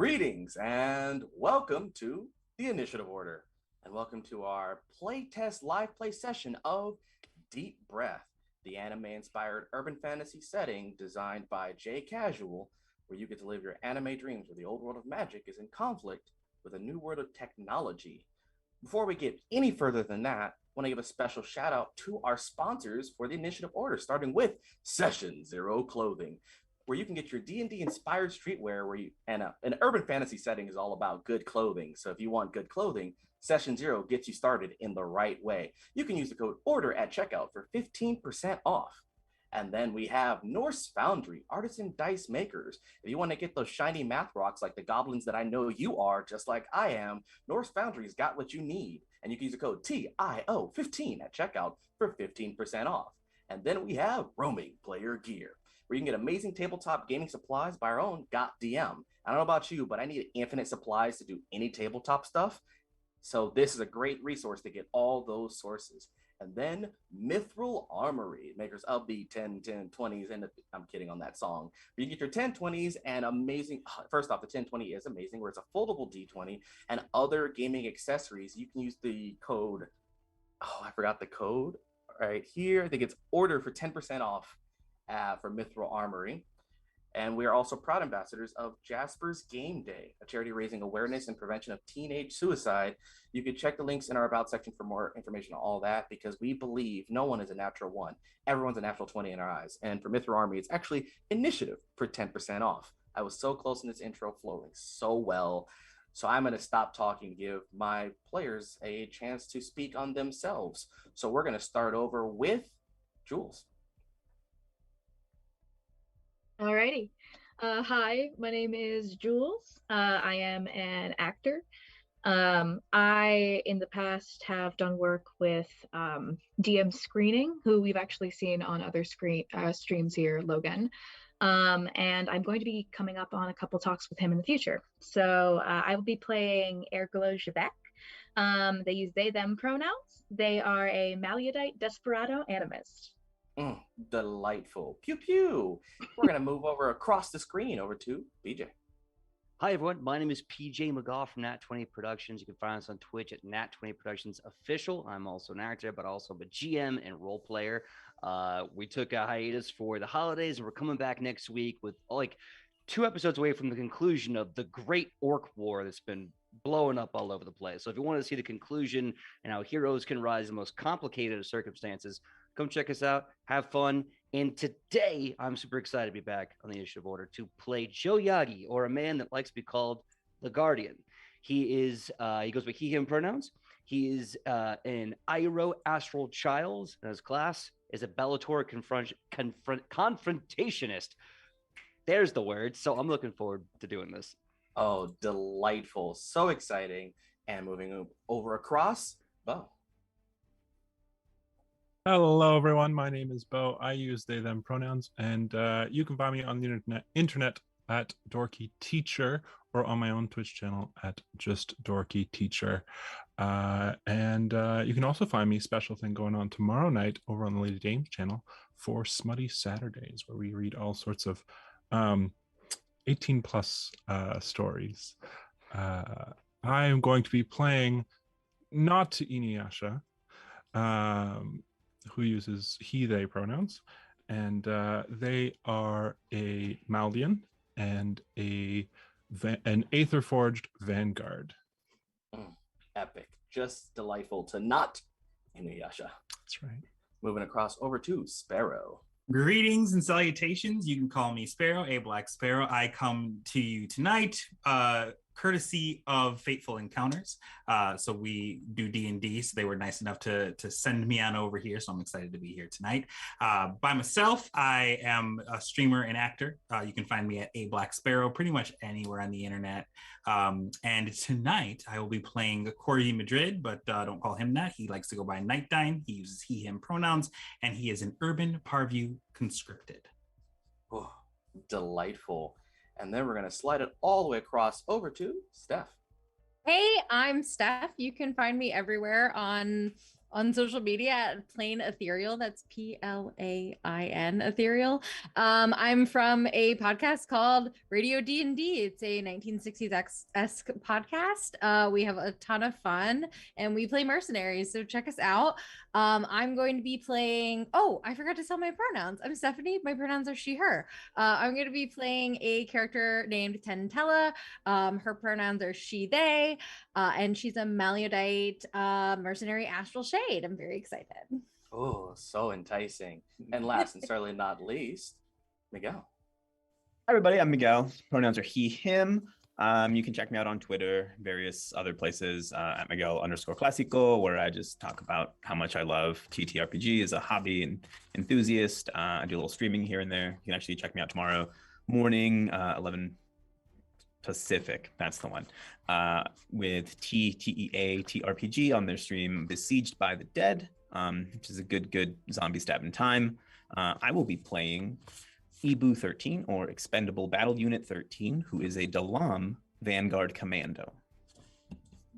Greetings and welcome to the Initiative Order, and welcome to our playtest live play session of Deep Breath, the anime-inspired urban fantasy setting designed by J Casual, where you get to live your anime dreams where the old world of magic is in conflict with a new world of technology. Before we get any further than that, I want to give a special shout out to our sponsors for the Initiative Order, starting with Session Zero Clothing, where you can get your D&D inspired streetwear an urban fantasy setting is all about good clothing. So if you want good clothing, Session Zero gets you started in the right way. You can use the code ORDER at checkout for 15% off. And then we have Norse Foundry, artisan dice makers. If you want to get those shiny math rocks like the goblins that I know you are, just like I am, Norse Foundry's got what you need. And you can use the code TIO15 at checkout for 15% off. And then we have Roaming Player Gear, where you can get amazing tabletop gaming supplies by our own GotDM. I don't know about you, but I need infinite supplies to do any tabletop stuff. So this is a great resource to get all those sources. And then Mithril Armory, makers of the 10, 10, 20s, and I'm kidding on that song. But you get your 10, 20s and amazing, first off, the 10, 20 is amazing, where it's a foldable D20 and other gaming accessories. You can use the code, I forgot the code right here. I think it's order for 10% off for Mithril Armory. And we are also proud ambassadors of Jasper's Game Day, a charity raising awareness and prevention of teenage suicide. You can check the links in our About section for more information on all that, because we believe no one is a natural one. Everyone's a natural 20 in our eyes. And for Mithril Armory, it's actually initiative for 10% off. I was so close in this intro, flowing so well. So I'm going to stop talking, give my players a chance to speak on themselves. So we're going to start over with Jules. Alrighty. Hi, my name is Jules. I am an actor. I, in the past, have done work with DM Screening, who we've actually seen on other streams here, Logan. And I'm going to be coming up on a couple talks with him in the future. So I will be playing Aerglo Jabek. They use they, them pronouns. They are a Maluadite desperado animist. Delightful. Pew pew. We're going to move over across the screen over to BJ. Hi, everyone. My name is PJ McGaw from Nat20 Productions. You can find us on Twitch at Nat20 Productions Official. I'm also an actor, but also a GM and role player. We took a hiatus for the holidays, and we're coming back next week with like 2 episodes away from the conclusion of the Great Orc War that's been blowing up all over the place. So if you want to see the conclusion and how heroes can rise in the most complicated of circumstances, come check us out, have fun. And today, I'm super excited to be back on the Initiative Order to play Joe Yagi, or a man that likes to be called the Guardian. He is, he goes by he, him pronouns. He is an Iroh Astral Child, and his class is a Bellator confrontationist. There's the word. So I'm looking forward to doing this. Oh, delightful. So exciting. And moving over across, Beau. Hello, everyone. My name is Beau. I use they, them pronouns, and you can find me on the internet at Dorky Teacher, or on my own Twitch channel at Just Dorky Teacher. And you can also find me, special thing going on tomorrow night over on the Lady Dames channel for Smutty Saturdays, where we read all sorts of 18 plus stories. I am going to be playing not Yasha, who uses he, they pronouns, and they are a Maldian and an Aether-forged Vanguard. Epic. Just delightful to not Inuyasha. That's right. Moving across over to Sparrow. Greetings and salutations. You can call me Sparrow, a Black Sparrow. I come to you tonight courtesy of Fateful Encounters. So we do D&D, so they were nice enough to send me on over here, so I'm excited to be here tonight. By myself, I am a streamer and actor. You can find me at a Black Sparrow pretty much anywhere on the internet. And tonight, I will be playing Corey Madrid, but don't call him that. He likes to go by Knightdyne. He uses he, him pronouns, and he is an urban Parview conscripted. Oh, delightful. And then we're going to slide it all the way across over to Steph. Hey, I'm Steph. You can find me everywhere on on social media at Plain Ethereal. That's Plain Ethereal. I'm from a podcast called Radio D&D. It's a 1960s-esque podcast. We have a ton of fun and we play mercenaries, so check us out. I'm going to be playing, oh, I forgot to tell my pronouns. I'm Stephanie. My pronouns are she, her. I'm going to be playing a character named Tela. Her pronouns are she, they, and she's a Maliodite mercenary astral shade. I'm very excited. Oh, so enticing. And last and certainly not least, Miguel. Hi, everybody. I'm Miguel. Pronouns are he, him. You can check me out on Twitter, various other places at Miguel_Classico, where I just talk about how much I love TTRPG as a hobby and enthusiast. I do a little streaming here and there. You can actually check me out tomorrow morning, 11 Pacific. That's the one. With TTEA on their stream, Besieged by the Dead, which is a good zombie stab in time. I will be playing Ebu 13, or Expendable Battle Unit 13, who is a Dalam Vanguard Commando.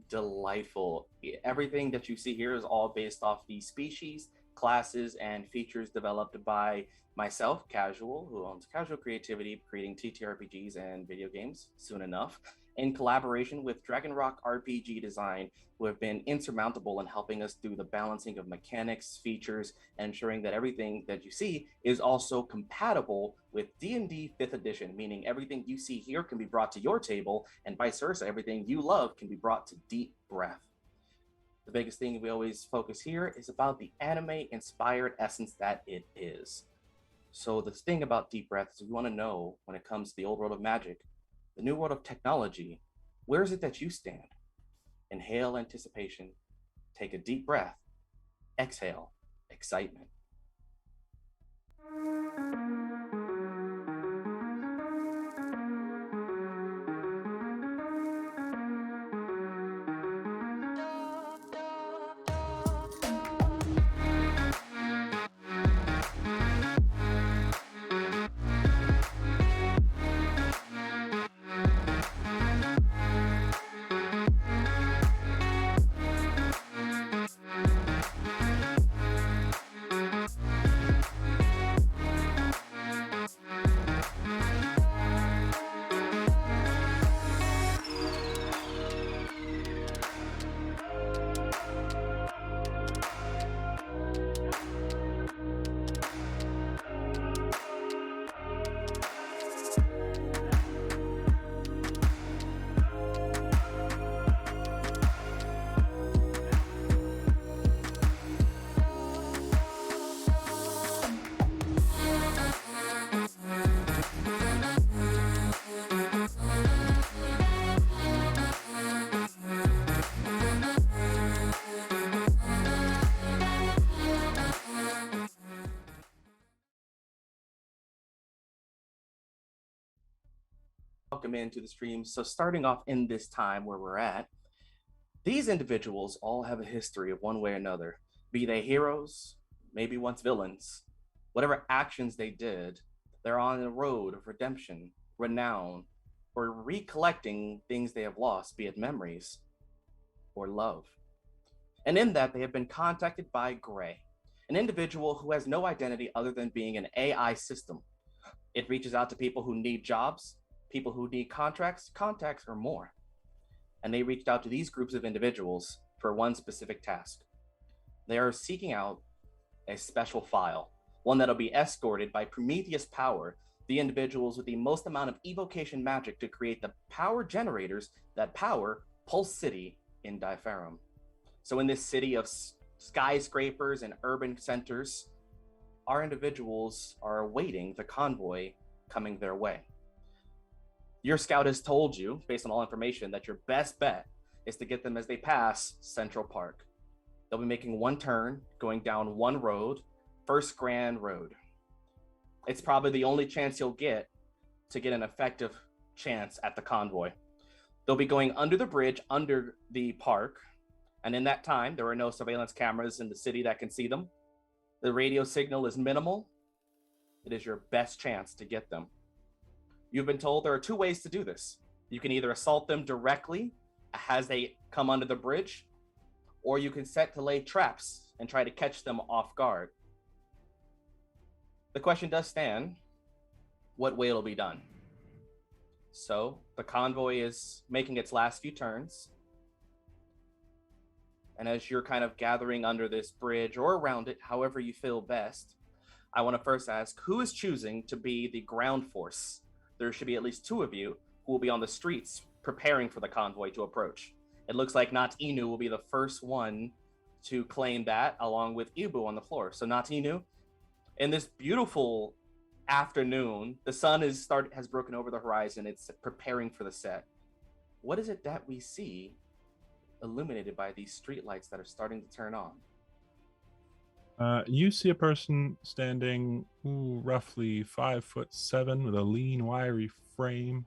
Delightful. Everything that you see here is all based off the species, classes, and features developed by myself, Casual, who owns Casual Creativity, creating TTRPGs and video games soon enough, in collaboration with Dragon Rock RPG Design, who have been insurmountable in helping us through the balancing of mechanics, features, and ensuring that everything that you see is also compatible with D&D 5th edition, meaning everything you see here can be brought to your table, and vice versa, everything you love can be brought to Deep Breath. The biggest thing we always focus here is about the anime-inspired essence that it is. So the thing about Deep Breath is we want to know, when it comes to the old world of magic, the new world of technology, where is it that you stand? Inhale anticipation, take a deep breath, exhale excitement. Welcome into the stream. So starting off in this time where we're at, these individuals all have a history of one way or another, be they heroes, maybe once villains. Whatever actions they did, they're on a road of redemption, renown, or recollecting things they have lost, be it memories or love. And in that, they have been contacted by Gray, an individual who has no identity other than being an AI system. It reaches out to people who need jobs, people who need contracts, contacts, or more. And they reached out to these groups of individuals for one specific task. They are seeking out a special file, one that'll be escorted by Prometheus Power, the individuals with the most amount of evocation magic to create the power generators that power Pulse City in Difarum. So in this city of skyscrapers and urban centers, our individuals are awaiting the convoy coming their way. Your scout has told you, based on all information, that your best bet is to get them as they pass Central Park. They'll be making one turn, going down one road, First Grand Road. It's probably the only chance you'll get to get an effective chance at the convoy. They'll be going under the bridge, under the park, and in that time, there are no surveillance cameras in the city that can see them. The radio signal is minimal. It is your best chance to get them. You've been told there are two ways to do this. You can either assault them directly as they come under the bridge, or you can set to lay traps and try to catch them off guard. The question does stand, what way it'll be done? So the convoy is making its last few turns. And as you're kind of gathering under this bridge or around it, however you feel best, I want to first ask, who is choosing to be the ground force? There should be at least 2 of you who will be on the streets preparing for the convoy to approach. It looks like Notinu will be the first one to claim that, along with Ibu on the floor. So Notinu, in this beautiful afternoon, the sun has broken over the horizon. It's preparing for the set. What is it that we see illuminated by these street lights that are starting to turn on? You see a person standing roughly 5'7" with a lean, wiry frame,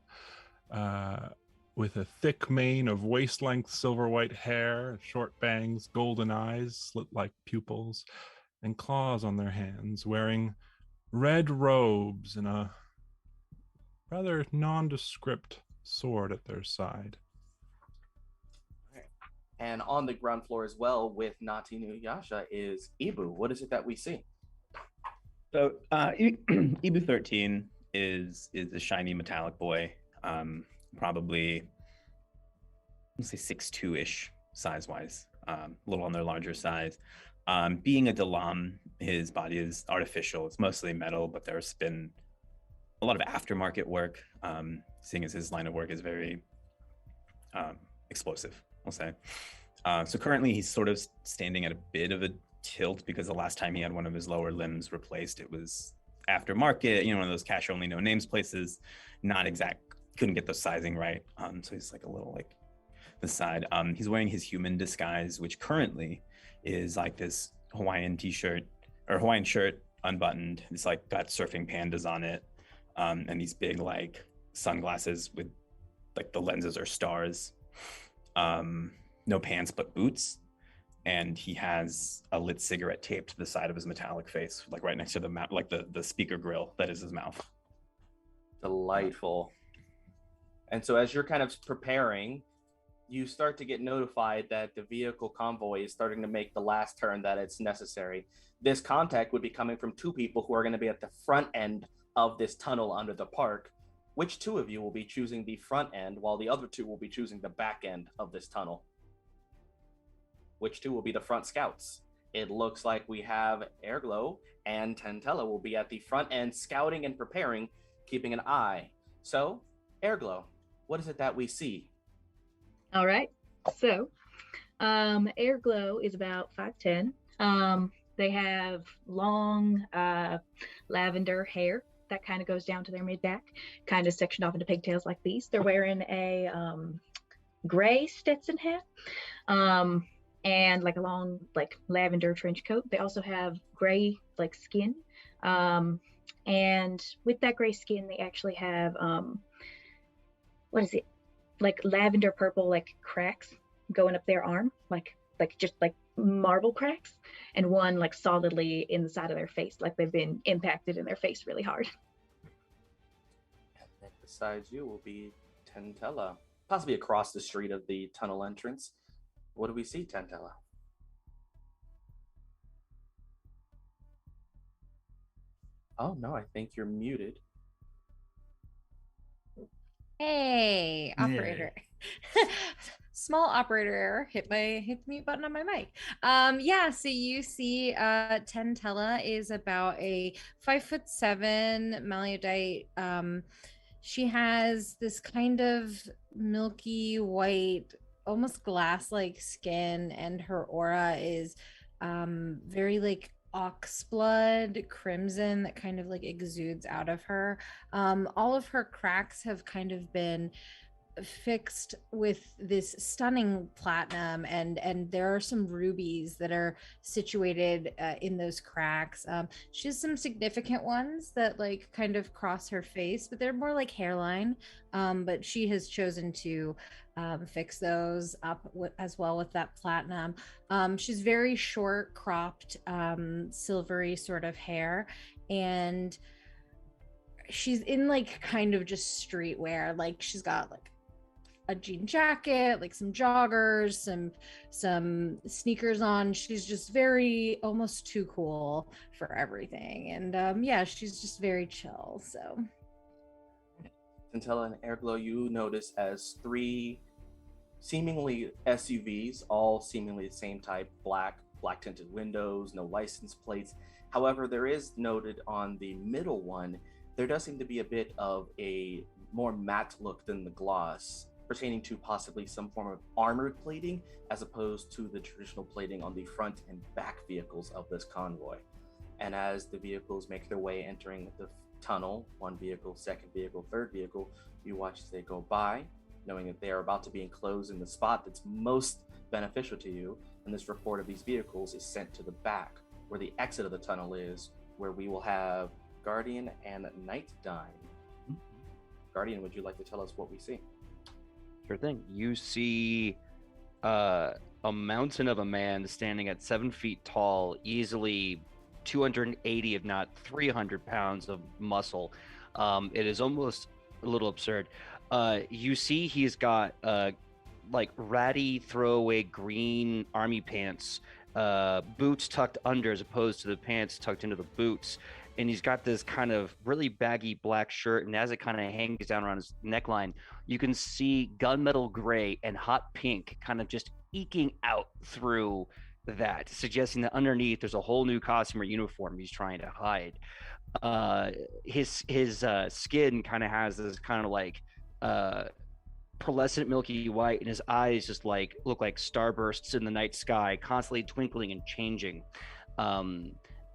with a thick mane of waist-length silver white hair, short bangs, golden eyes, slit-like pupils, and claws on their hands, wearing red robes and a rather nondescript sword at their side. And on the ground floor as well with Notinu Yasha is Ibu. What is it that we see? So Ibu 13 is a shiny metallic boy, probably let's say 6'2" size-wise, a little on the larger size. Being a Dalam, his body is artificial. It's mostly metal, but there's been a lot of aftermarket work, seeing as his line of work is very explosive, I'll say. So currently he's sort of standing at a bit of a tilt because the last time he had one of his lower limbs replaced, it was aftermarket, one of those cash only no names places, not exact, couldn't get the sizing right. So he's like a little like the side. He's wearing his human disguise, which currently is like this Hawaiian t-shirt or Hawaiian shirt unbuttoned. It's like got surfing pandas on it. And these big like sunglasses with like the lenses are stars. No pants but boots, and he has a lit cigarette taped to the side of his metallic face, like right next to the mouth, like the speaker grill that is his mouth. Delightful. And so as you're kind of preparing, you start to get notified that the vehicle convoy is starting to make the last turn that it's necessary. This contact would be coming from 2 people who are going to be at the front end of this tunnel under the park. Which 2 of you will be choosing the front end while the other 2 will be choosing the back end of this tunnel? Which 2 will be the front scouts? It looks like we have Aerglo and Tela will be at the front end scouting and preparing, keeping an eye. So, Aerglo, what is it that we see? All right. So, Aerglo is about 5'10". They have long lavender hair that kind of goes down to their mid-back, kind of sectioned off into pigtails like these. They're wearing a gray Stetson hat. And like a long like lavender trench coat. They also have gray like skin, and with that gray skin they actually have what is it, like lavender purple like cracks going up their arm, like just like marble cracks, and one like solidly in the side of their face, like they've been impacted in their face really hard. And then beside you will be Tela, possibly across the street of the tunnel entrance. What do we see, Tela? Oh no, I think you're muted. Hey, operator. Small operator error. Hit the mute button on my mic. So you see Tela is about a 5'7" Malaudite. She has this kind of milky white, almost glass-like skin, and her aura is very like ox blood crimson that kind of like exudes out of her. All of her cracks have kind of been fixed with this stunning platinum, and there are some rubies that are situated in those cracks. She has some significant ones that like kind of cross her face, but they're more like hairline. But she has chosen to fix those up as well with that platinum. She's very short cropped, silvery sort of hair, and she's in like kind of just streetwear. Like she's got like a jean jacket, like some joggers, some sneakers on. She's just very almost too cool for everything. And yeah, she's just very chill. So Tela and Aerglo, you notice as three seemingly SUVs, all seemingly the same type, black tinted windows, no license plates. However, there is noted on the middle one, there does seem to be a bit of a more matte look than the gloss, pertaining to possibly some form of armored plating, as opposed to the traditional plating on the front and back vehicles of this convoy. And as the vehicles make their way entering the tunnel, one vehicle, second vehicle, third vehicle, you watch as they go by, knowing that they are about to be enclosed in the spot that's most beneficial to you, and this report of these vehicles is sent to the back, where the exit of the tunnel is, where we will have Guardian and Knightdyne. Guardian, would you like to tell us what we see? Sure thing. You see a mountain of a man standing at 7 feet tall, easily 280, if not 300 pounds of muscle. It is almost a little absurd. You see he's got like ratty throwaway green army pants, boots tucked under as opposed to the pants tucked into the boots. And he's got this kind of really baggy black shirt, and as it kind of hangs down around his neckline, you can see gunmetal gray and hot pink kind of just eking out through that, suggesting that underneath there's a whole new costume or uniform he's trying to hide. His skin kind of has this kind of like pearlescent milky white, and his eyes just like look like starbursts in the night sky, constantly twinkling and changing.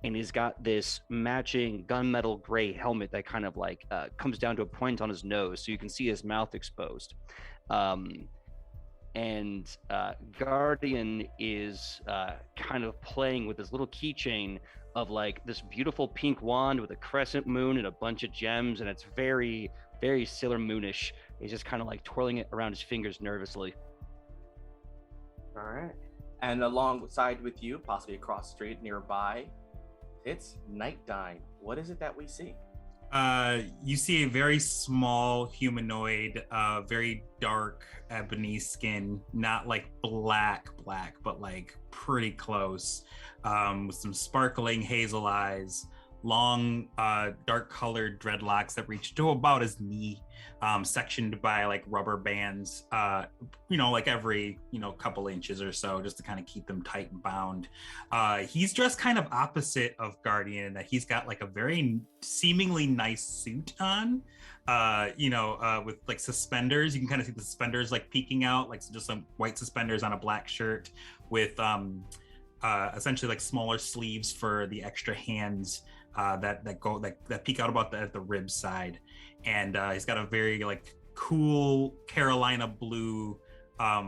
And he's got this matching gunmetal gray helmet that kind of like comes down to a point on his nose, so you can see his mouth exposed. And Guardian is kind of playing with this little keychain of like this beautiful pink wand with a crescent moon and a bunch of gems, and it's very, very Sailor Moonish. He's just kind of like twirling it around his fingers nervously. All right. And alongside with you, possibly across the street nearby, it's Knightdyne. What is it that we see? You see a very small humanoid, very dark ebony skin, not like black, but like pretty close, with some sparkling hazel eyes, long, dark colored dreadlocks that reach to about his knee, sectioned by like rubber bands, like every, couple inches or so, just to kind of keep them tight and bound. He's dressed kind of opposite of Guardian, that he's got like a very seemingly nice suit on, with like suspenders. You can kind of see the suspenders like peeking out, like just some white suspenders on a black shirt with essentially like smaller sleeves for the extra hands that peek out about at the rib side. And he's got a very like cool Carolina blue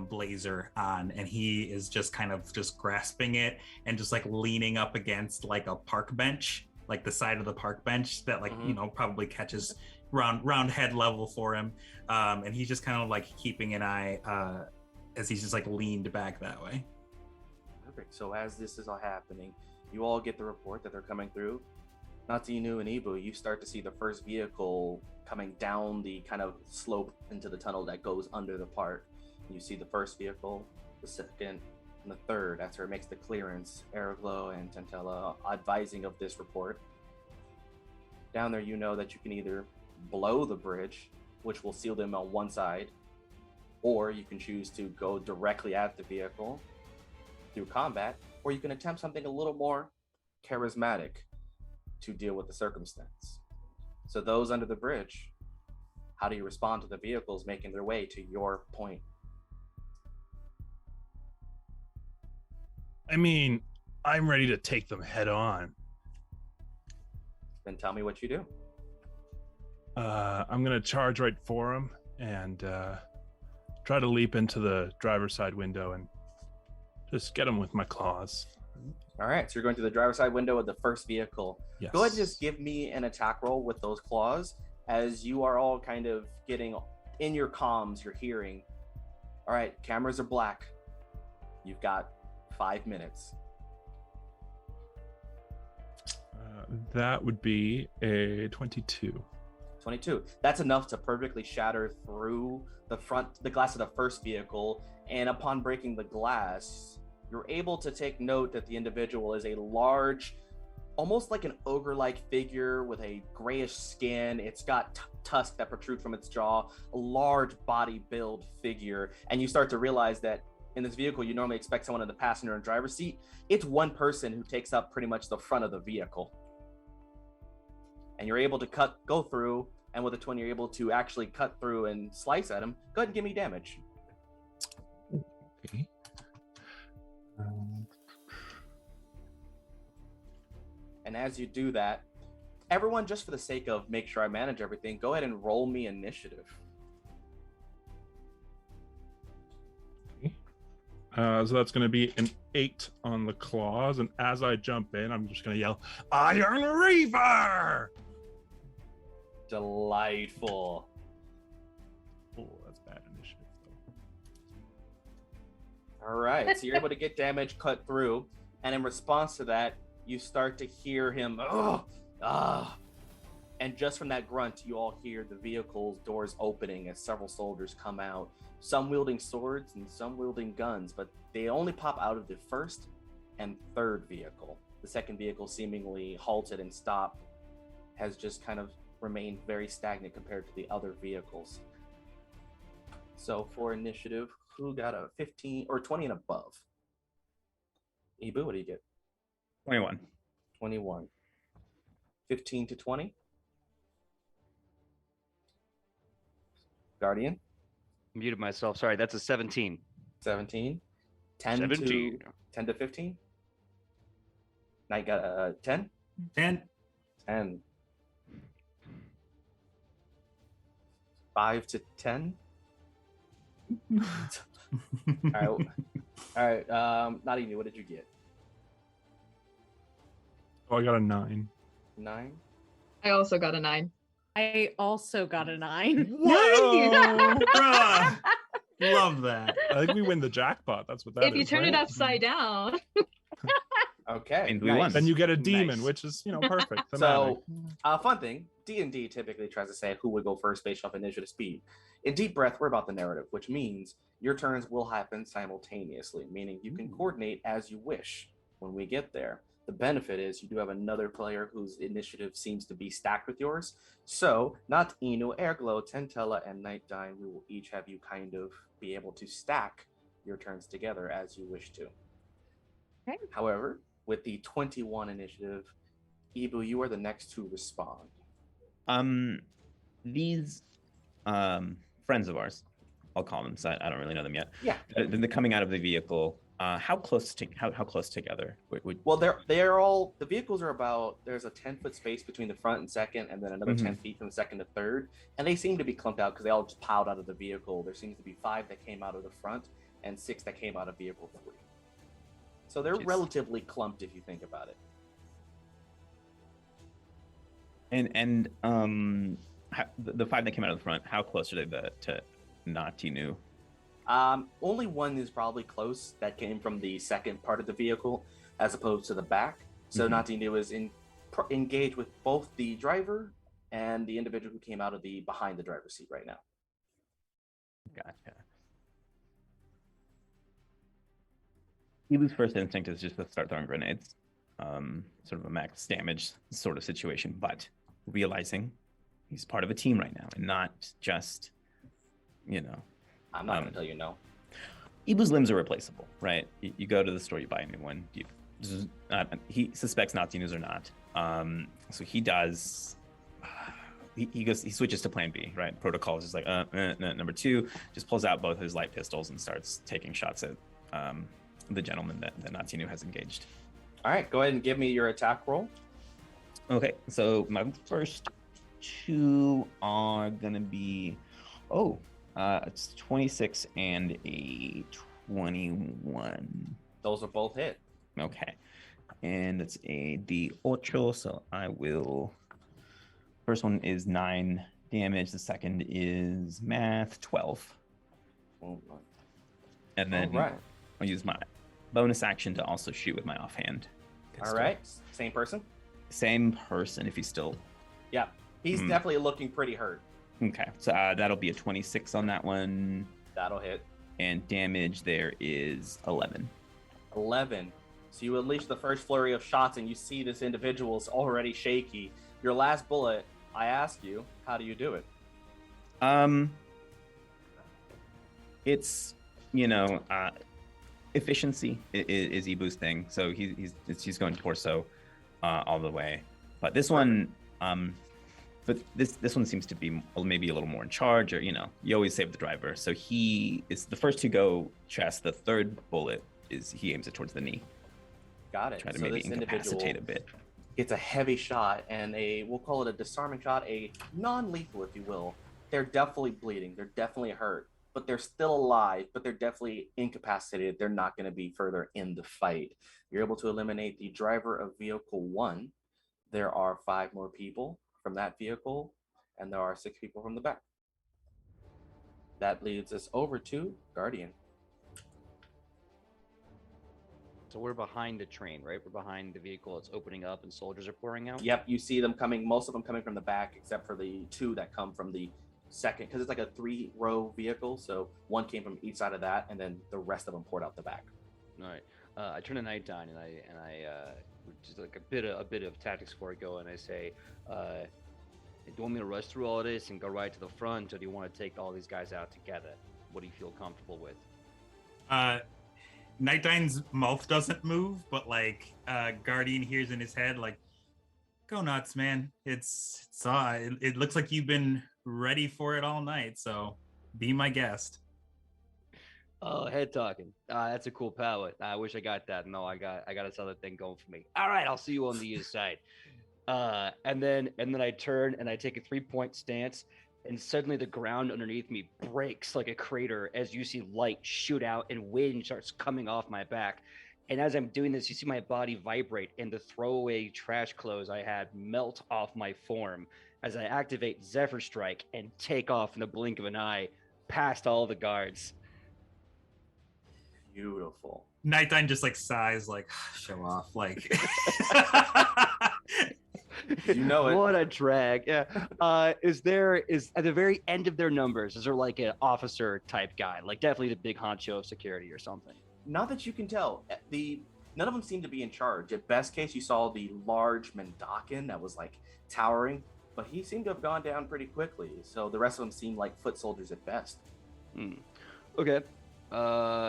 blazer on, and he is just kind of just grasping it and just like leaning up against like a park bench, like the side of the park bench that like probably catches round head level for him, and he's just kind of like keeping an eye as he's just like leaned back that way. Perfect. So as this is all happening, you all get the report that they're coming through. Notinu and Ibu, you start to see the first vehicle coming down the kind of slope into the tunnel that goes under the park. You see the first vehicle, the second, and the third after it makes the clearance. Aerglo and Tela advising of this report. Down there, you know that you can either blow the bridge, which will seal them on one side, or you can choose to go directly at the vehicle through combat, or you can attempt something a little more charismatic to deal with the circumstance. So those under the bridge, how do you respond to the vehicles making their way to your point? I mean, I'm ready to take them head on. Then tell me what you do. I'm gonna charge right for them and try to leap into the driver's side window and just get them with my claws. All right, so you're going to the driver's side window of the first vehicle. Yes. Go ahead and just give me an attack roll with those claws, as you are all kind of getting in your comms, you're hearing, all right, cameras are black. You've got 5 minutes. That would be a 22. 22. That's enough to perfectly shatter through the glass of the first vehicle, and upon breaking the glass, you're able to take note that the individual is a large, almost like an ogre-like figure with a grayish skin. It's got tusks that protrude from its jaw, a large body build figure, and you start to realize that in this vehicle, you normally expect someone in the passenger and driver's seat. It's one person who takes up pretty much the front of the vehicle. And you're able to go through, and with a 20, you're able to actually cut through and slice at him. Go ahead and give me damage. Okay. And as you do that, everyone, just for the sake of make sure I manage everything, go ahead and roll me initiative. So that's going to be an 8 on the claws, and as I jump in, I'm just going to yell, "Iron Reaver!" Delightful. Oh, that's bad initiative, though. All right, so you're able to get damage cut through, and in response to that, you start to hear him, and just from that grunt, you all hear the vehicle's doors opening as several soldiers come out, some wielding swords and some wielding guns, but they only pop out of the first and third vehicle. The second vehicle, seemingly halted and stopped, has just kind of remained very stagnant compared to the other vehicles. So for initiative, who got a 15 or 20 and above? Ibu, what do you get? 21. 21. 15 to 20? Guardian? Muted myself. Sorry, that's a 17. 17. 10 17. to 10 to 15? Knight got a 10? 10. 10. 5 to 10? All right. Notinu, what did you get? Oh, I got a 9. 9? I also got a 9. I also got a 9. Whoa! Bruh. Love that. I think we win the jackpot. That's what that is. If you turn it right? upside down. Okay. And we won. Then you get a demon, Nice. which is, perfect. So, fun thing, D&D typically tries to say who would go first based off initiative speed. In Deep Breath, we're about the narrative, which means your turns will happen simultaneously, meaning you can coordinate as you wish when we get there. The benefit is you do have another player whose initiative seems to be stacked with yours. So, Notinu, Aerglo, Tela, and Knightdyne, we will each have you kind of be able to stack your turns together as you wish to. Okay. However, with the 21 initiative, Ibu, you are the next to respond. These friends of ours, I'll call them, so I don't really know them yet. Yeah. They're coming out of the vehicle. How close together? Well, they're all, the vehicles are about, there's a 10-foot space between the front and second, and then another 10 feet from the second to third, and they seem to be clumped out because they all just piled out of the vehicle. There seems to be 5 that came out of the front and 6 that came out of vehicle 3. So they're relatively clumped if you think about it. And the 5 that came out of the front, how close are they to Notinu? Only one is probably close that came from the second part of the vehicle as opposed to the back. So Notinu is engaged with both the driver and the individual who came out of the behind the driver's seat right now. Gotcha. Ibu's first instinct is just to start throwing grenades. Sort of a max damage sort of situation, but realizing he's part of a team right now and not just, I'm not going to tell you no. Ibu's limbs are replaceable, right? You go to the store, you buy a new one. He suspects Natinu's or not. So he does. He switches to plan B, right? Protocol is just like, number 2, just pulls out both his light pistols and starts taking shots at the gentleman that Notinu has engaged. All right, go ahead and give me your attack roll. Okay, so my first 2 are gonna be, it's 26 and a 21. Those are both hit. Okay, and it's a D8, so I will. First one is 9 damage. The second is math 12. And then I'll use my bonus action to also shoot with my offhand. All right, same person. Same person if he's still. Yeah. He's definitely looking pretty hurt. Okay, so that'll be a 26 on that one. That'll hit. And damage there is 11. 11. So you unleash the first flurry of shots, and you see this individual's already shaky. Your last bullet, I ask you, how do you do it? It's efficiency is Ibu's thing, so he's going torso all the way. But this one, but this one seems to be maybe a little more in charge, or you always save the driver. So he is the first to go chest. The third bullet he aims it towards the knee. Got it. Try to maybe incapacitate a bit. It's a heavy shot, and we'll call it a disarming shot, a non-lethal, if you will. They're definitely bleeding. They're definitely hurt, but they're still alive, but they're definitely incapacitated. They're not going to be further in the fight. You're able to eliminate the driver of vehicle 1. There are 5 more people from that vehicle, and there are 6 people from the back. That leads us over to Guardian. So we're behind the train, right? We're behind the vehicle. It's opening up and soldiers are pouring out? Yep, you see them coming, most of them coming from the back, except for the 2 that come from the second, because it's like a 3-row vehicle, so 1 came from each side of that, and then the rest of them poured out the back. All right. I turn to Knightdyne, and I just like a bit of tactics before I go, and I say, do you want me to rush through all of this and go right to the front, or do you want to take all these guys out together? What do you feel comfortable with? Knightdyne's mouth doesn't move, but Guardian hears in his head, go nuts, man. It looks like you've been ready for it all night, so be my guest. Oh, head talking. That's a cool palette. I wish I got that. No, I got this other thing going for me. All right, I'll see you on the other side. And then I turn and I take a 3-point stance, and suddenly the ground underneath me breaks like a crater as you see light shoot out and wind starts coming off my back. And as I'm doing this, you see my body vibrate, and the throwaway trash clothes I had melt off my form as I activate Zephyr Strike and take off in the blink of an eye past all the guards. Beautiful. Knightdyne just sighs, show off, You know it. What a drag. Yeah. Is at the very end of their numbers, is there an officer type guy, definitely the big honcho of security or something? Not that you can tell. None of them seem to be in charge. At best case, you saw the large Mendakin that was towering, but he seemed to have gone down pretty quickly. So the rest of them seem like foot soldiers at best. Okay.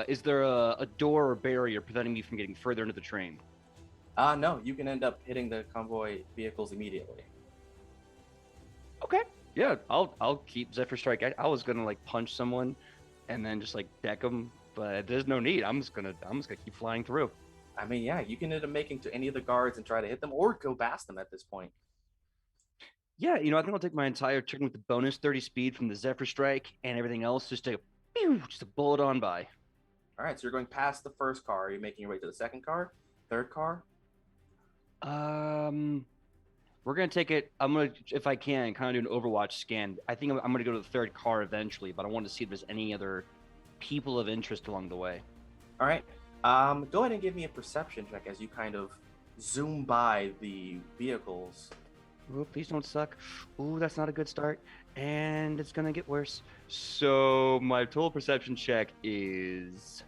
Is there a door or barrier preventing me from getting further into the train? No, you can end up hitting the convoy vehicles immediately. Okay. Yeah, I'll keep Zephyr Strike. I was gonna punch someone and then just deck them, but there's no need. I'm just gonna keep flying through. I mean, yeah, you can end up making to any of the guards and try to hit them or go past them at this point. Yeah, I think I'll take my entire turn with the bonus 30 speed from the Zephyr Strike and everything else just to bullet on by. All right, so you're going past the first car. Are you making your way to the second car, third car? We're gonna take it. I'm gonna, if I can, kind of do an Overwatch scan. I think I'm gonna go to the third car eventually, but I want to see if there's any other people of interest along the way. All right. Go ahead and give me a perception check as you kind of zoom by the vehicles. Ooh, please don't suck. Ooh, that's not a good start, and it's gonna get worse. So my total perception check is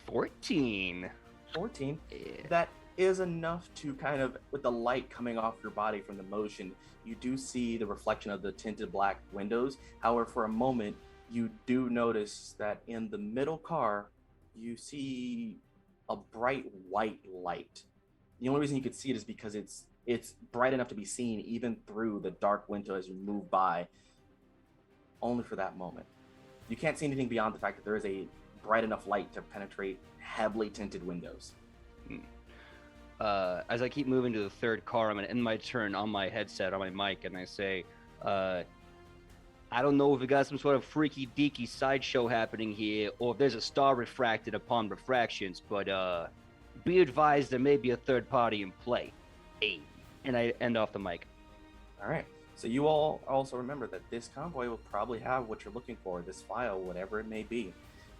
14. 14. Yeah. That is enough to kind of, with the light coming off your body from the motion, you do see the reflection of the tinted black windows. However, for a moment, you do notice that in the middle car, you see a bright white light. The only reason you could see it is because it's bright enough to be seen even through the dark window as you move by, only for that moment. You can't see anything beyond the fact that there is a bright enough light to penetrate heavily tinted windows. As I keep moving to the third car, I'm going to end my turn on my headset, on my mic, and I say, I don't know if we got some sort of freaky deaky sideshow happening here, or if there's a star refracted upon refractions, but be advised there may be a third party in play. Hey. And I end off the mic. All right. So you all also remember that this convoy will probably have what you're looking for, this file, whatever it may be.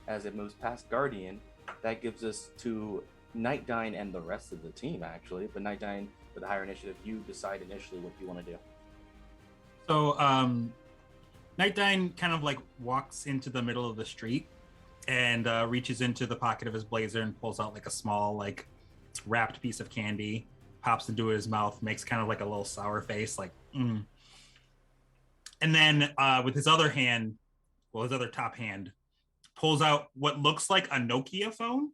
As it moves past Guardian, that gives us to Knightdyne and the rest of the team, actually. But Knightdyne, with a higher initiative, you decide initially what you want to do. So Knightdyne kind of like walks into the middle of the street and reaches into the pocket of his blazer and pulls out like a small like wrapped piece of candy, pops into his mouth, makes kind of like a little sour face, like and then with his other hand, his other top hand, pulls out what looks like a Nokia phone,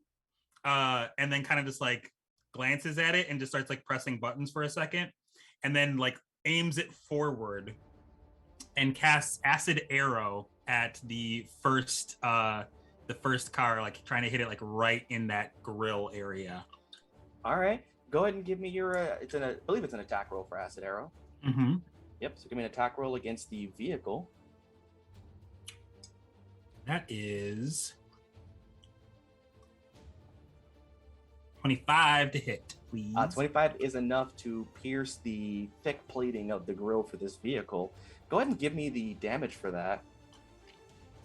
and then kind of just like glances at it and just starts like pressing buttons for a second, and then like aims it forward and casts acid arrow at the first car, like trying to hit it like right in that grill area. All right, go ahead and give me your. I believe it's an attack roll for acid arrow. Mm-hmm. Yep. So give me an attack roll against the vehicle. That is 25 to hit, please. 25 is enough to pierce the thick plating of the grill for this vehicle. Go ahead and give me the damage for that.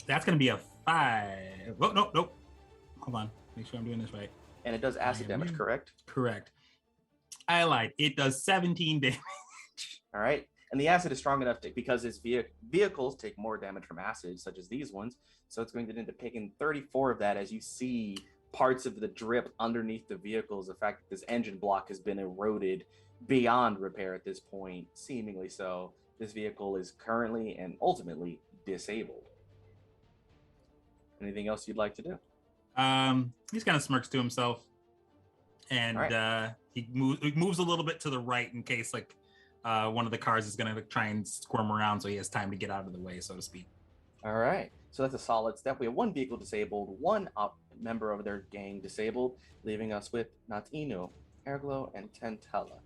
That's going to be a 5. Oh, nope. Hold on. Make sure I'm doing this right. And it does acid damage, correct? Correct. I lied. It does 17 damage. All right. And the acid is strong enough because his vehicles take more damage from acid, such as these ones. So it's going to end up taking 34 of that as you see parts of the drip underneath the vehicles. The fact that this engine block has been eroded beyond repair at this point, seemingly so. This vehicle is currently and ultimately disabled. Anything else you'd like to do? He kind of smirks to himself, and right. he moves a little bit to the right in case like one of the cars is going to try and squirm around, so he has time to get out of the way, so to speak. All right. So that's a solid step. We have one vehicle disabled, one member of their gang disabled, leaving us with Notinu, Aerglo, and Tela.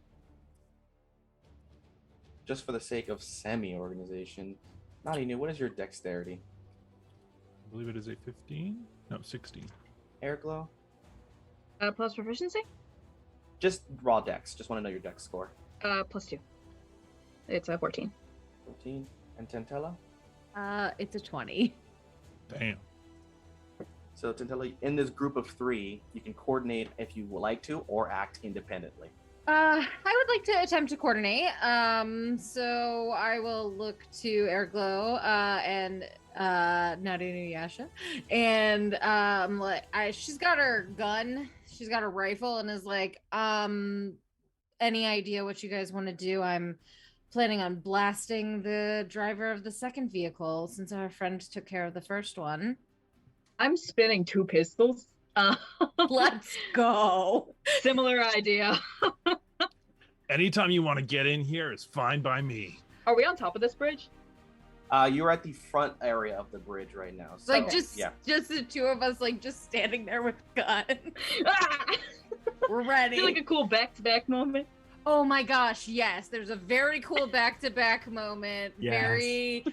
Just for the sake of semi-organization, Notinu, what is your dexterity? I believe it is a 15? No, 16. Aerglo? Plus proficiency? Just raw dex. Just want to know your dex score. Plus 2. It's a 14. 14. And Tela? It's a 20. Damn. So Tela, in this group of 3, you can coordinate if you would like to or act independently. I would like to attempt to coordinate. So I will look to Aerglo and Notinu Yasha, and she's got her gun, she's got a rifle, and is like, any idea what you guys want to do? I'm planning on blasting the driver of the second vehicle since our friend took care of the first one. I'm spinning 2 pistols. Let's go. Similar idea. Anytime you want to get in here is fine by me. Are we on top of this bridge? You're at the front area of the bridge right now. So, Like just the 2 of us, like just standing there with guns. We're ready. I feel like a cool back-to-back moment. Oh my gosh, yes. There's a very cool back-to-back moment. Yes.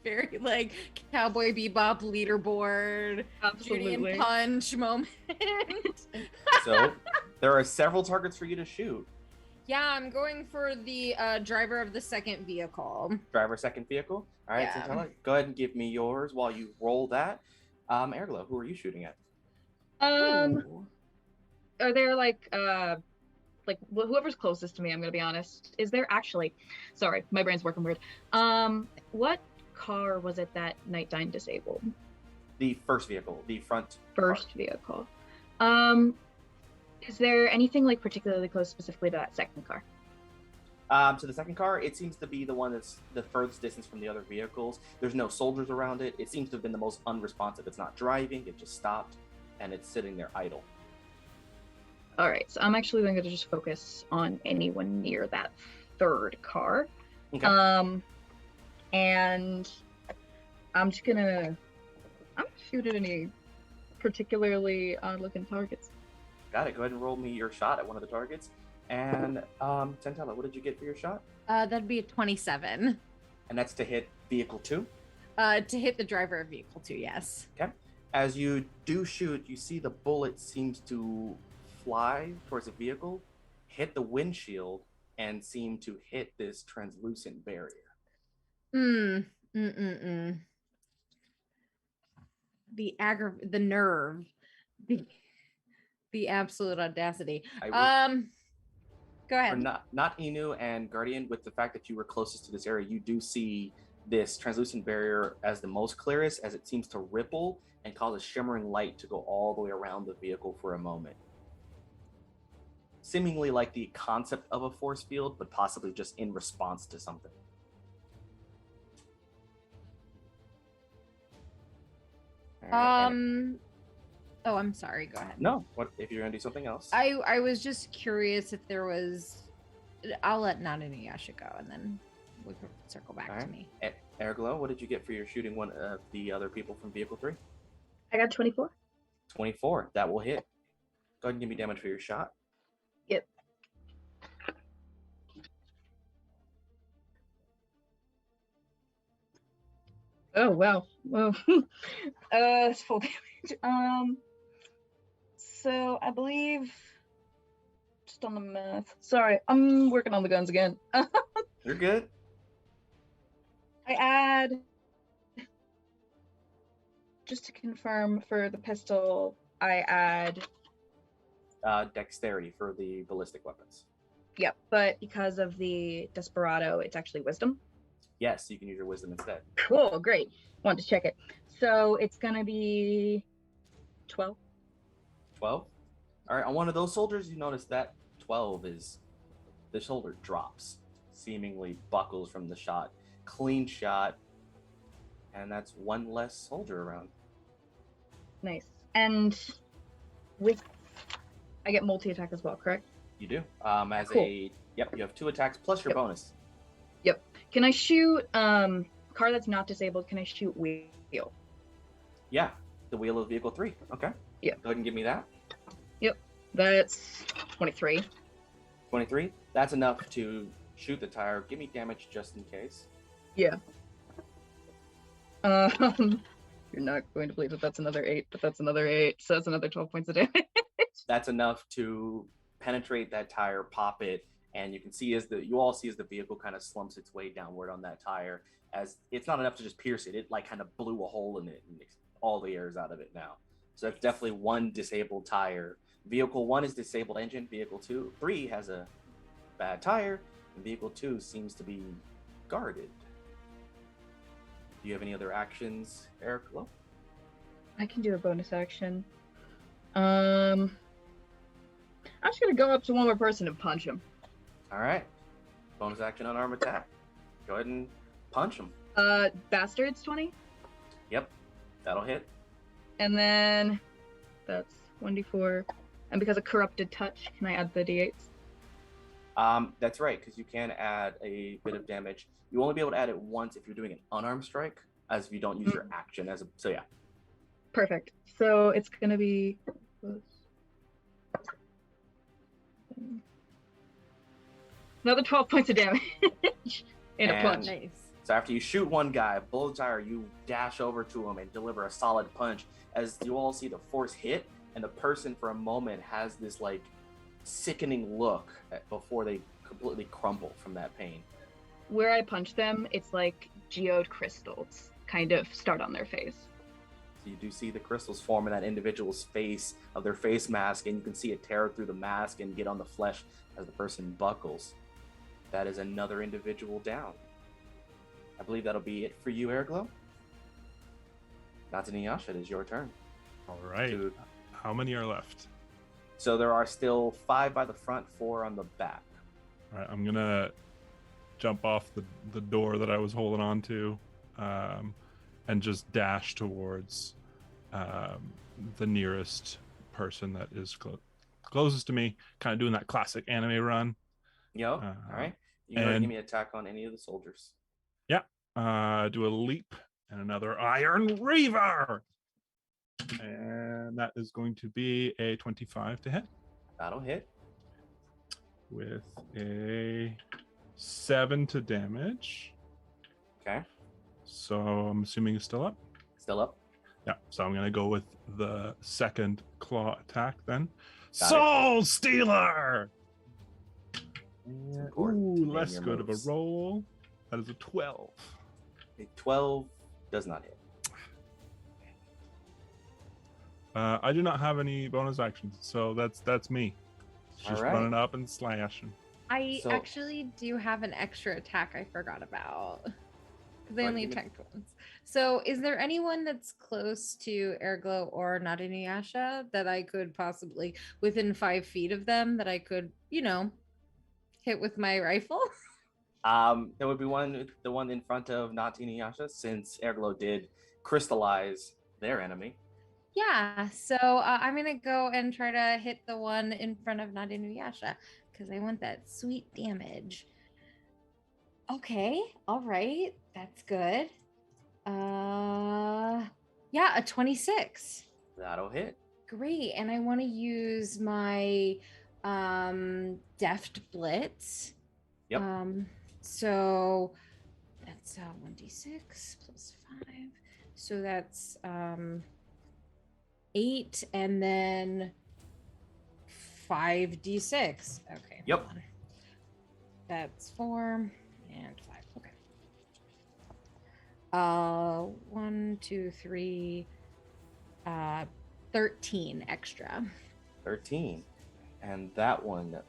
Very like Cowboy Bebop leaderboard, Judy and Punch moment. So there are several targets for you to shoot. Yeah, I'm going for the driver of the second vehicle. Driver second vehicle. All right, Yeah. so Tela, go ahead and give me yours while you roll that. Aerglo, who are you shooting at? Are there like whoever's closest to me? I'm gonna be honest. Is there actually? Sorry, my brain's working weird. What car was it that Knightdyne disabled? The first vehicle, the front. First vehicle. Is there anything like particularly close specifically to that second car? To the second car, it seems to be the one that's the furthest distance from the other vehicles. There's no soldiers around it. It seems to have been the most unresponsive. It's not driving, it just stopped, and it's sitting there idle. All right, so I'm actually going to just focus on anyone near that third car. Okay. And I'm gonna shoot at any particularly odd-looking targets. Got it. Go ahead and roll me your shot at one of the targets. And Tela, what did you get for your shot? That'd be a 27. And that's to hit vehicle 2? To hit the driver of vehicle 2, yes. Okay. As you do shoot, you see the bullet seems to fly towards the vehicle, hit the windshield, and seem to hit this translucent barrier. The nerve, the absolute audacity. Go Or ahead. not Inu and Guardian, with the fact that you were closest to this area, you do see this translucent barrier as the most clearest, as it seems to ripple and cause a shimmering light to go all the way around the vehicle for a moment. Seemingly like the concept of a force field, but possibly just in response to something. All right, and- Oh, I'm sorry. Go ahead. no, what if you're gonna do something else? I was just curious if there was. I'll let Notinu and Yasha go, and then we can circle back All to right. me. Aerglo, what did you get for your shooting one of the other people from vehicle 3? I got 24. 24. That will hit. Go ahead and give me damage for your shot. Yep. Oh wow. Well, it's full damage. So I believe just on the math. Sorry, I'm working on the guns again. You're good. I add, just to confirm, for the pistol, I add. Dexterity for the ballistic weapons. Yep, but because of the Desperado, it's actually wisdom. Yes, you can use your wisdom instead. Cool, great. Wanted to check it. So it's gonna be 12. 12. All right, on one of those soldiers, you notice that 12 is the shoulder drops, seemingly buckles from the shot. Clean shot, and that's one less soldier around. Nice. And with, I get multi-attack as well, correct? You do. As Cool. Yep, you have 2 attacks plus your Yep. bonus. Can I shoot car that's not disabled? Can I shoot wheel? Yeah, the wheel of vehicle 3. Okay. Yeah. Go ahead and give me that. That's 23. 23. That's enough to shoot the tire. Give me damage just in case. Yeah. You're not going to believe that that's another 8, but that's another 8, so that's another 12 points of damage. That's enough to penetrate that tire, pop it, and you can see as the vehicle kind of slumps its way downward on that tire. As it's not enough to just pierce it, it like kind of blew a hole in it and all the air's out of it now. So it's definitely one disabled tire. Vehicle 1 is disabled engine. Vehicle 3 has a bad tire, and vehicle 2 seems to be guarded. Do you have any other actions, Aerglo? I can do a bonus action. I'm just gonna go up to one more person and punch him. All right. Bonus action unarmed attack. Go ahead and punch him. Bastards 20, Yep, that'll hit. and then that's 1d4. And because of corrupted touch, can I add the d8s? That's right, because you can add a bit of damage. You only be able to add it once if you're doing an unarmed strike, as if you don't use your action as a. So yeah. Perfect. So it's gonna be another 12 points of damage in a And- punch. Nice. So after you shoot one guy, blow tire, you dash over to him and deliver a solid punch. As you all see the force hit, and the person for a moment has this like sickening look before they completely crumble from that pain. Where I punch them, it's like geode crystals kind of start on their face. So you do see the crystals form in that individual's face of their face mask, and you can see it tear through the mask and get on the flesh as the person buckles. That is another individual down. I believe that'll be it for you, Aerglo. Notinu, Yasha, it is your turn. All right. Dude. How many are left? So there are still 5 by the front, 4 on the back. All right, I'm gonna jump off the door that I was holding on to, and just dash towards the nearest person that is closest to me. Kind of doing that classic anime run. Yo, all right. You can go ahead and and- give me an attack on any of the soldiers. Do a leap and another Iron Reaver, and that is going to be a 25 to hit That'll hit. with a 7 to damage. Okay. So I'm assuming it's still up. Still up. Yeah, so I'm gonna go with the second claw attack then. Got it. Soul Stealer! important to Ooh, name less your good of moves. a roll. That is a 12. A 12 does not hit. I do not have any bonus actions, so that's me. It's All just right. running up and slashing. I So- actually do have an extra attack I forgot about. Because I Right, only give me- attacked once. So is there anyone that's close to Aerglo or Notinu Yasha that I could possibly, within 5 feet of them, that I could, hit with my rifle? There would be the one in front of Notinu Yasha, since Aerglo did crystallize their enemy. Yeah, so I'm gonna go and try to hit the one in front of Notinu Yasha because I want that sweet damage. Okay, all right, that's good. Yeah, a 26. That'll hit. Great, and I want to use my deft blitz. Yep. So that's 1d6 plus 5. So that's 8 and then 5d6. Okay. Yep. hold on. That's 4 and 5. Okay. 1, 2, 3, 13 extra. 13. And that one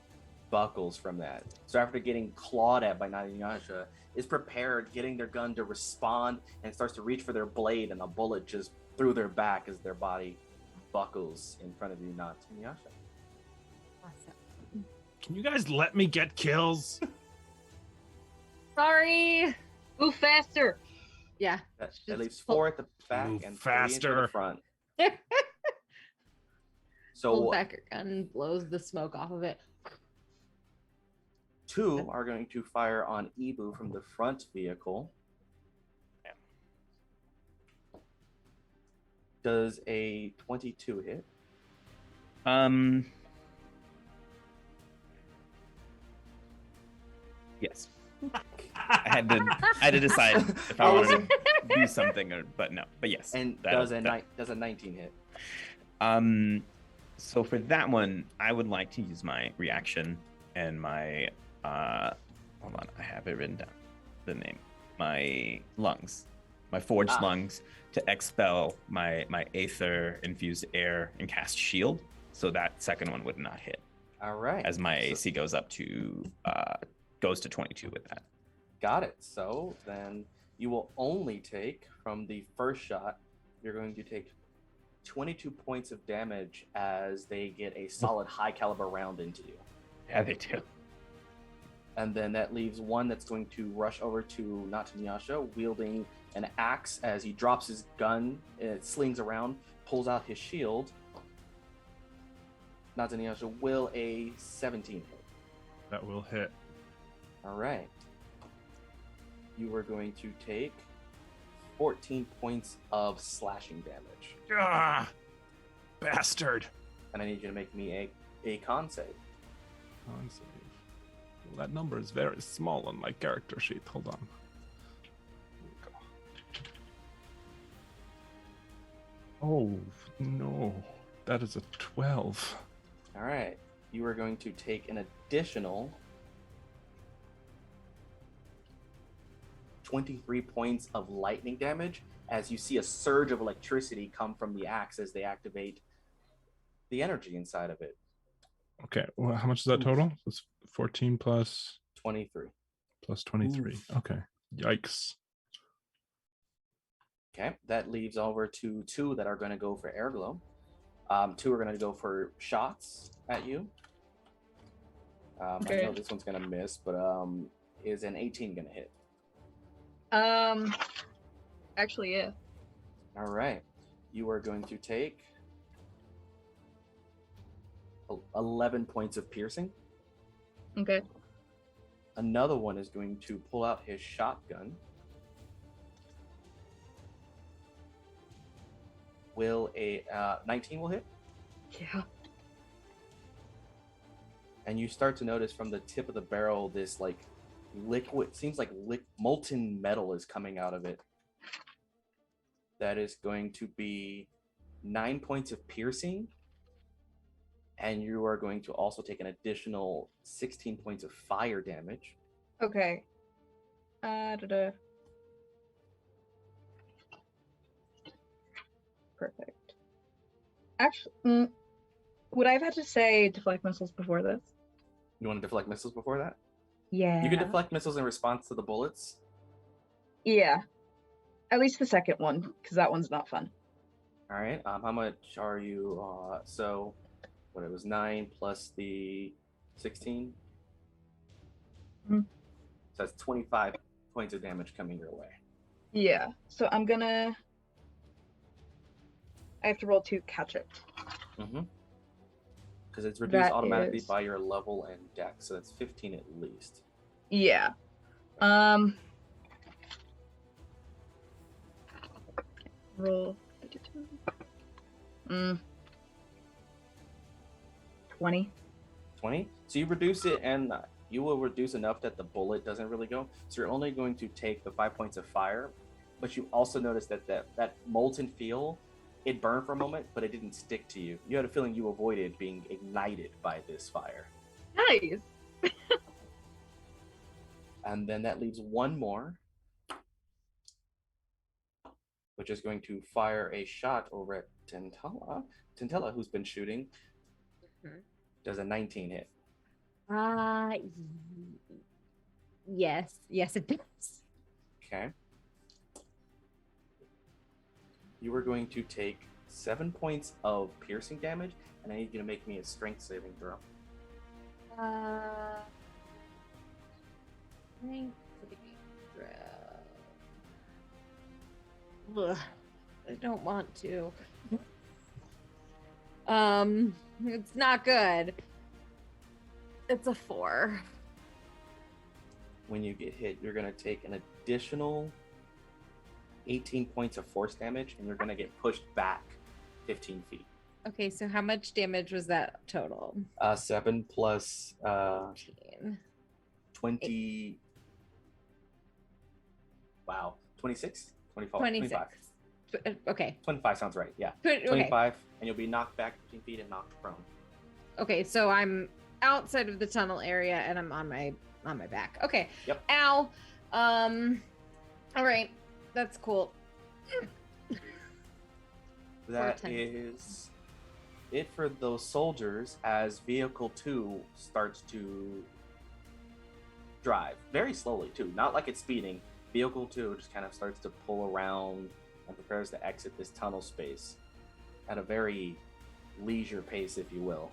buckles from that. So after getting clawed at by Notinu Yasha, is prepared, getting their gun to respond, and starts to reach for their blade, and a bullet just through their back as their body buckles in front of you, Notinu Yasha. Awesome. Can you guys let me get kills? Sorry. Move faster. Yeah. That Just leaves pull- 4 at the back Move and 3 into the faster. front. Pulls So back her gun and blows the smoke off of it. 2 are going to fire on Ibu from the front vehicle. Does a 22 hit? Yes. I had to decide if I wanted to do something but no. But yes. And that'll- does a 19 hit? So for that one, I would like to use my reaction and my hold on, I have it written down. The name. My lungs. My forged lungs to expel my aether infused air and cast shield. So that second one would not hit. All right. As my AC goes up to goes to 22 with that. Got it. So then you will only take from the first shot, you're going to take 22 points of damage as they get a solid high caliber round into you. Yeah, they do. And then that leaves one that's going to rush over to Notinu Yasha, wielding an axe as he drops his gun, it slings around, pulls out his shield. Notinu Yasha will a 17 hit. That will hit. All right. You are going to take 14 points of slashing damage. Ah, bastard. And I need you to make me a con save. Con save. Well, that number is very small on my character sheet. Hold on. Oh, no. That is a 12. All right. You are going to take an additional 23 points of lightning damage as you see a surge of electricity come from the axe as they activate the energy inside of it. Okay, well, how much is that total? It's 14 plus 23. plus 23. Okay. Yikes. Okay, that leaves over to 2 that are going to go for Aerglo. 2 are going to go for shots at you. Okay. I know this one's going to miss, but is an 18 going to hit? Actually, yeah. All right. You are going to take 11 points of piercing. Okay. Another one is going to pull out his shotgun. Will a 19 will hit? Yeah. And you start to notice from the tip of the barrel this like liquid, seems like molten metal is coming out of it. That is going to be 9 points of piercing. And you are going to also take an additional 16 points of fire damage. Okay. Perfect. Actually, would I have had to say deflect missiles before this? You want to deflect missiles before that? Yeah. You can deflect missiles in response to the bullets. Yeah. At least the second one, because that one's not fun. All right. How much are you? So, what it was 9 plus the 16. Mhm. So that's 25 points of damage coming your way. Yeah. So I'm gonna. I have to roll to catch it. Mm-hmm. Because it's reduced That automatically is- by your level and dex, so that's 15 at least. Yeah. Roll. 20. 20. So you reduce it, and you will reduce enough that the bullet doesn't really go. So you're only going to take the 5 points of fire, but you also notice that that molten feel, it burned for a moment, but it didn't stick to you. You had a feeling you avoided being ignited by this fire. Nice. And then that leaves one more, which is going to fire a shot over at Tela. Tela, who's been shooting, does a 19 hit. Yes, it does. Okay. You are going to take 7 points of piercing damage, and I need you to make me a strength saving throw. Strength saving throw. Ugh, I don't want to. It's not good. It's a 4. When you get hit, you're going to take an additional 18 points of force damage, and you're going to get pushed back 15 feet. Okay, so how much damage was that total? 7 plus 18. 20. Wow. 26? 25. 26. Okay. 25 sounds right. Yeah. Okay. 25, and you'll be knocked back 15 feet and knocked prone. Okay, so I'm outside of the tunnel area and I'm on my back. Okay. Yep. Ow. All right. That's cool. That is it for those soldiers as Vehicle 2 starts to drive. Very slowly, too. Not like it's speeding. Vehicle 2 just kind of starts to pull around and prepares to exit this tunnel space at a very leisure pace, if you will.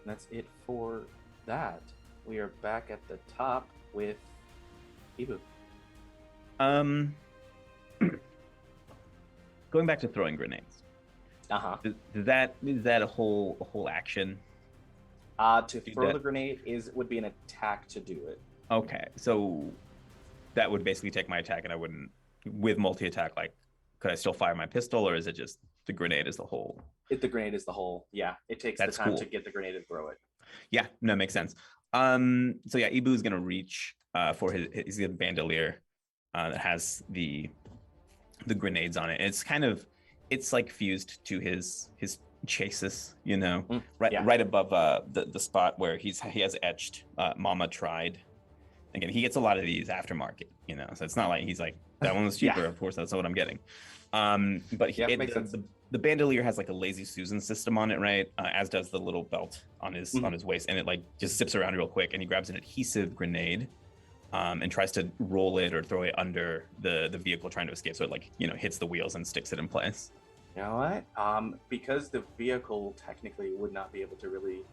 And that's it for that. We are back at the top with Ibu. Going back to throwing grenades. Is that a whole action? To throw the grenade would be an attack to do it. Okay, so that would basically take my attack, and I wouldn't, with multi-attack, like, could I still fire my pistol, or is it just the grenade as the whole? The grenade is the whole. Yeah, it takes That's the time cool. to get the grenade and throw it. Yeah, no, makes sense. So yeah, Ibu's gonna reach for his bandolier that has the grenades on it. It's like fused to his chassis, you know, right above the spot where he has etched Mama Tried. Again, he gets a lot of these aftermarket, you know, so it's not like he's like, that one was cheaper. Of course, that's what I'm getting. But the bandolier has like a lazy Susan system on it, right? As does the little belt on his waist, and it like just zips around real quick, and he grabs an adhesive grenade and tries to roll it or throw it under the vehicle trying to escape, so it like, you know, hits the wheels and sticks it in place. You know what? Because the vehicle technically would not be able to really,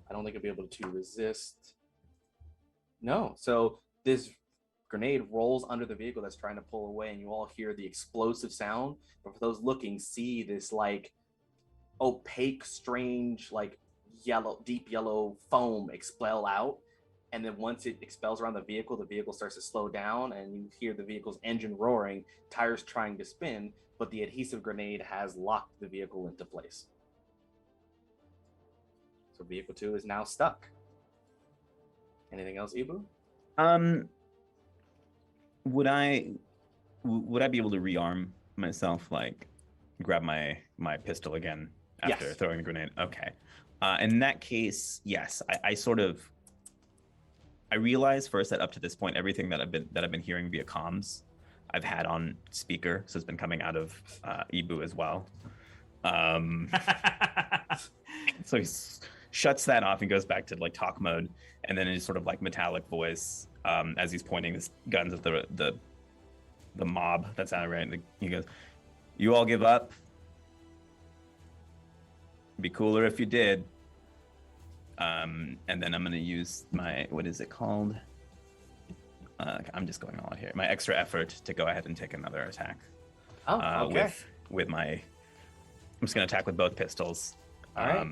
I don't think it'd be able to resist. No, so this grenade rolls under the vehicle that's trying to pull away, and you all hear the explosive sound. But for those looking, see this like opaque, strange, like deep yellow foam expel out. And then once it expels around the vehicle starts to slow down, and you hear the vehicle's engine roaring, tires trying to spin, but the adhesive grenade has locked the vehicle into place. So Vehicle 2 is now stuck. Anything else, Ibu? Would I be able to rearm myself, like grab my pistol again after throwing the grenade? Okay. In that case, yes. I realized first that up to this point, everything that I've been hearing via comms, I've had on speaker, so it's been coming out of Ibu as well. So shuts that off and goes back to like talk mode, and then his sort of like metallic voice as he's pointing his guns at the mob that's out, right? He goes, "You all give up? Be cooler if you did." And then I'm gonna use my, what is it called? I'm just going all out here. My extra effort to go ahead and take another attack. Oh, okay. With my, I'm just gonna attack with both pistols. All right.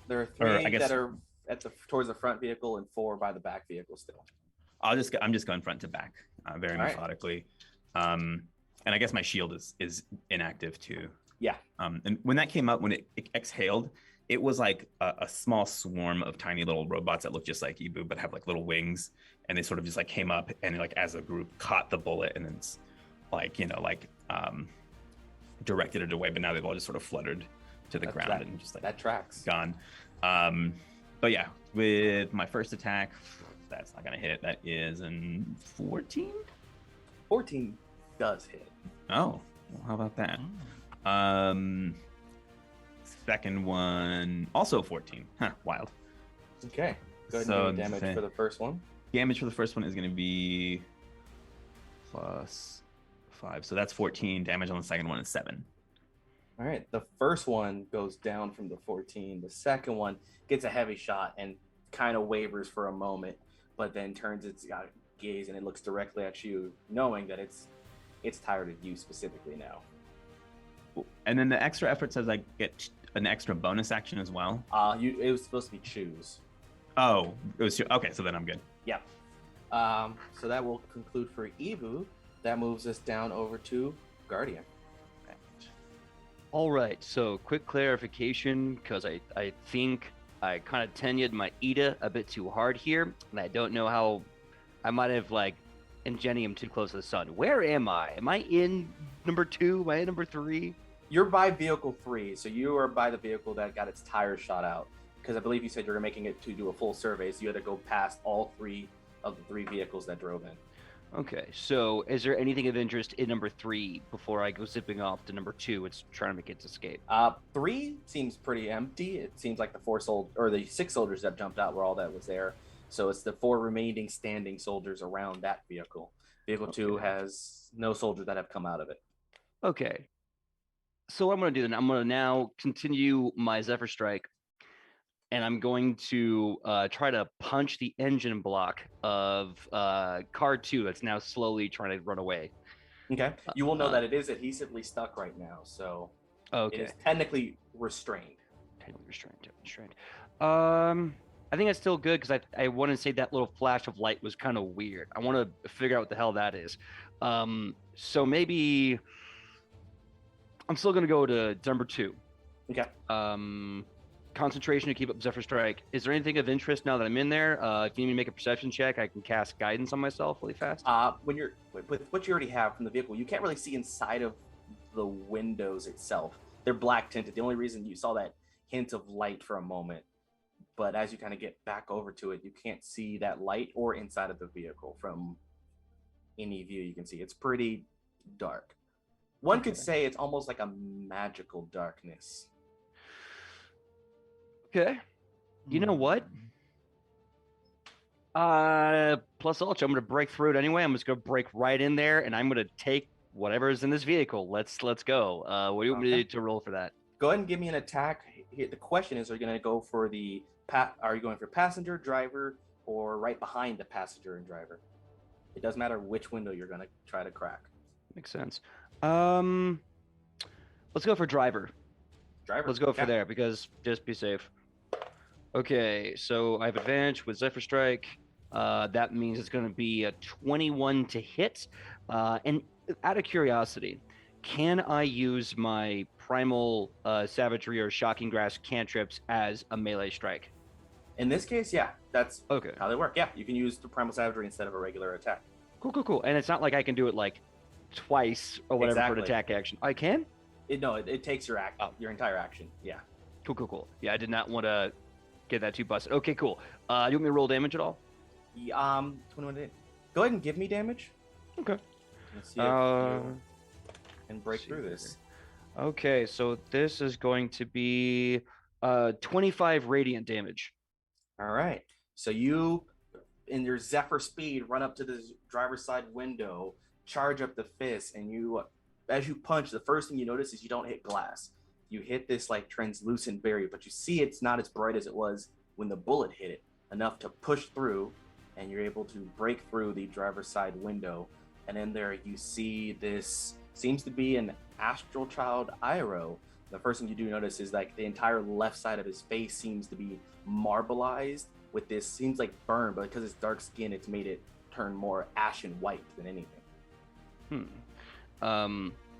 There are three that are towards the front vehicle and 4 by the back vehicle still. I'm just going front to back, very methodically. And I guess my shield is inactive too. Yeah. And when that came up, when it exhaled, it was like a small swarm of tiny little robots that look just like Ibu, but have like little wings, and they sort of just like came up and like as a group caught the bullet and then like directed it away. But now they've all just sort of fluttered to the ground and just like that tracks gone. But yeah, with my first attack, that's not gonna hit. That is an 14. 14 does hit. Oh, well, how about that? Second one, also 14. Huh, wild. Okay. Go ahead and give me damage for the first one. Damage for the first one is going to be +5. So that's 14. Damage on the second one is 7. All right. The first one goes down from the 14. The second one gets a heavy shot and kind of wavers for a moment, but then turns its gaze and it looks directly at you, knowing that it's tired of you specifically now. And then the extra effort says I get an extra bonus action as well. It was supposed to be choose. Oh, it was okay. So then I'm good. Yeah. So that will conclude for Evu. That moves us down over to Guardian. All right. So quick clarification, because I think I kind of tenured my Ida a bit too hard here, and I don't know how I might have like Ingenium too close to the sun. Where am I? Am I in number 2? Am I in number 3? You're by vehicle 3, so you are by the vehicle that got its tires shot out. Because I believe you said you were making it to do a full survey, so you had to go past all 3 of the 3 vehicles that drove in. Okay, so is there anything of interest in number 3 before I go zipping off to number 2? It's trying to make its escape. 3 seems pretty empty. It seems like the 6 soldiers that jumped out were all that was there. So it's the 4 remaining standing soldiers around that vehicle. Vehicle 2 has no soldiers that have come out of it. Okay. So what I'm going to do then, I'm going to now continue my Zephyr Strike, and I'm going to try to punch the engine block of car 2 that's now slowly trying to run away. Okay. You will know that it is adhesively stuck right now, so it is technically restrained. Restrained. I think that's still good because I want to say that little flash of light was kind of weird. I want to figure out what the hell that is. So maybe I'm still going to go to number 2. Okay. Concentration to keep up Zephyr Strike. Is there anything of interest now that I'm in there? Can you make a perception check? I can cast guidance on myself really fast. When you're with what you already have from the vehicle, you can't really see inside of the windows itself. They're black tinted. The only reason you saw that hint of light for a moment, but as you kind of get back over to it, you can't see that light or inside of the vehicle from any view you can see. It's pretty dark. One could say it's almost like a magical darkness. Okay. You know what? Plus ultra, I'm going to break through it anyway. I'm just going to break right in there, and I'm going to take whatever is in this vehicle. Let's go. What do you want me to roll for that? Go ahead and give me an attack. The question is, are you going to go for are you going for passenger, driver, or right behind the passenger and driver? It doesn't matter which window you're going to try to crack. Makes sense. Let's go for driver. Let's go for there because just be safe. Okay, so I have advantage with Zephyr Strike. That means it's going to be a 21 to hit. And out of curiosity, can I use my primal savagery or shocking grasp cantrips as a melee strike? In this case, yeah, that's okay. How they work. Yeah, you can use the primal savagery instead of a regular attack. Cool. And it's not like I can do it like twice or whatever for an attack action. I can? It takes your entire action. Yeah. Cool. Yeah, I did not want to get that too busted. Okay, cool. You want me to roll damage at all? 21 to... Go ahead and give me damage. Okay. Let's see if you can break through this. Okay, so this is going to be 25 radiant damage. All right. So you, in your Zephyr speed, run up to the driver's side window, charge up the fist, and you, as you punch, the first thing you notice is you don't hit glass. You hit this like translucent barrier, but you see it's not as bright as it was when the bullet hit it, enough to push through, and you're able to break through the driver's side window. And in there you see this seems to be an astral child Iroh. The first thing you do notice is like the entire left side of his face seems to be marbleized with this, seems like burn, but because it's dark skin, it's made it turn more ashen white than anything.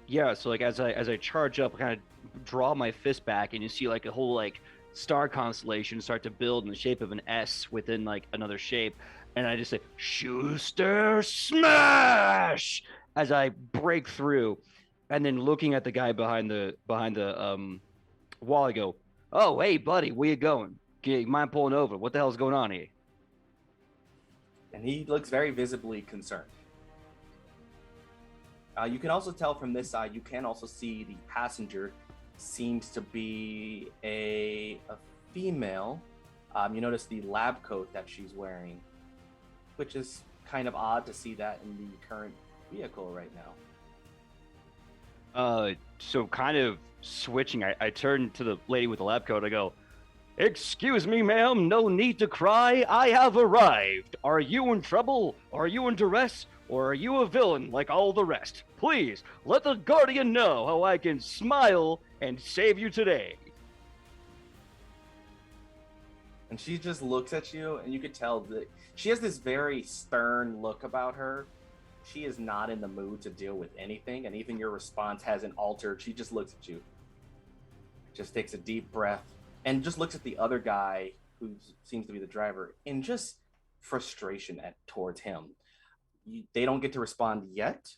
Yeah, so like as I charge up, I kind of draw my fist back, and you see like a whole like star constellation start to build in the shape of an S within like another shape, and I just say Schuster smash as I break through, and then looking at the guy behind the wall, I go, "Oh, hey buddy, where you going? You mind pulling over? What the hell's going on here?" And he looks very visibly concerned. You can also tell from this side, you can also see the passenger seems to be a female. You notice the lab coat that she's wearing, which is kind of odd to see that in the current vehicle right now. So kind of switching, I turn to the lady with the lab coat. I go, "Excuse me, ma'am, no need to cry. I have arrived. Are you in trouble? Are you in duress? Or are you a villain like all the rest? Please, let the Guardian know how I can smile and save you today." And she just looks at you, and you could tell that she has this very stern look about her. She is not in the mood to deal with anything, and even your response hasn't altered. She just looks at you, just takes a deep breath, and just looks at the other guy who seems to be the driver in just frustration towards him. They don't get to respond yet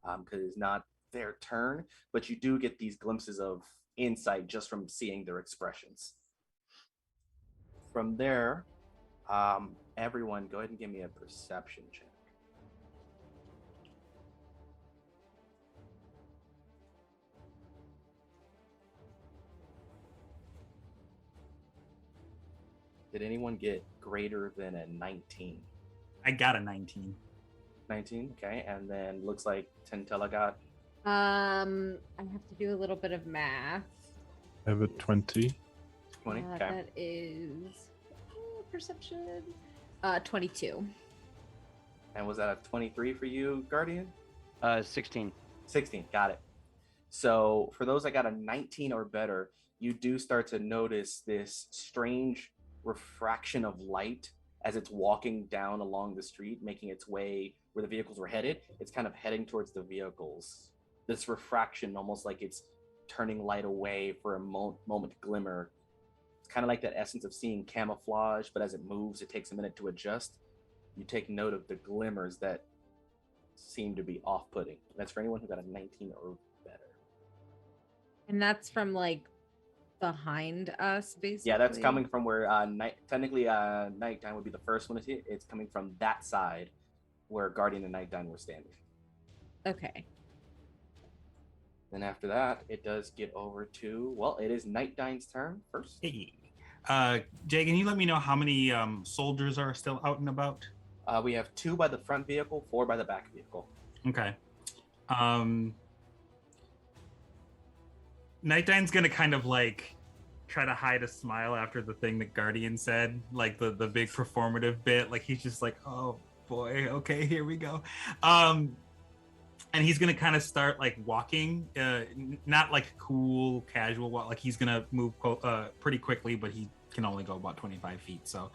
because it's not their turn, but you do get these glimpses of insight just from seeing their expressions. From there, everyone go ahead and give me a perception check. Did anyone get greater than a 19? I got a 19. 19, okay, and then looks like Tela got. I have to do a little bit of math. I have a 20. 20, okay. That is perception. 22. And was that a 23 for you, Guardian? 16. 16, got it. So for those that got a 19 or better, you do start to notice this strange refraction of light as it's walking down along the street, making its way where the vehicles were headed. It's kind of heading towards the vehicles. This refraction, almost like it's turning light away for a moment glimmer. It's kind of like that essence of seeing camouflage, but as it moves, it takes a minute to adjust. You take note of the glimmers that seem to be off-putting. That's for anyone who got a 19 or better. And that's from like behind us, basically. Yeah, that's coming from where Knightdyne would be the first one to hit. It's coming from that side where Guardian and Knightdyne were standing. Okay. Then after that, it does get over to, well, it is Knightdyne's turn first. Hey. Jay, can you let me know how many soldiers are still out and about? We have 2 by the front vehicle, 4 by the back vehicle. Okay. Knightdyne's gonna kind of like try to hide a smile after the thing that Guardian said, like the big performative bit. Like he's just like, oh boy, okay, here we go. And he's gonna kind of start like walking, not like cool, casual walk. Like he's gonna move pretty quickly, but he can only go about 25 feet. So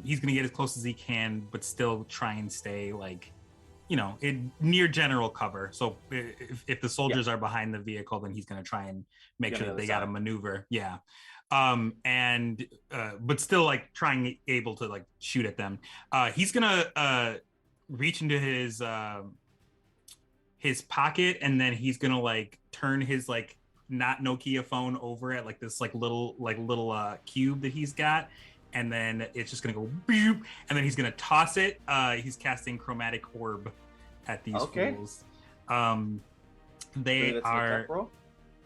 he's gonna get as close as he can, but still try and stay like, you know, in near general cover. So if the soldiers are behind the vehicle, then he's going to try and make sure that they got to maneuver. Yeah. But still like trying able to like shoot at them. He's going to reach into his pocket, and then he's going to like turn his like not Nokia phone over at like this like little cube that he's got. And then it's just going to go boop, and then he's going to toss it. He's casting Chromatic Orb at these fools. They are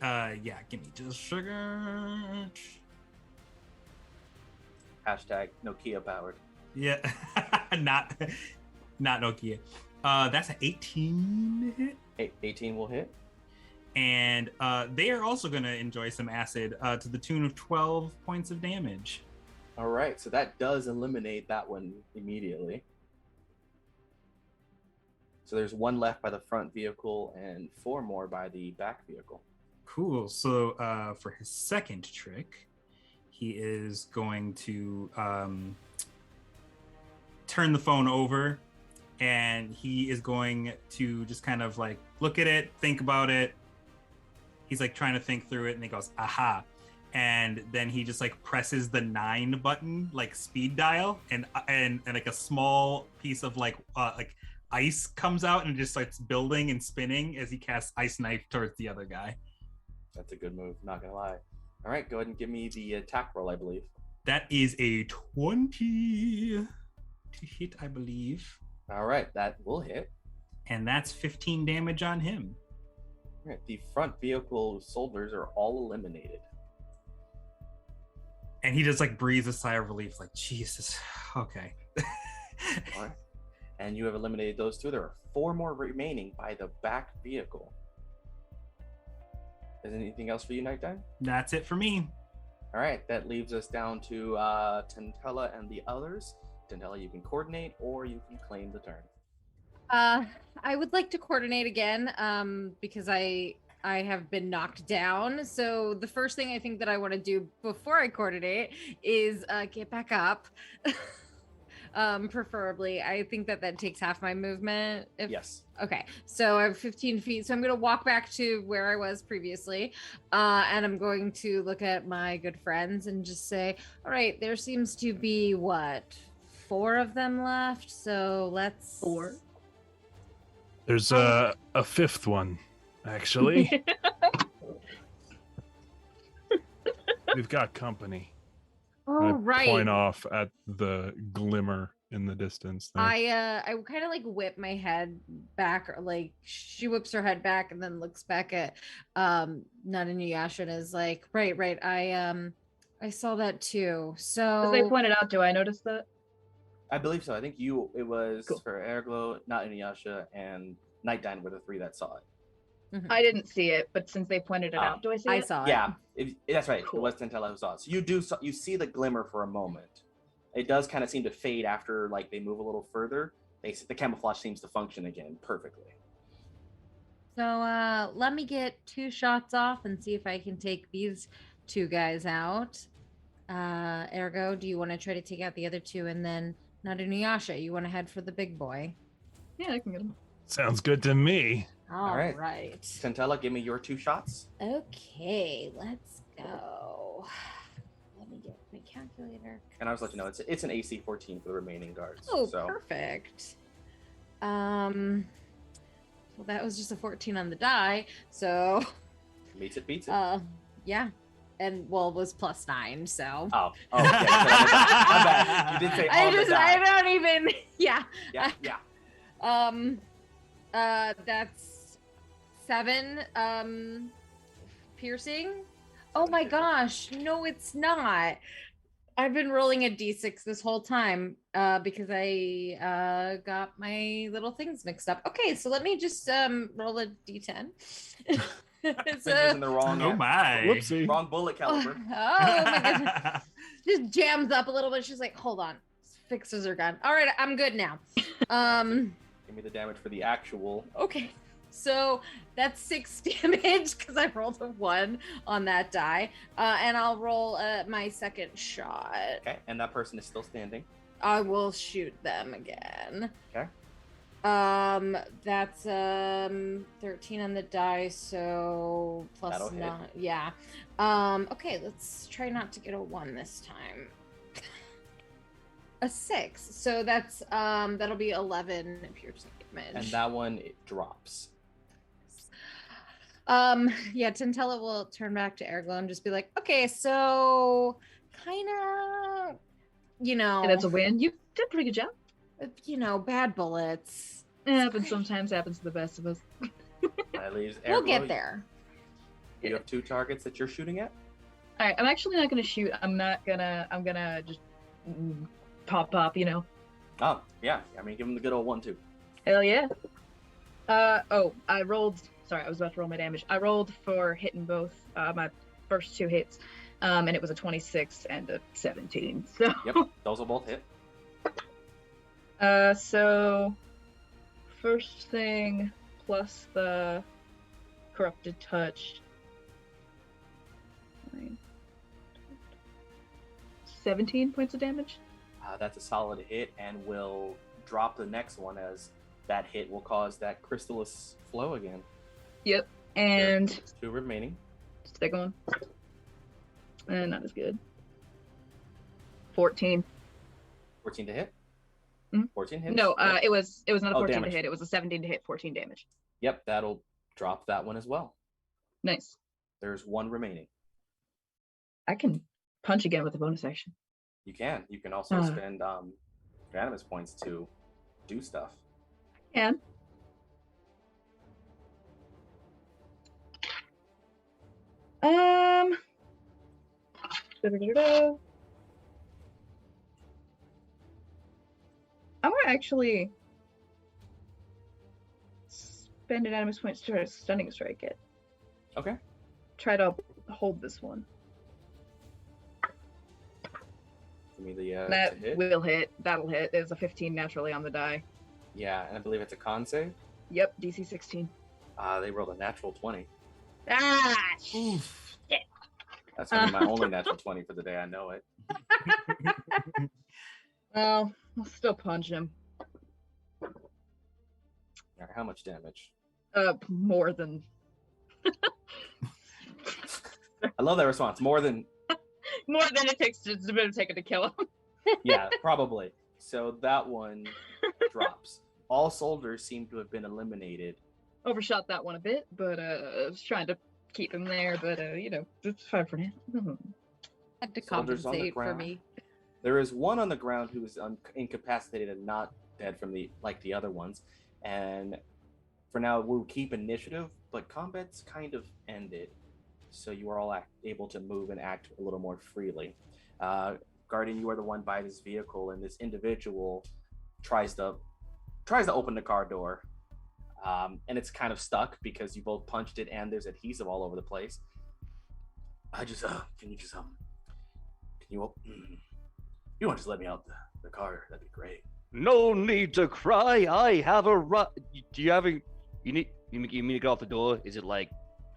Yeah, give me just sugar. Hashtag Nokia powered. Yeah, not Nokia. That's an 18 hit. 18 will hit. And they are also going to enjoy some acid to the tune of 12 points of damage. All right, so that does eliminate that one immediately. So there's one left by the front vehicle and 4 more by the back vehicle. Cool. So for his second trick, he is going to turn the phone over, and he is going to just kind of like look at it, think about it. He's like trying to think through it, and he goes, aha. And then he just like presses the 9 button, like speed dial, and like a small piece of like ice comes out and just starts building and spinning as he casts Ice Knife towards the other guy. That's a good move, not gonna lie. All right, go ahead and give me the attack roll, I believe. That is a 20 to hit, I believe. All right, that will hit. And that's 15 damage on him. All right, the front vehicle soldiers are all eliminated. And he just like breathes a sigh of relief, like, Jesus, okay. All right. And you have eliminated those 2. There are 4 more remaining by the back vehicle. Is there anything else for you, Knightdyne? That's it for me. All right, that leaves us down to Tela and the others. Tela, you can coordinate or you can claim the turn. I would like to coordinate again, because I have been knocked down. So the first thing I think that I want to do before I coordinate is get back up. Preferably. I think that takes half my movement. Yes. Okay, so I have 15 feet. So I'm going to walk back to where I was previously. And I'm going to look at my good friends and just say, all right, there seems to be, 4 of them left. So let's... 4. There's a 5th one, actually. We've got company. Oh, right. Point off at the glimmer in the distance. There. I kind of like whip my head back, or like she whips her head back and then looks back at Notinu, Yasha, and is like, right. I saw that too. So As they pointed out, do I notice that? I believe so. I think it was Cool. for Aerglo, Notinu, Yasha, and Knightdyne were the 3 that saw it. Mhm. I didn't see it, but since they pointed it out, do I see I it? saw it. Yeah, that's right. Cool. It was Tela who saw it. So you see the glimmer for a moment. It does kind of seem to fade after like they move a little further. The camouflage seems to function again perfectly. So let me get 2 shots off and see if I can take these 2 guys out. Ergo, do you want to try to take out the other 2, and then Notinu, Yasha, you want to head for the big boy? Yeah, I can get him. Sounds good to me. All right. right. Tela, give me your 2 shots. Okay, let's go. Let me get my calculator. And I was letting you know it's an AC 14 for the remaining guards. Oh, so. perfect. Well, that was just a 14 on the die, so Beats it. yeah. And well, it was +9, so. Oh, okay. My bad. You did say on the die. I don't even. Yeah. Yeah. That's 7 piercing. Oh my gosh, no, it's not. I've been rolling a d6 this whole time because I got my little things mixed up. Okay, so let me just roll a d10. Fingers in the wrong. Oh my. Whoopsie. Wrong bullet caliber. Oh my goodness. Just jams up a little bit. She's like, hold on. Fixes her gun. All right, I'm good now. Give me the damage for the actual. Okay. So that's 6 damage because I rolled a 1 on that die. And I'll roll my second shot. Okay, and that person is still standing. I will shoot them again. Okay. That's 13 on the die, so plus That'll hit. 9. Yeah. Okay, let's try not to get a 1 this time. A 6. So that's that'll be 11 piercing damage. And that one it drops. Yeah, Tela will turn back to Aerglo and just be like, okay, so kind of, And it's a win. You did a pretty good job. Bad bullets. It happens sometimes, happens to the best of us. That leaves We'll Aerglo. get there. You have 2 targets that you're shooting at? All right, I'm actually not gonna shoot. I'm gonna just pop, you know. Oh, yeah. I mean, give him the good old 1-2. Hell yeah. I rolled. Sorry, I was about to roll my damage. I rolled for hitting both my first 2 hits, and it was a 26 and a 17. So. Yep, those will both hit. So first thing plus the corrupted touch. 17 points of damage. That's a solid hit, and will drop the next one as that hit will cause that crystallis flow again. Yep, and There are 2 remaining. second one. And not as good. 14. 14 to hit. Mhm. 14 hits. No, Yep. it was not a 14 damage. to hit. It was a 17 to hit, 14 damage. Yep, that'll drop that one as well. Nice. There's 1 remaining. I can punch again with a bonus action. You can. You can also spend your animus points to do stuff. And I'm gonna actually spend an animus point to try to stunning strike it. Okay. Try to hold this one. Give me the That to hit. will hit. That'll hit. There's a 15 naturally on the die. Yeah, and I believe it's a con save. Yep, DC 16. They rolled a natural 20. Ah, Oof. shit. That's gonna be my only natural 20 for the day. I know it. Well, I'll still punch him. All right, how much damage? More than. I love that response. More than. More than it takes to take it to kill him. Yeah, probably. So that one drops. All soldiers seem to have been eliminated. Overshot that one a bit, but I was trying to keep him there, but you know, it's fine for now. Had to Soldiers on the compensate for ground. me. There is one on the ground who is incapacitated and not dead from the other ones. And for now, we'll keep initiative, but combat's kind of ended. So you are all able to move and act a little more freely. Guardian, you are the one by this vehicle, and this individual tries to open the car door, and it's kind of stuck because you both punched it, and there's adhesive all over the place. Can you want to just let me out the car? That'd be great. No need to cry. I have a right. Do you have a? You mean to get off the door? Is it like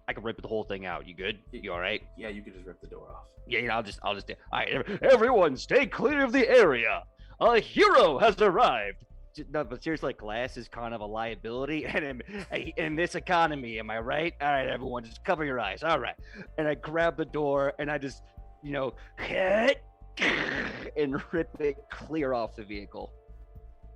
I can rip the whole thing out? You good? You all right? Yeah, you could just rip the door off. Yeah, I'll just. All right, everyone, stay clear of the area. A hero has arrived. No, but seriously, like, glass is kind of a liability, and in this economy, am I right? All right, everyone, just cover your eyes. All right, and I grab the door, and I just, hit and rip it clear off the vehicle.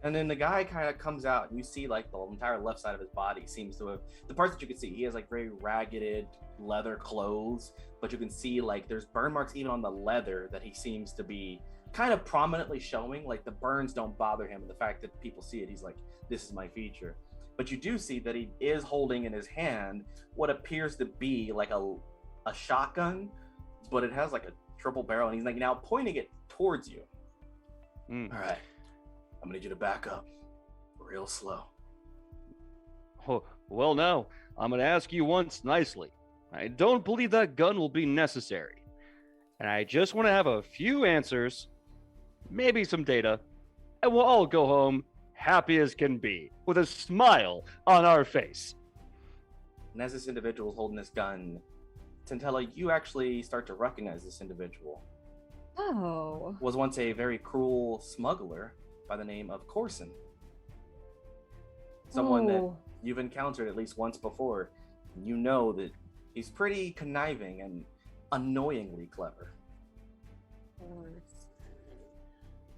And then the guy kind of comes out, and you see like the entire left side of his body seems to have, the parts that you can see, he has like very ragged leather clothes, but you can see like there's burn marks even on the leather that he seems to be kind of prominently showing. Like the burns don't bother him, and the fact that people see it, he's like, this is my feature. But you do see that he is holding in his hand what appears to be like a shotgun, but it has like a triple barrel, and he's like now pointing it towards you. All right, I'm gonna need you to back up real slow. Oh, well, now I'm gonna ask you once nicely. I don't believe that gun will be necessary, and I just want to have a few answers, maybe some data, and we'll all go home happy as can be, with a smile on our face. And as this individual is holding this gun, Tela, you actually start to recognize this individual. Oh. Was once a very cruel smuggler by the name of Corson. Someone that you've encountered at least once before. You know that he's pretty conniving and annoyingly clever.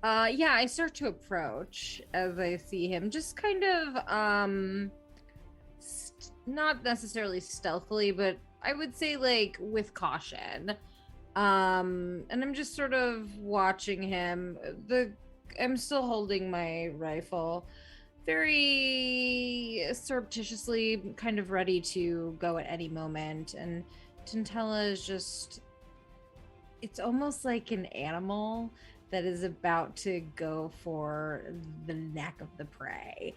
Yeah, I start to approach as I see him, just kind of not necessarily stealthily, but I would say like with caution. And I'm just sort of watching him. I'm still holding my rifle very surreptitiously, kind of ready to go at any moment. And Tintella is just, it's almost like an animal that is about to go for the neck of the prey.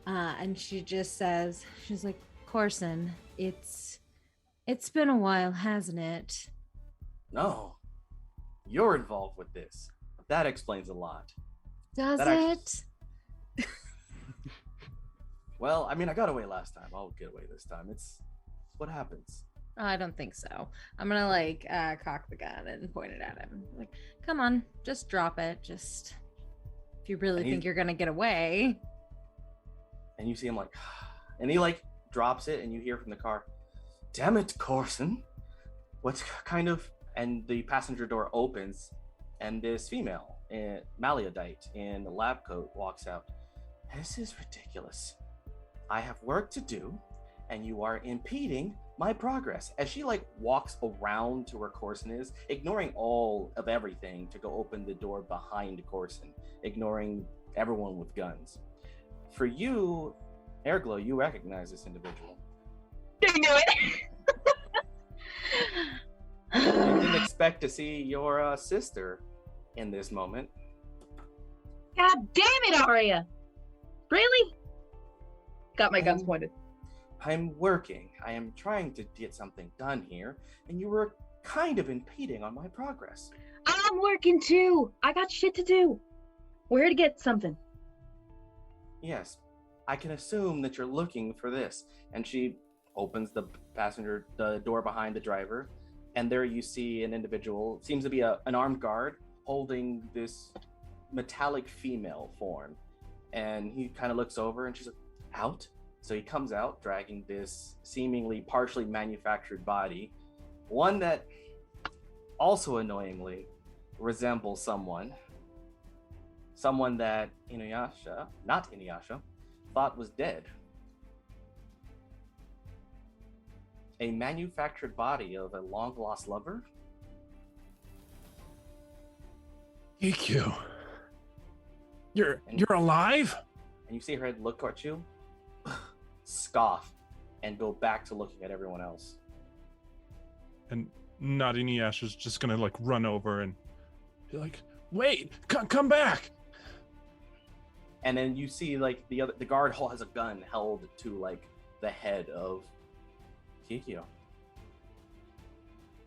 And she just says, she's like, Corson, it's been a while, hasn't it? No, you're involved with this. That explains a lot. Does That it? Well, I mean, I got away last time. I'll get away this time. It's what happens. I don't think so. I'm gonna like cock the gun and point it at him. Like, come on, just drop it. Just if you really think you're gonna get away. And you see him like, and he like drops it, and you hear from the car, "Damn it, Corson! What kind of?" And the passenger door opens, and this female, Maliadite in a lab coat, walks out. This is ridiculous. I have work to do, and you are impeding my progress. As she like walks around to where Corson is, ignoring all of everything to go open the door behind Corson, ignoring everyone with guns. For you, Aerglo, you recognize this individual. I knew it. You didn't expect to see your sister in this moment. God damn it, Arya! Really? Got my guns pointed. I'm working. I am trying to get something done here, and you were kind of impeding on my progress. I'm working too. I got shit to do. We're here to get something. Yes, I can assume that you're looking for this. And she opens the door behind the driver, and there you see an individual, seems to be an armed guard, holding this metallic female form. And he kind of looks over, and she's like, out? So he comes out, dragging this seemingly partially manufactured body, one that also annoyingly resembles someone that not Inuyasha, thought was dead. A manufactured body of a long-lost lover? EQ. You're alive? And you see her head look at you, scoff, and go back to looking at everyone else. And Notinu is just gonna like run over and be like, "Wait, come back!" And then you see like the guard has a gun held to like the head of Kikyo.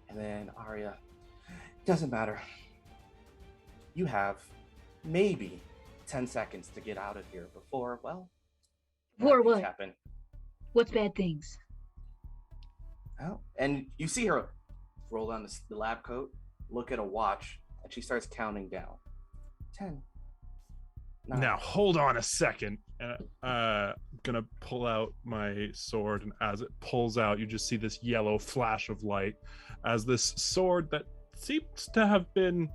And then Arya, doesn't matter. You have maybe 10 seconds to get out of here before, well, Before what? happen. What's bad things? Oh, and you see her roll down the lab coat, look at a watch, and she starts counting down. 10. 9. Now hold on a second. I'm gonna pull out my sword, and as it pulls out, you just see this yellow flash of light as this sword that seems to have been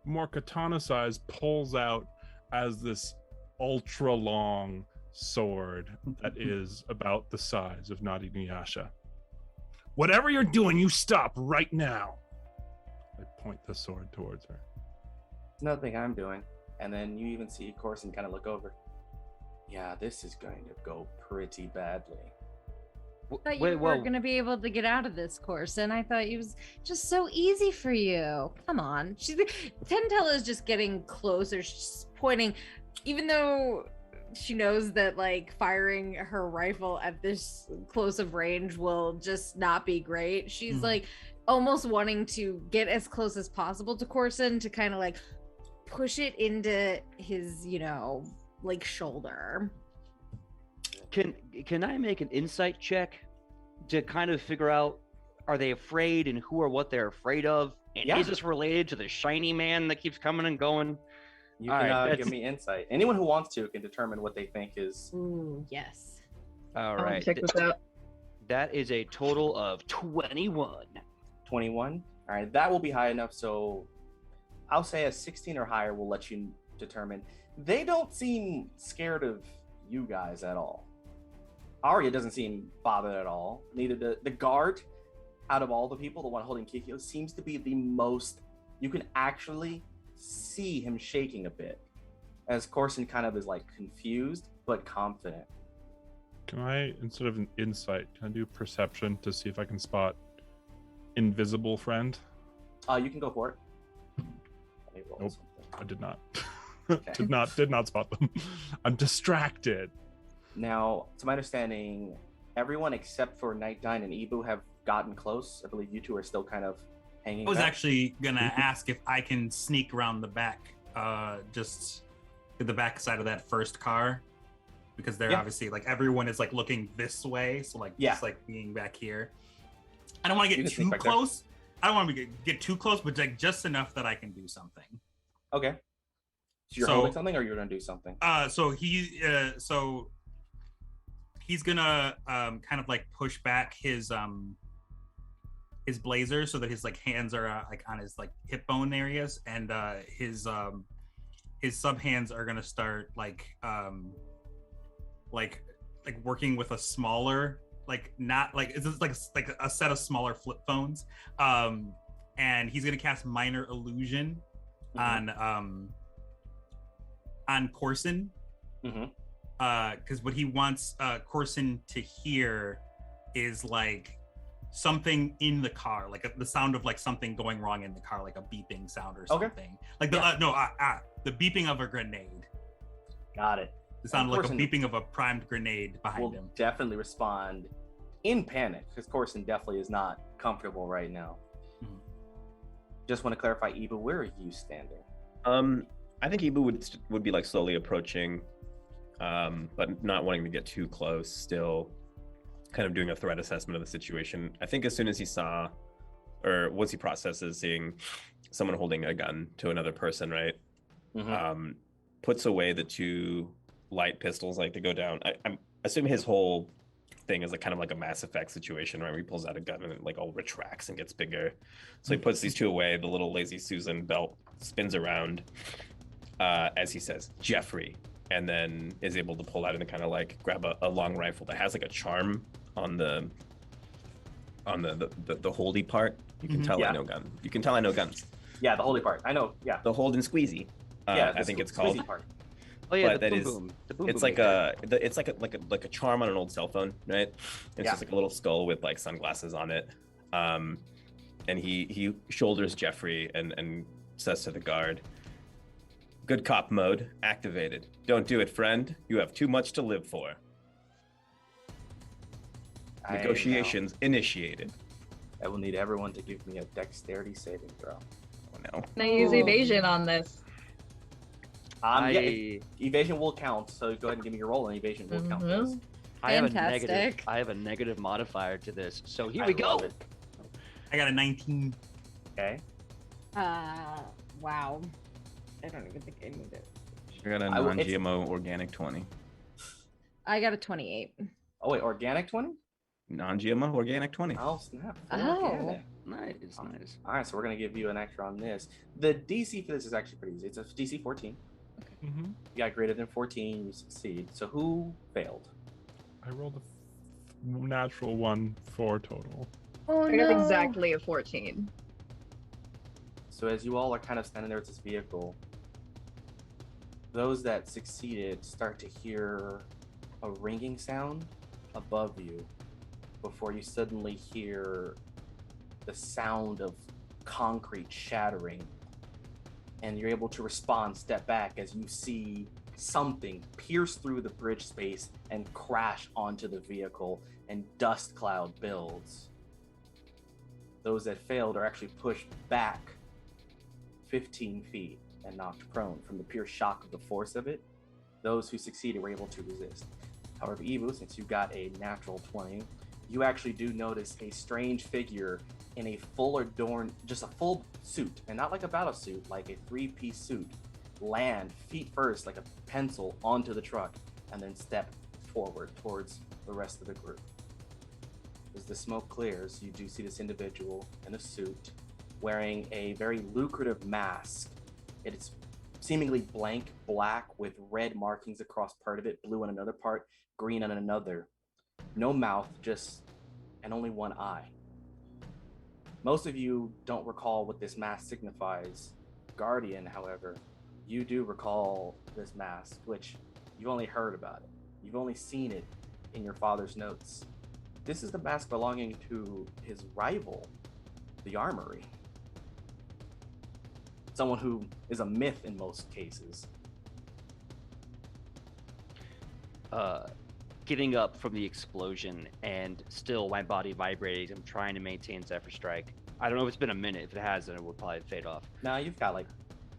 more katana sized pulls out as this ultra long sword that is about the size of Notinu. Whatever you're doing, you stop right now. I point the sword towards her. It's nothing I'm doing. And then you even see Corson kind of look over. Yeah, this is going to go pretty badly. I thought you were going to be able to get out of this, Corson. I thought it was just so easy for you. Come on. Tentella is just getting closer. She's pointing, even though she knows that like firing her rifle at this close of range will just not be great. She's like almost wanting to get as close as possible to Corson to kind of like push it into his, like shoulder. Can I make an insight check to kind of figure out, are they afraid and who or what they're afraid of? And is this related to the shiny man that keeps coming and going? You can give me insight. Anyone who wants to can determine what they think is. Ooh, yes. All right. Check this out. That is a total of 21. 21? All right, that will be high enough. So I'll say a 16 or higher will let you determine. They don't seem scared of you guys at all. Arya doesn't seem bothered at all. Neither the guard, out of all the people, the one holding Kikyo, seems to be the most. You can actually see him shaking a bit, as Corson kind of is like confused but confident. Can I, instead of an insight, can I do perception to see if I can spot invisible friend? You can go for it. Let me roll Nope. something. I did not. Okay. did not spot them. I'm distracted. Now, to my understanding, everyone except for Knightdyne and Ibu have gotten close. I believe you two are still kind of hanging I was back. actually gonna ask if I can sneak around the back, just to the back side of that first car, because they're obviously like everyone is like looking this way, so like just like being back here. I don't want to get too close. I don't want to get too close, but like just enough that I can do something. Okay. So you're holding something, or you're gonna do something? So he's gonna kind of like push back his blazer so that his like hands are like on his like hip bone areas, and his sub hands are gonna start like working with a smaller, like not like it's just like a set of smaller flip phones, and he's gonna cast minor illusion on Corson, because what he wants Corson to hear is like something in the car, like the sound of like something going wrong in the car, like a beeping sound or something. Like the beeping of a grenade. Got it. It sounded like a beeping of a primed grenade behind him. Definitely respond in panic, because Corson definitely is not comfortable right now. Just want to clarify, Ibu, where are you standing? I think Ibu would be like slowly approaching, but not wanting to get too close. Still, kind of doing a threat assessment of the situation. I think as soon as he saw, or once he processes seeing someone holding a gun to another person, right, puts away the two light pistols like to go down. I'm assuming his whole thing is like kind of like a Mass Effect situation, right? Where he pulls out a gun and it like all retracts and gets bigger. So he puts these two away. The little Lazy Susan belt spins around as he says Jeffrey, and then is able to pull out and kind of like grab a long rifle that has like a charm on the holdy part. You can tell I know gun. You can tell I know guns. Yeah, the holdy part. I know. Yeah. The hold and squeezy. I think it's called. Part. Oh yeah, but that is. It's like it's like a charm on an old cell phone, right? It's just like a little skull with like sunglasses on it. And he shoulders Jeffrey and says to the guard, "Good cop mode activated. Don't do it, friend. You have too much to live for." Negotiations initiated. I will need everyone to give me a dexterity saving throw. Oh no. Can I use evasion on this? Evasion will count, so go ahead and give me your roll, and evasion will count. This. I have a negative modifier to this, so here we go. I got a 19. Okay. Wow. I don't even think I need it. I got a non-GMO organic 20. I got a 28. Oh wait, organic 20? Non-GMO organic 20. Oh snap! Organic. Nice. All right, so we're gonna give you an extra on this. The DC for this is actually pretty easy. It's a DC 14. Okay. You got greater than 14, you succeed. So who failed? I rolled a natural 1 for total. Oh I got exactly a 14. So as you all are kind of standing there with this vehicle, those that succeeded start to hear a ringing sound above you before you suddenly hear the sound of concrete shattering, and you're able to respond, step back as you see something pierce through the bridge space and crash onto the vehicle, and dust cloud builds. Those that failed are actually pushed back 15 feet and knocked prone from the pure shock of the force of it. Those who succeeded were able to resist. However, Evo, since you got a natural 20, you actually do notice a strange figure in a full adorned, just a full suit, and not like a battle suit, like a 3-piece suit, land feet first like a pencil onto the truck, and then step forward towards the rest of the group. As the smoke clears, you do see this individual in a suit wearing a very lucrative mask. It's seemingly blank black with red markings across part of it, blue on another part, green on another. No mouth, and only one eye. Most of you don't recall what this mask signifies. Guardian, however, you do recall this mask, which you've only heard about it. You've only seen it in your father's notes. This is the mask belonging to his rival, the armory. Someone who is a myth in most cases. Getting up from the explosion and still my body vibrating, I'm trying to maintain Zephyr Strike. I don't know if it's been a minute. If it has, then it will probably fade off. Now you've got like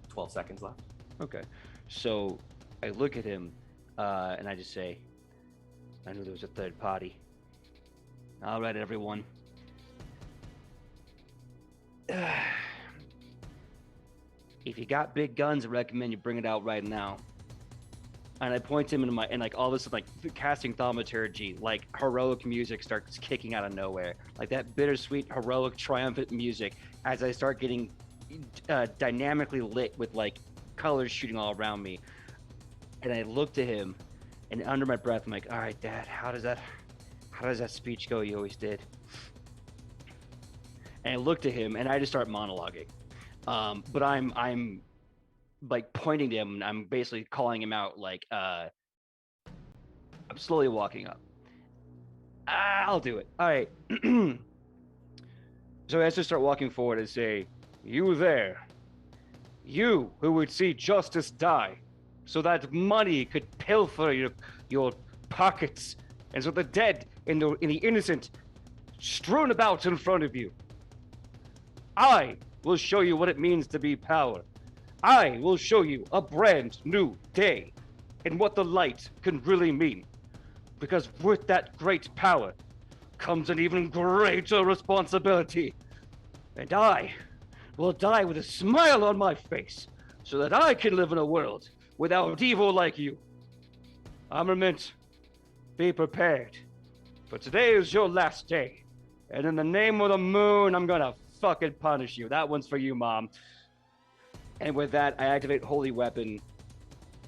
12 seconds left. Okay. So I look at him and I just say, I knew there was a third party. All right, everyone. If you got big guns, I recommend you bring it out right now. And I point him into and like all of a sudden, like casting thaumaturgy, like heroic music starts kicking out of nowhere. Like that bittersweet, heroic, triumphant music as I start getting dynamically lit with like colors shooting all around me. And I look to him and under my breath, I'm like, all right, Dad, how does that speech go you always did? And I look to him and I just start monologuing. But I'm like pointing to him and I'm basically calling him out like I'm slowly walking up. I'll do it. All right. So I just start walking forward and say, you there, you who would see justice die so that money could pilfer your pockets and so the dead and the innocent strewn about in front of you. I will show you what it means to be power. I will show you a brand new day and what the light can really mean. Because with that great power comes an even greater responsibility. And I will die with a smile on my face so that I can live in a world without evil like you. Armament, be prepared. For today is your last day. And in the name of the moon, I'm gonna fucking punish you. That one's for you, Mom. And with that, I activate Holy Weapon.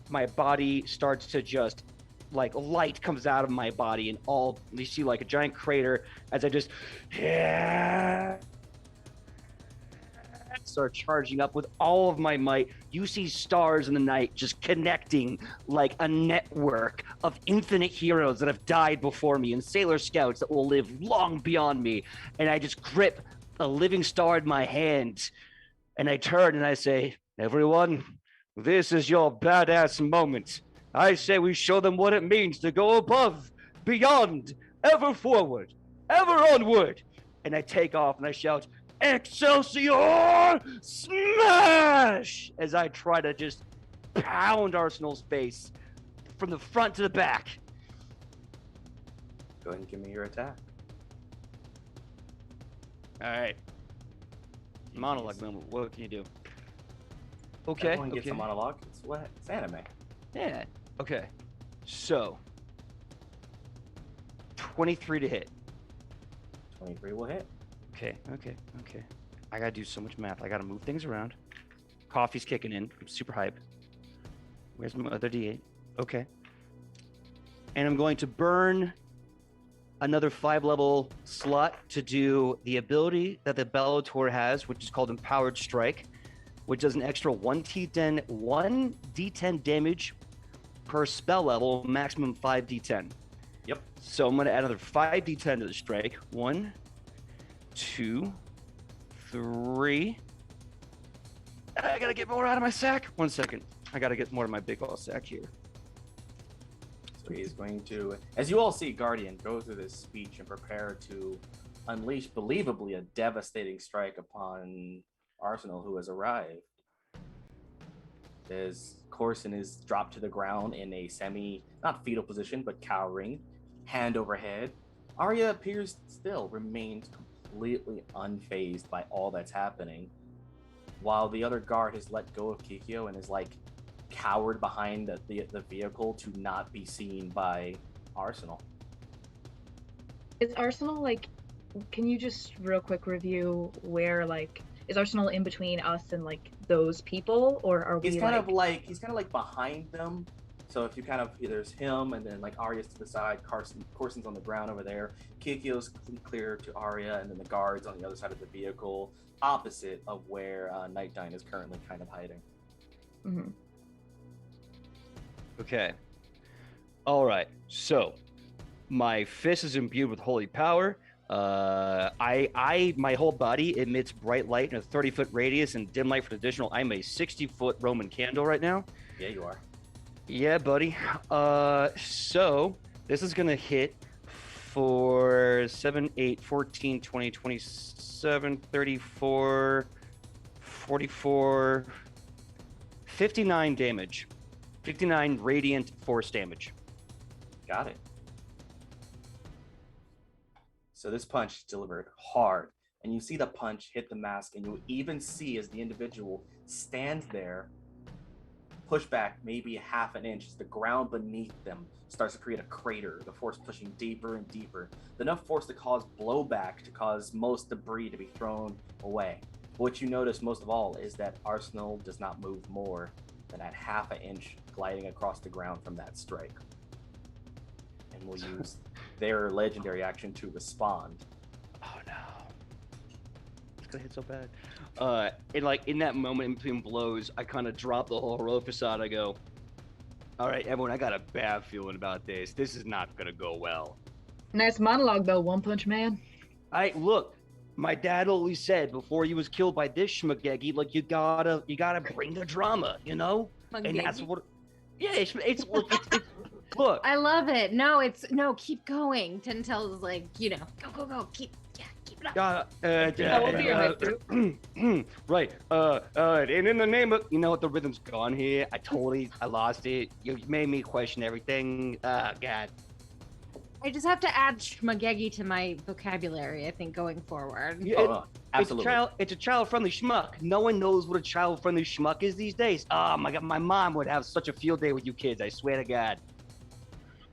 My body starts to just, like, light comes out of my body, and all you see, like, a giant crater as I just start charging up with all of my might. You see stars in the night just connecting like a network of infinite heroes that have died before me and Sailor Scouts that will live long beyond me. And I just grip a living star in my hand, and I turn and I say, everyone, this is your badass moment. I say we show them what it means to go above, beyond, ever forward, ever onward. And I take off and I shout, Excelsior Smash! As I try to just pound Arsenal's face from the front to the back. Go ahead and give me your attack. All right. Monologue moment. What can you do? Okay. Everyone gets a monologue. It's anime. Yeah. Okay. So 23 to hit. 23 will hit. Okay. I gotta do so much math. I gotta move things around. Coffee's kicking in. I'm super hype. Where's my other D8? Okay. And I'm going to burn another 5-level slot to do the ability that the Bellator has, which is called Empowered Strike, which does an extra 1d10 damage per spell level, maximum 5d10. Yep. So I'm going to add another 5d10 to the strike. 1, 2, 3. I got to get more out of my sack. 1 second. I got to get more of my big old sack here. So he's going to, as you all see Guardian go through this speech and prepare to unleash believably a devastating strike upon Arsenal, who has arrived. As Corson is dropped to the ground in a not fetal position, but cowering, hand overhead. Arya appears still, remains completely unfazed by all that's happening, while the other guard has let go of Kikyo and is like cowered behind the vehicle to not be seen by Arsenal. Is Arsenal like, can you just real quick review where, like, is Arsenal in between us and like those people, or are we? He's kind of like behind them. So if you there's him, and then like Arya's to the side, Corson's on the ground over there, Kikyo's clear to Arya, and then the guards on the other side of the vehicle, opposite of where Knightdyne is currently kind of hiding. Mm-hmm. Okay. All right. So my fist is imbued with holy power. My whole body emits bright light in a 30-foot radius and dim light for additional. I'm a 60-foot Roman candle right now. Yeah, you are. Yeah, buddy. So this is gonna hit for 7, 8, 14, 20, 27, 34, 44, 59 damage. 59 radiant force damage. Got it. So this punch is delivered hard, and you see the punch hit the mask, and you even see as the individual stands there, push back maybe a half an inch as the ground beneath them starts to create a crater, the force pushing deeper and deeper. Enough force to cause blowback to cause most debris to be thrown away. What you notice most of all is that Arsenal does not move more than at half an inch gliding across the ground from that strike. And we'll use their legendary action to respond. Oh no. It's gonna hit so bad. And like in that moment in between blows, I kind of drop the whole heroic facade. I go, all right, everyone, I got a bad feeling about this. This is not gonna go well. Nice monologue, though, One Punch Man. Look, my dad always said before he was killed by this schmagegi, like you gotta bring the drama, you know? And that's what. Yeah, it's look. I love it. No, keep going. Tentel's like, go, keep it up. Right. And in the name of, the rhythm's gone here. I lost it. You made me question everything. God. I just have to add schmagegi to my vocabulary, I think, going forward. Yeah, absolutely. It's a child-friendly schmuck. No one knows what a child-friendly schmuck is these days. Oh my God, my mom would have such a field day with you kids. I swear to God.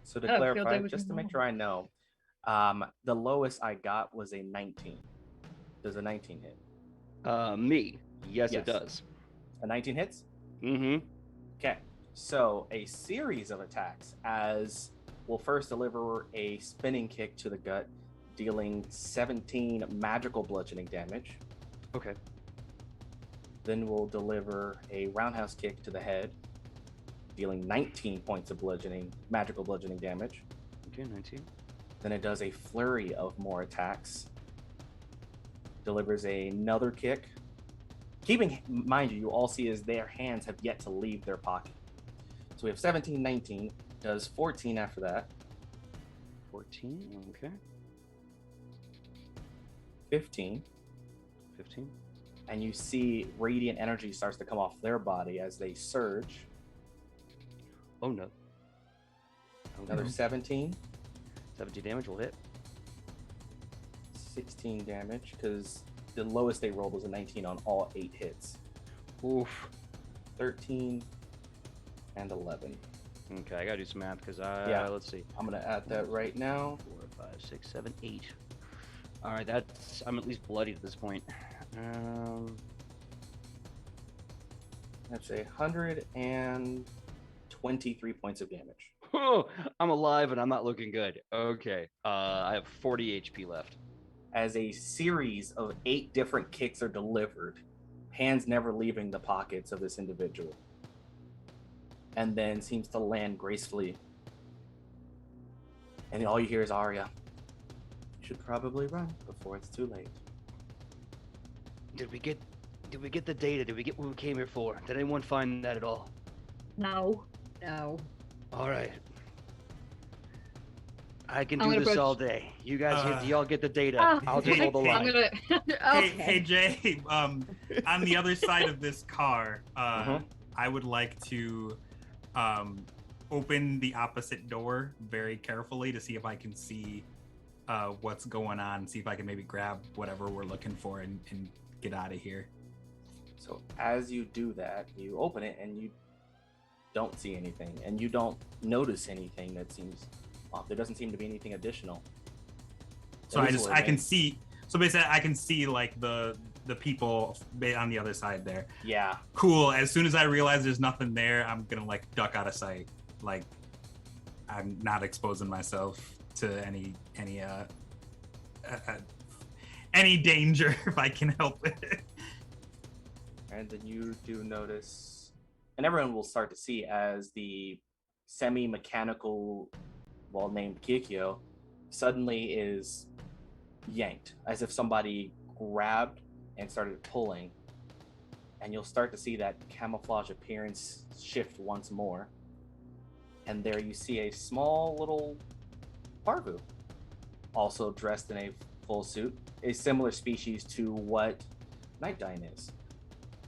So to clarify, just to make sure I know, the lowest I got was a 19. Does a 19 hit? Me. Yes, it does. A 19 hits? Mm-hmm. Okay. So a series of attacks as we'll first deliver a spinning kick to the gut, dealing 17 magical bludgeoning damage. Okay. Then we'll deliver a roundhouse kick to the head, dealing 19 points of magical bludgeoning damage. Okay, 19. Then it does a flurry of more attacks. Delivers another kick. Keeping in mind you all see is their hands have yet to leave their pocket. So we have 17, 19, does 14 after that. 14, okay. 15. 15. And you see radiant energy starts to come off their body as they surge. Oh no. Another 17. 17 damage will hit. 16 damage, because the lowest they rolled was a 19 on all 8 hits. Oof. 13 and 11. Okay, I gotta do some math because let's see. I'm gonna add that right now. 4, 5, 6, 7, 8. All right, I'm at least bloodied at this point. That's 123 points of damage. Oh, I'm alive and I'm not looking good. Okay, I have 40 HP left. As a series of 8 different kicks are delivered, hands never leaving the pockets of this individual, and then seems to land gracefully. And all you hear is Arya. You should probably run before it's too late. Did we get the data? Did we get what we came here for? Did anyone find that at all? No. All right. I can do this all day. You guys, y'all get the data. I'll just hold the line. Hey, Jay. On the other side of this car, I would like to open the opposite door very carefully to see if I can see what's going on. See if I can maybe grab whatever we're looking for and get out of here. So as you do that, you open it and you don't see anything, and you don't notice anything that seems off. There doesn't seem to be anything additional. So I can see. So basically, I can see like the people on the other side there. Yeah. Cool. As soon as I realize there's nothing there, I'm gonna like duck out of sight. Like I'm not exposing myself to any danger if I can help it. And then you do notice, and everyone will start to see as the semi-mechanical, named Kikyo suddenly is yanked, as if somebody grabbed and started pulling. And you'll start to see that camouflage appearance shift once more. And there you see a small little Parvu, also dressed in a full suit, a similar species to what Knightdyne is.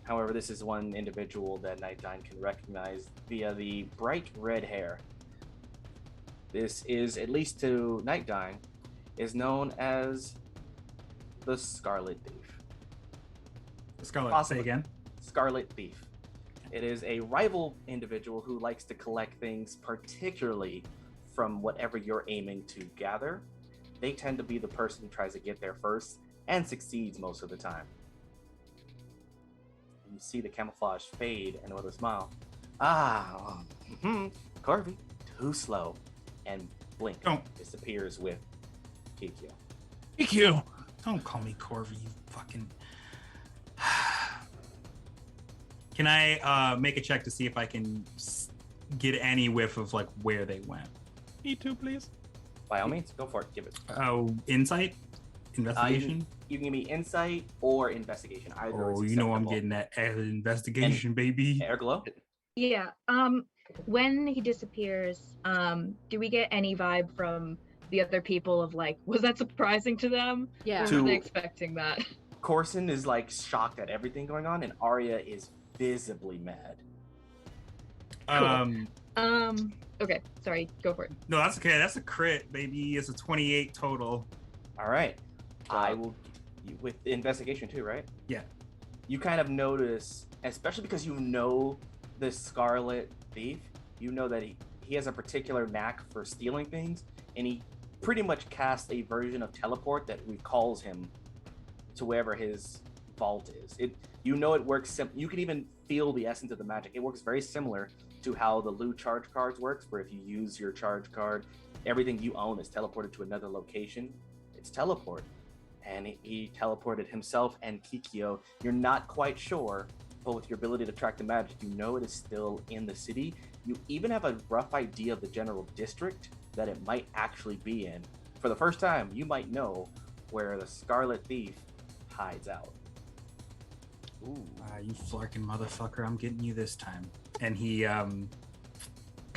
However, this is one individual that Knightdyne can recognize via the bright red hair. This is, at least to Knightdyne, is known as the Scarlet Thief. Scarlet, say again. Scarlet Thief. It is a rival individual who likes to collect things, particularly from whatever you're aiming to gather. They tend to be the person who tries to get there first and succeeds most of the time. You see the camouflage fade, and with a smile, Corby, too slow, and blink disappears with Kikyo. Kikyo! Don't call me Corby, you fucking... Can I make a check to see if I can get any whiff of like where they went? Me too, please. By all means, go for it. Give it. Oh, insight? Investigation? You can give me insight or investigation. Either is you know I'm acceptable. getting that investigation, baby. Aerglo? Yeah. When he disappears, do we get any vibe from the other people of like, was that surprising to them? Yeah. Or were they expecting that? Corson is like shocked at everything going on, and Arya is visibly mad. Okay, sorry, go for it. No, that's okay. That's a crit, baby. It's a 28 total. All right. I will, with investigation too, right? Yeah. You kind of notice, especially because you know the Scarlet Thief, you know that he has a particular knack for stealing things, and he pretty much casts a version of teleport that recalls him to wherever his vault is. You know it works. You can even feel the essence of the magic. It works very similar to how the loot charge cards works, where if you use your charge card, everything you own is teleported to another location. It's teleport, and he teleported himself and Kikyo. You're not quite sure, but with your ability to track the magic, you know it is still in the city. You even have a rough idea of the general district that it might actually be in. For the first time, you might know where the Scarlet Thief hides out. Ooh, you flarking motherfucker! I'm getting you this time. And he kind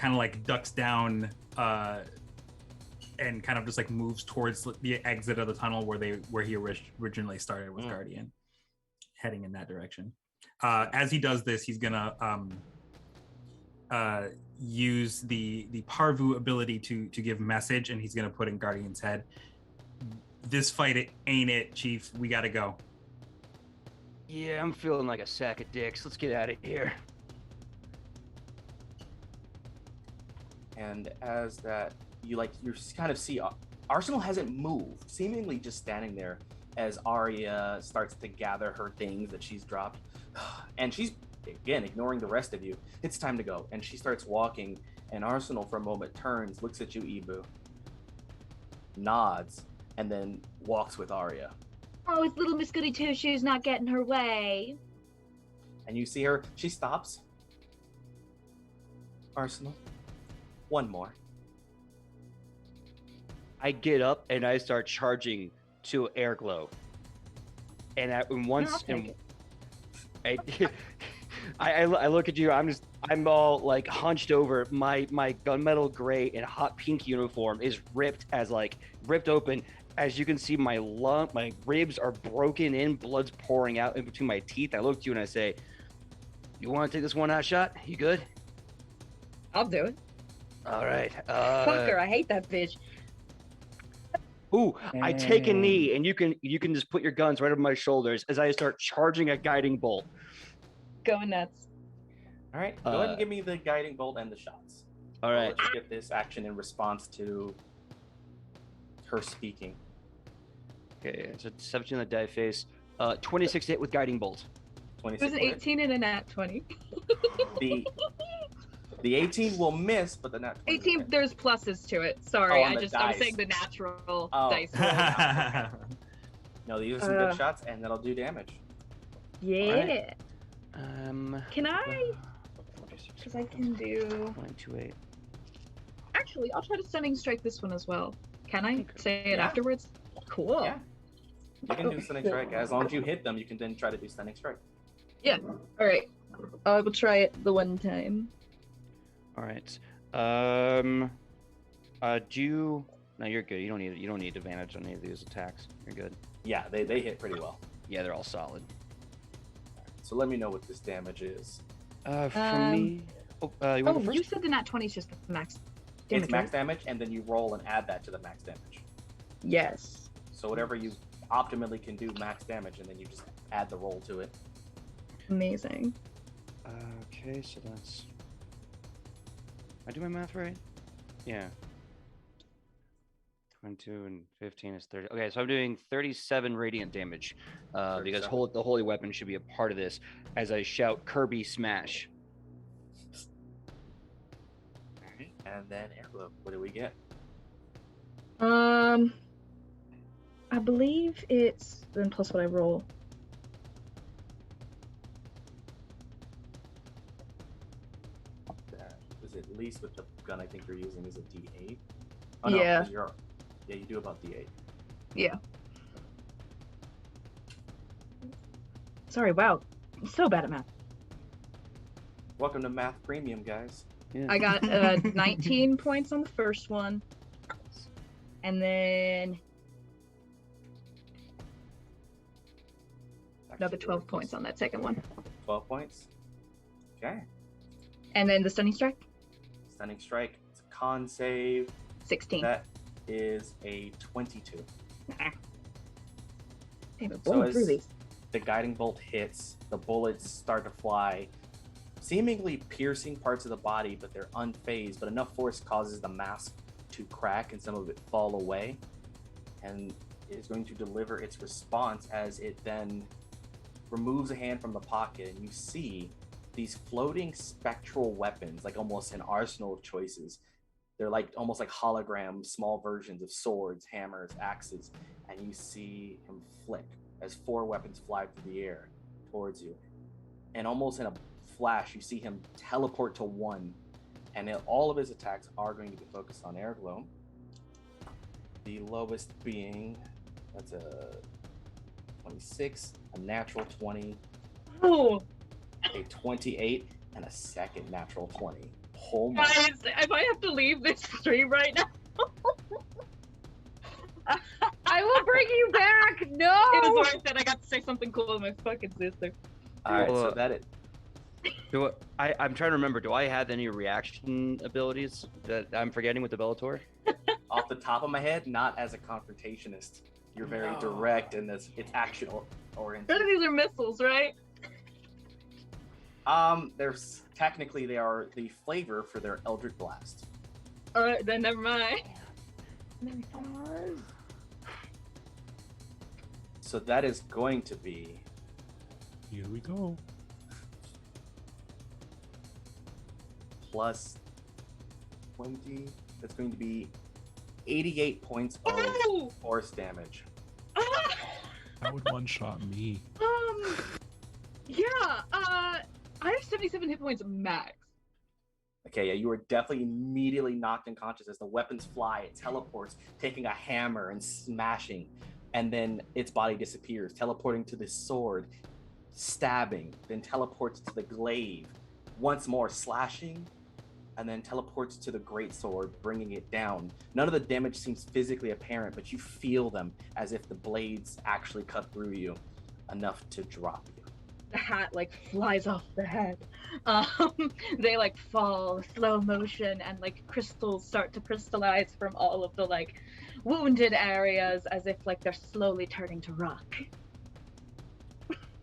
of like ducks down and kind of just like moves towards the exit of the tunnel where he originally started with Guardian, heading in that direction. As he does this, he's gonna use the Parvu ability to give message, and he's gonna put in Guardian's head. This fight, ain't it, Chief? We gotta go. Yeah, I'm feeling like a sack of dicks. Let's get out of here. And as that, you kind of see Arsenal hasn't moved, seemingly just standing there as Arya starts to gather her things that she's dropped. And she's, again, ignoring the rest of you. It's time to go. And she starts walking, and Arsenal for a moment turns, looks at you, Ibu, nods, and then walks with Arya. Oh, it's little Miss Goody Two Shoes not getting her way. And you see her, she stops. Arsenal, one more. I get up and I start charging to Aerglo. And I look at you, I'm all like hunched over. My gunmetal gray and hot pink uniform is ripped open. As you can see, my ribs are broken in, blood's pouring out in between my teeth. I look at you and I say, "You want to take this one-out shot? You good?" I'll do it. All right. Fuck her, I hate that bitch. Ooh, I take a knee, and you can just put your guns right over my shoulders as I start charging a guiding bolt. Going nuts. All right, go ahead and give me the guiding bolt and the shots. All right. Let's get this action in response to her speaking. Okay, so 17 on the die face. 26 to hit with guiding bolt. 26. It was an 18 and a nat 20. The 18 will miss, but the nat 20 18, there's pluses to it. Sorry, I was saying the natural dice. No, these are some good shots, and that'll do damage. Yeah. Right. Can I? Because I can do. 128. Actually, I'll try to stunning strike this one as well. Can I say it Yeah. afterwards? Cool. Yeah. You can do stunning strike. As long as you hit them, you can then try to do stunning strike. Yeah. All right. I will try it the one time. All right. Do you? No, you're good. You don't need advantage on any of these attacks. You're good. Yeah, they hit pretty well. Yeah, they're all solid. So let me know what this damage is. For me. You want to go first? You said the nat 20 is just the max damage. It's max right? damage, and then you roll and add that to the max damage. Yes. So whatever you optimally can do max damage, and then you just add the roll to it. Amazing. Okay, so that's. I do my math right? Yeah. 22 and 15 is 30. Okay, so I'm doing 37 radiant damage because the holy weapon should be a part of this as I shout Kirby smash. Alright, and then Aerglo, what do we get? I believe it's then plus what I roll. Is it at least with the gun I think you're using is a D8? Oh, no, Yeah. 'cause yeah, you do about D8. Yeah. Sorry, wow. I'm so bad at math. Welcome to Math Premium, guys. Yeah. I got 19 points on the first one. And then another 12 points on that second one. 12 points. Okay. And then the stunning strike? Stunning strike. It's a con save. 16. That is a 22. Damn it, So blowing through as these. the guiding bolt hits, the bullets start to fly, seemingly piercing parts of the body, but they're unfazed. But enough force causes the mask to crack and some of it fall away. And it is going to deliver its response as it then removes a hand from the pocket, and you see these floating spectral weapons, like almost an arsenal of choices. They're like almost like hologram, small versions of swords, hammers, axes, and you see him flick as 4 weapons fly through the air towards you. And almost in a flash, you see him teleport to 1, and all of his attacks are going to be focused on Aerglo. The lowest being, that's a 26, a natural 20, Oh, a 28, and a second natural 20. Oh my. guys, if I have to leave this stream right now. I will bring you back. No. It was worth it. I got to say something cool to my fucking sister. All right, so Well, that it. I'm trying to remember. Do I have any reaction abilities that I'm forgetting with the Bellator? Off the top of my head, not as a confrontationist. You're very direct in this. It's action oriented. These are missiles, right? There's technically they are the flavor for their Eldritch Blast. Alright, then never mind. So that is going to be Here we go. plus 20. That's going to be 88 points of Oh! force damage. That would one-shot me. Yeah, I have 77 hit points max. Okay, yeah, you were definitely immediately knocked unconscious as the weapons fly. It teleports, taking a hammer and smashing, and then its body disappears, teleporting to the sword, stabbing, then teleports to the glaive, once more slashing, and then teleports to the greatsword, bringing it down. None of the damage seems physically apparent, but you feel them as if the blades actually cut through you enough to drop you. The hat like flies off the head. They like fall slow motion, and like crystals start to crystallize from all of the like wounded areas, as if like they're slowly turning to rock.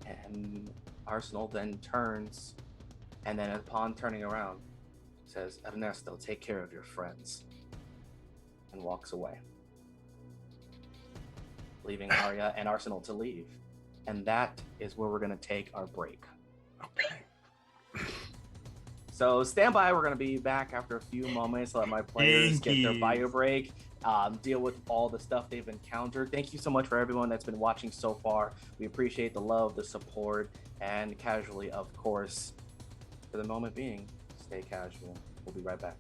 And Arsenal then turns, and then upon turning around, says, Ernesto, take care of your friends, and walks away, leaving Arya and Arsenal to leave. And that is where we're going to take our break. Okay. So stand by. We're going to be back after a few moments. Let my players get their bio break, deal with all the stuff they've encountered. Thank you so much for everyone that's been watching so far. We appreciate the love, the support, and casually, of course, for the moment being, stay casual. We'll be right back.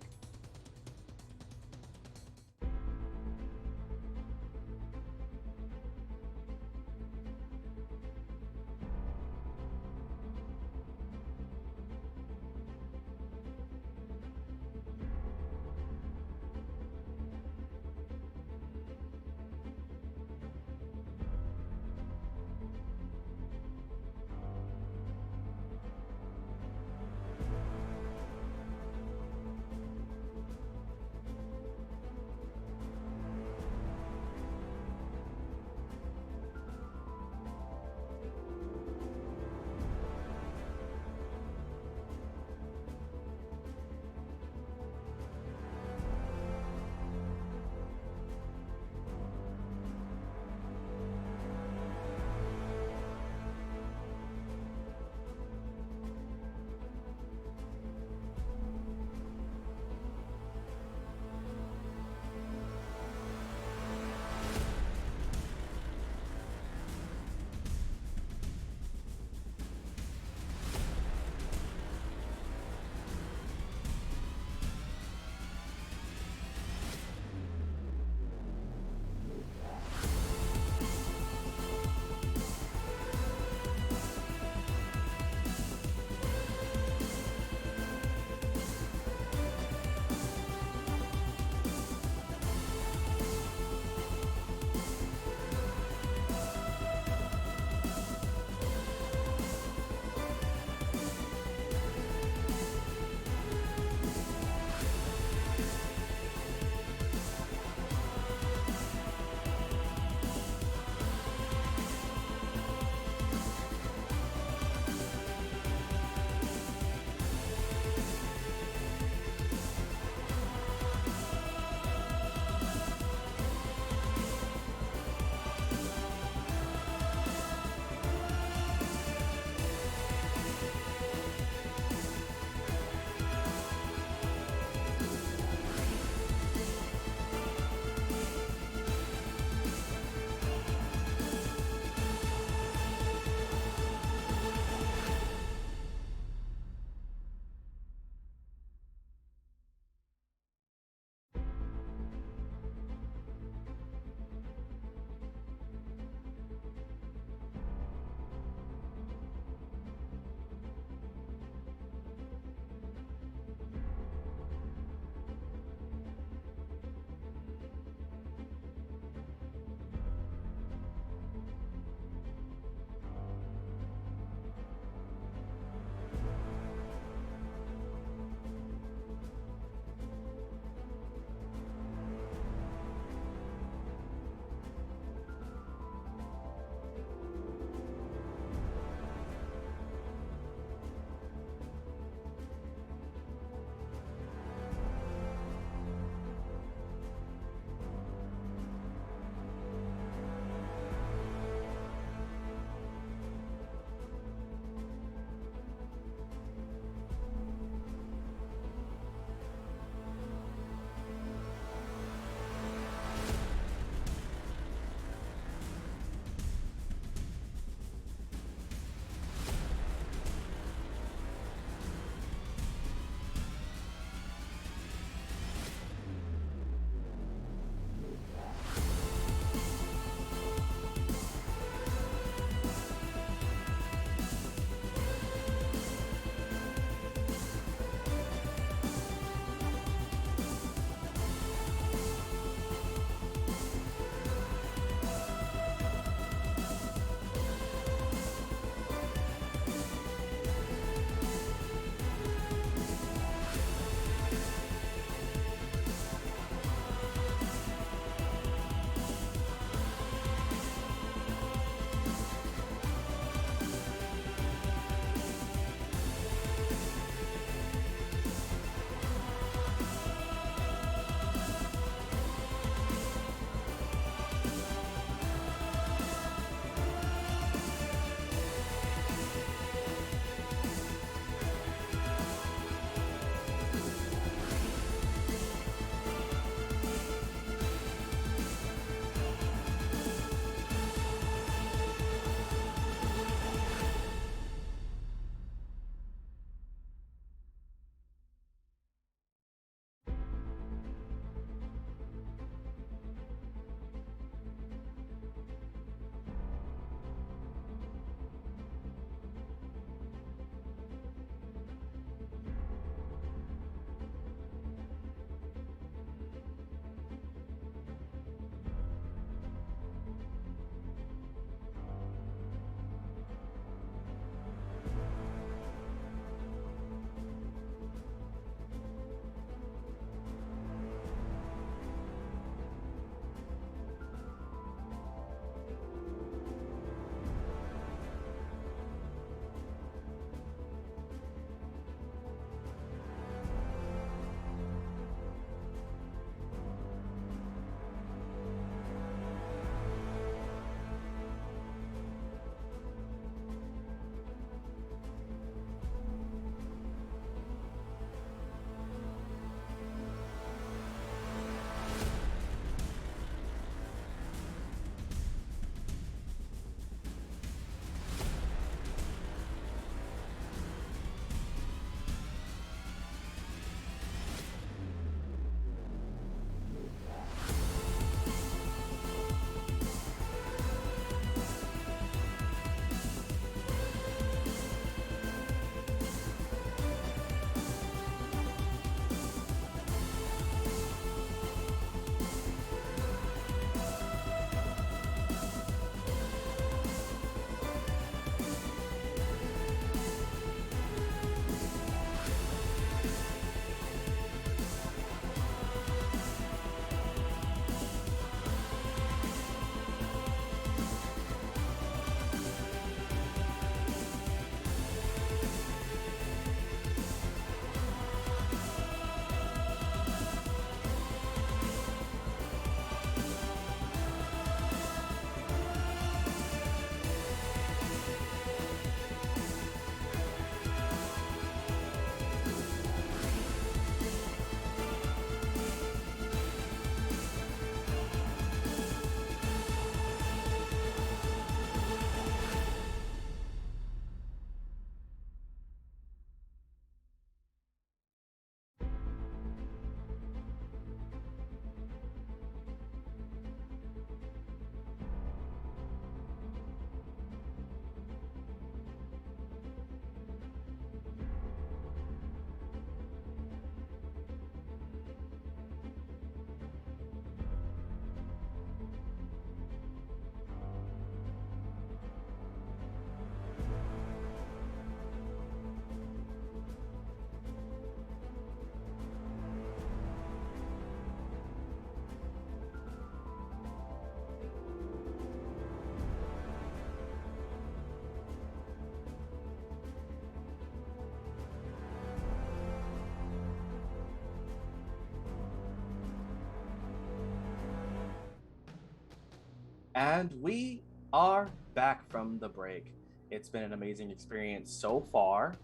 And we are back from the break. It's been an amazing experience so far.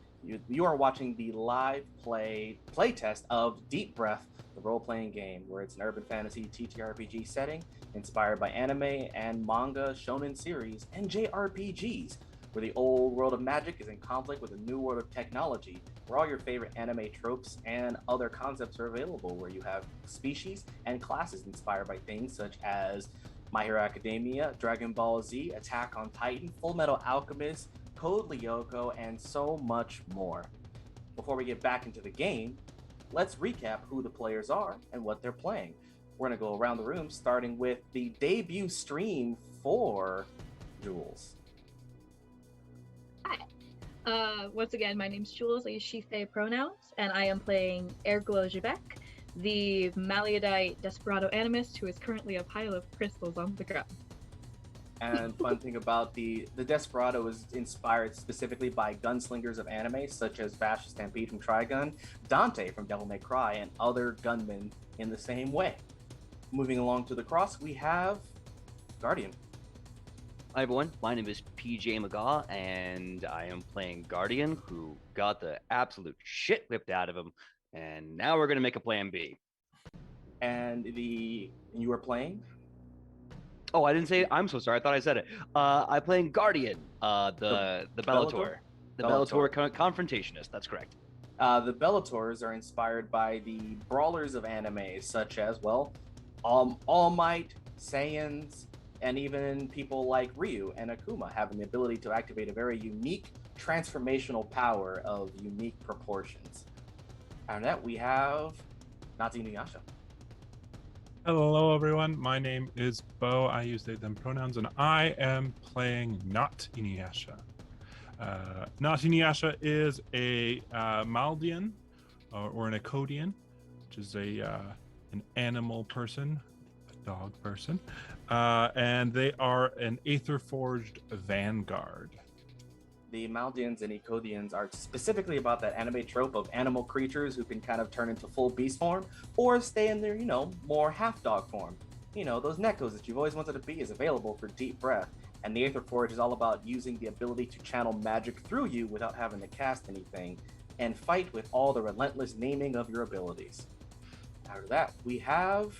You are watching the live playtest of Deep Breath, the role-playing game, where it's an urban fantasy TTRPG setting inspired by anime and manga, shonen series, and JRPGs, where the old world of magic is in conflict with the new world of technology, where all your favorite anime tropes and other concepts are available, where you have species and classes inspired by things such as My Hero Academia, Dragon Ball Z, Attack on Titan, Full Metal Alchemist, Code Lyoko, and so much more. Before we get back into the game, let's recap who the players are and what they're playing. We're going to go around the room, starting with the debut stream for Jules. Hi. Once again, my name's Jules. I use she/they pronouns, and I am playing Aerglo Jabek, the Maliadite Desperado animist who is currently a pile of crystals on the ground. And fun thing about the Desperado is inspired specifically by gunslingers of anime, such as Vash Stampede from Trigun, Dante from Devil May Cry, and other gunmen in the same way. Moving along to the cross, we have Guardian. Hi everyone, my name is PJ McGaw, and I am playing Guardian, who got the absolute shit whipped out of him, and now we're gonna make a plan B. And you are playing? Oh, I didn't say it. I'm so sorry. I thought I said it. I'm playing Guardian, the Bellator. The Bellator confrontationist. That's correct. The Bellators are inspired by the brawlers of anime, such as, well, All Might, Saiyans, and even people like Ryu and Akuma having the ability to activate a very unique transformational power of unique proportions. After that, we have Notinu Yasha. Hello, everyone. My name is Beau. I use they, them pronouns, and I am playing not Inuyasha. Not Inuyasha is a Maldian or an Akodian, which is an animal person, a dog person, and they are an Aether-forged vanguard. The Maldians and Ecodians are specifically about that anime trope of animal creatures who can kind of turn into full beast form or stay in their, more half dog form. Those Nekos that you've always wanted to be is available for Deep Breath. And the Aether Forge is all about using the ability to channel magic through you without having to cast anything and fight with all the relentless naming of your abilities. After that, we have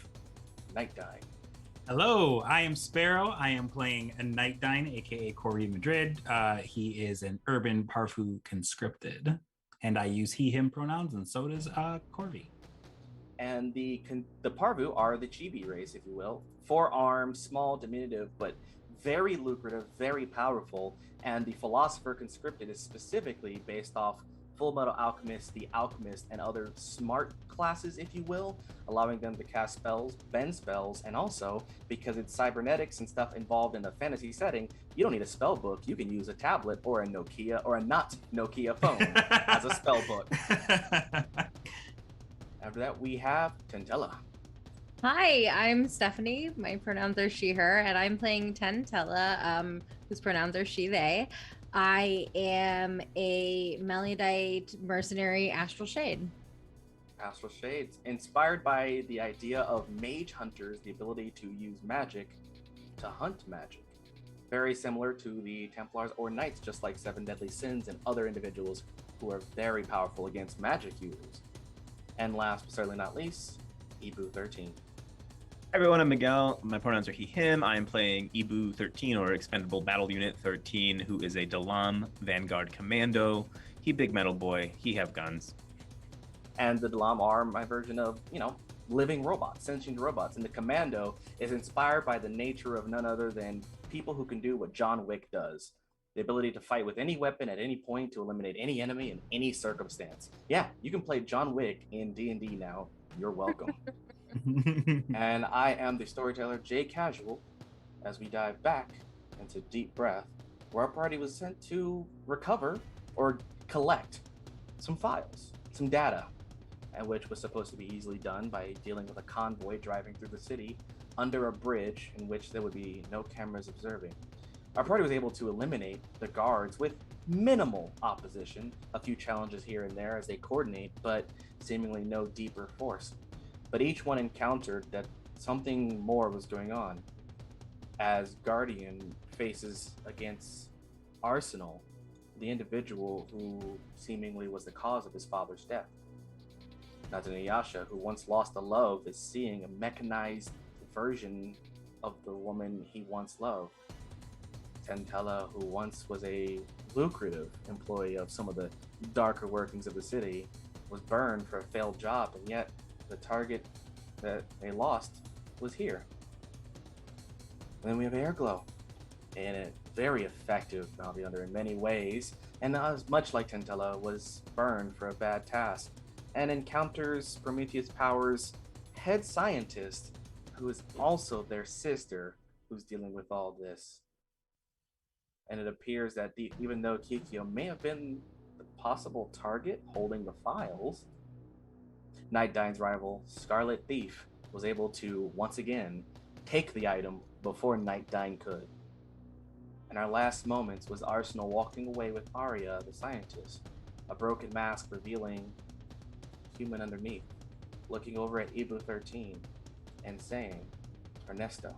Knightdyne. Hello, I am Sparrow. I am playing a Knightdyne, aka Corey Madrid. He is an urban Parfu conscripted, and I use he/him pronouns, and so does Corvi. And the Parvu are the chibi race, if you will. 4 arms, small, diminutive, but very lucrative, very powerful. And the Philosopher conscripted is specifically based off Full Metal Alchemist, the Alchemist, and other smart classes, if you will, allowing them to cast spells, bend spells, and also, because it's cybernetics and stuff involved in a fantasy setting, you don't need a spell book. You can use a tablet or a Nokia or a not Nokia phone as a spell book. After that, we have Tela. Hi, I'm Stephanie. My pronouns are she, her, and I'm playing Tela, whose pronouns are she, they. I am a Maliadite mercenary Astral Shade. Astral Shades, inspired by the idea of mage hunters, the ability to use magic to hunt magic. Very similar to the Templars or Knights, just like 7 Deadly Sins and other individuals who are very powerful against magic users. And last but certainly not least, Ibu 13. Hi everyone, I'm Miguel. My pronouns are he, him. I am playing Ibu 13, or Expendable Battle Unit 13, who is a Dalam Vanguard Commando. He big metal boy, he have guns. And the Dalam are my version of, living robots, sentient robots. And the Commando is inspired by the nature of none other than people who can do what John Wick does. The ability to fight with any weapon at any point to eliminate any enemy in any circumstance. Yeah, you can play John Wick in D&D now. You're welcome. And I am the storyteller, Jay Casual, as we dive back into Deep Breath, where our party was sent to recover or collect some files, some data, and which was supposed to be easily done by dealing with a convoy driving through the city under a bridge in which there would be no cameras observing. Our party was able to eliminate the guards with minimal opposition, a few challenges here and there as they coordinate, but seemingly no deeper force. But each one encountered that something more was going on. as Guardian faces against Arsenal, the individual who seemingly was the cause of his father's death. Notinu Yasha, who once lost a love, is seeing a mechanized version of the woman he once loved. Tela, who once was a lucrative employee of some of the darker workings of the city, was burned for a failed job, and yet the target that they lost was here. And then we have Aerglo, and a very effective bounty hunter in many ways, and as much like Tela, was burned for a bad task, and encounters Prometheus Power's head scientist, who is also their sister, who's dealing with all this. And it appears that even though Kikyo may have been the possible target holding the files, Knightdyne's rival, Scarlet Thief, was able to, once again, take the item before Knightdyne could. In our last moments was Arsenal walking away with Arya, the scientist, a broken mask revealing human underneath, looking over at Ibu 13 and saying, Ernesto,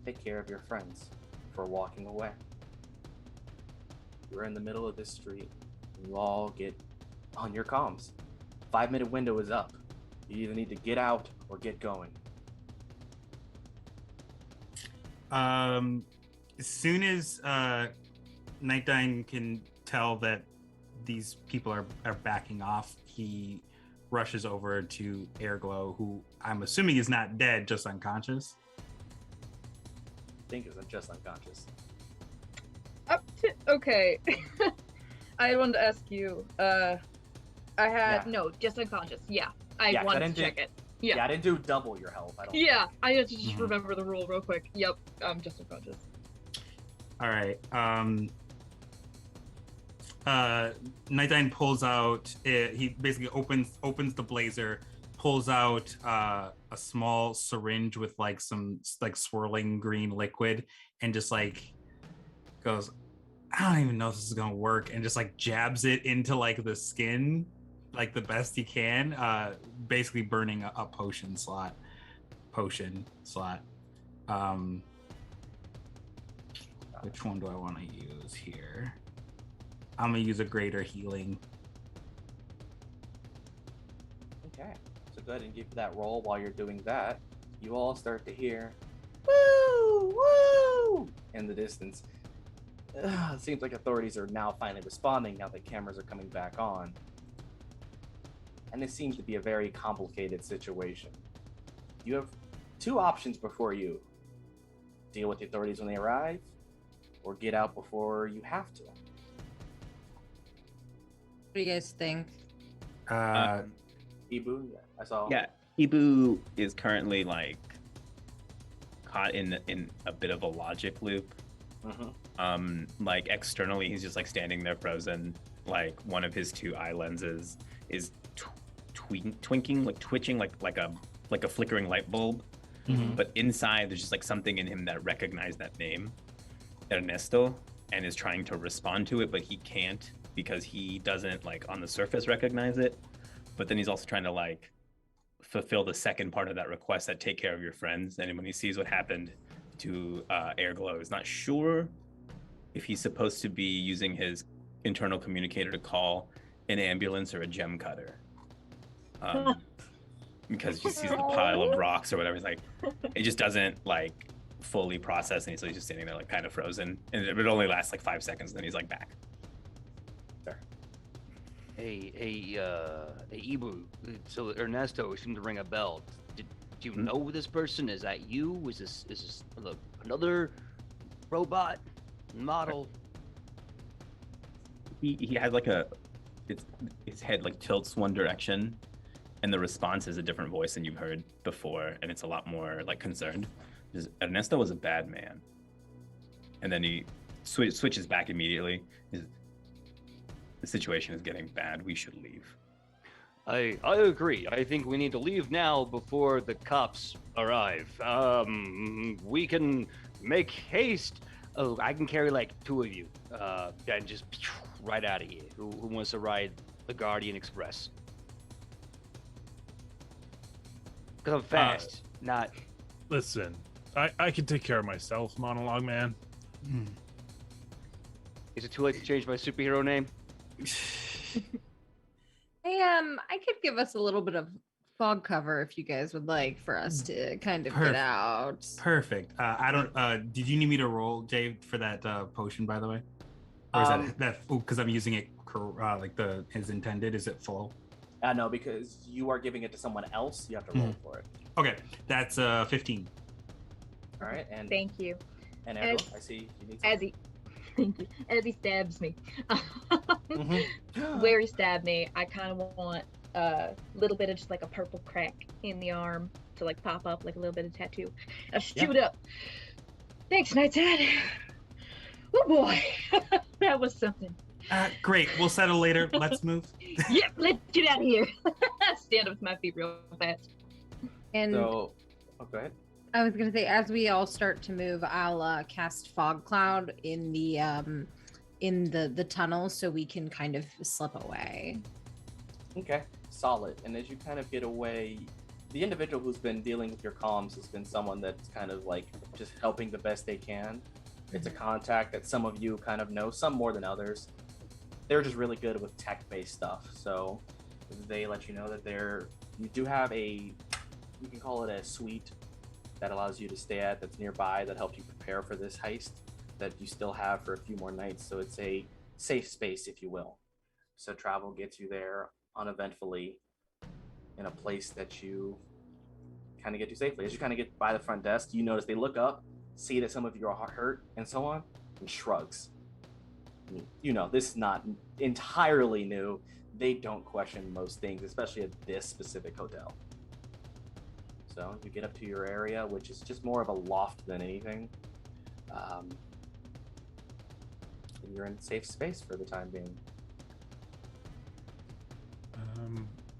take care of your friends for walking away. You're in the middle of this street, and you all get on your comms. 5-minute window is up. You either need to get out or get going. As soon as Knightdyne can tell that these people are backing off, he rushes over to Aerglo, who I'm assuming is not dead, just unconscious. I think it's just unconscious. Okay. I wanted to ask you. No, just unconscious. Yeah, I wanted to check it. Yeah, I didn't do double your health. I don't. Yeah, I had to just remember the rule real quick. Yep, I'm just unconscious. All right. Knightdyne pulls out. He basically opens the blazer, pulls out a small syringe with some swirling green liquid, and just goes, I don't even know if this is gonna work, and just jabs it into the skin the best he can, basically burning a potion slot. Which one do I want to use here? I'm gonna use a greater healing. Okay, so go ahead and give that roll. While you're doing that, you all start to hear woo woo in the distance. It seems like authorities are now finally responding now that cameras are coming back on. And it seems to be a very complicated situation. You have two options before you. Deal with the authorities when they arrive, or get out before you have to. What do you guys think? Ibu, I saw. Yeah, Ibu is currently caught in a bit of a logic loop. Externally, he's just standing there frozen. One of his two eye lenses is twitching like a flickering light bulb. But inside, there's just something in him that recognized that name, Ernesto, and is trying to respond to it, but he can't because he doesn't on the surface recognize it. But then he's also trying to fulfill the second part of that request, that take care of your friends. And when he sees what happened to Aerglo, he's not sure if he's supposed to be using his internal communicator to call an ambulance or a gem cutter. Because he sees the pile of rocks or whatever. He's it just doesn't fully process, and so he's just standing there kind of frozen. And it only lasts 5 seconds, and then he's back. Sure. Hey, Ibu. So Ernesto seemed to ring a bell. Do you know this person? Is that you? Is this another robot model? He has his head tilts one direction, and the response is a different voice than you've heard before, and it's a lot more concerned. Ernesto was a bad man, and then he switches back immediately. The situation is getting bad. We should leave. I agree. I think we need to leave now before the cops arrive. We can make haste. Oh, I can carry two of you. And just right out of here. Who wants to ride the Guardian Express? Because I'm fast, not. Listen, I can take care of myself, monologue man. Is it too late to change my superhero name? Hey, I could give us a little bit of fog cover if you guys would like for us to kind of get out. Perfect. I don't. Did you need me to roll, Jay, for that potion, by the way? Or is that because I'm using it like as intended? Is it full? No, because you are giving it to someone else. You have to roll for it. Okay, that's 15. All right, and Thank you. And Aerglo, I see you need As he, thank you. As he stabs me, Mm-hmm. where he stabbed me, I kind of want a little bit of just like a purple crack in the arm to like pop up like a little bit of tattoo. I shoot up. Thanks, Nightdyne. Oh boy, that was something. Great. We'll settle later. Let's move. Yep, let's get out of here. Stand up with my feet real fast. And So, go ahead. I was gonna say, as we all start to move, I'll cast fog cloud in the tunnel so we can kind of slip away. Okay, solid. And as you kind of get away, the individual who's been dealing with your comms has been someone that's kind of like just helping the best they can. It's a contact that some of you kind of know, some more than others. They're just really good with tech-based stuff. So they let you know that you do have you can call it a suite that allows you to stay at that's nearby that helps you prepare for this heist that you still have for a few more nights. So it's a safe space, if you will. So travel gets you there uneventfully in a place that you kind of get to safely. As you kind of get by the front desk, you notice they look up, see that some of you are hurt and so on, and shrugs. You know, this is not entirely new. They don't question most things, especially at this specific hotel. So you get up to your area, which is just more of a loft than anything. And you're in safe space for the time being.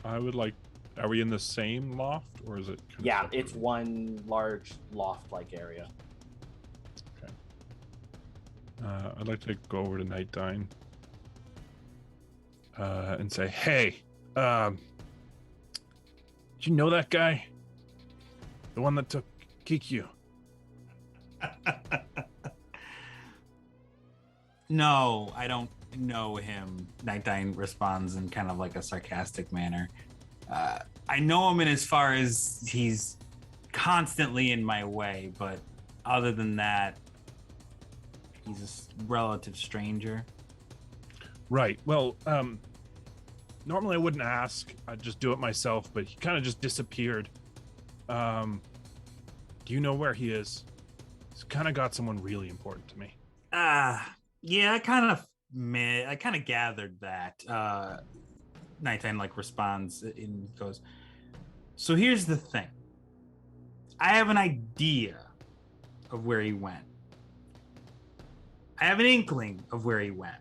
I would like. Are we in the same loft, or is it? Yeah, it's one large loft-like area. Okay. I'd like to go over to Knightdyne and say, "Hey, did you know that guy? The one that took Kikyu?" No, I don't know him. Knightdyne responds in kind of like a sarcastic manner. I know him in as far as he's constantly in my way, but other than that, he's a relative stranger. Right. Well, normally I wouldn't ask. I'd just do it myself, but he kind of just disappeared. Do you know where he is? He's kind of got someone really important to me. Yeah, I kind of gathered that. Knightdyne like responds and goes, so here's the thing. I have an idea of where he went. I have an inkling of where he went.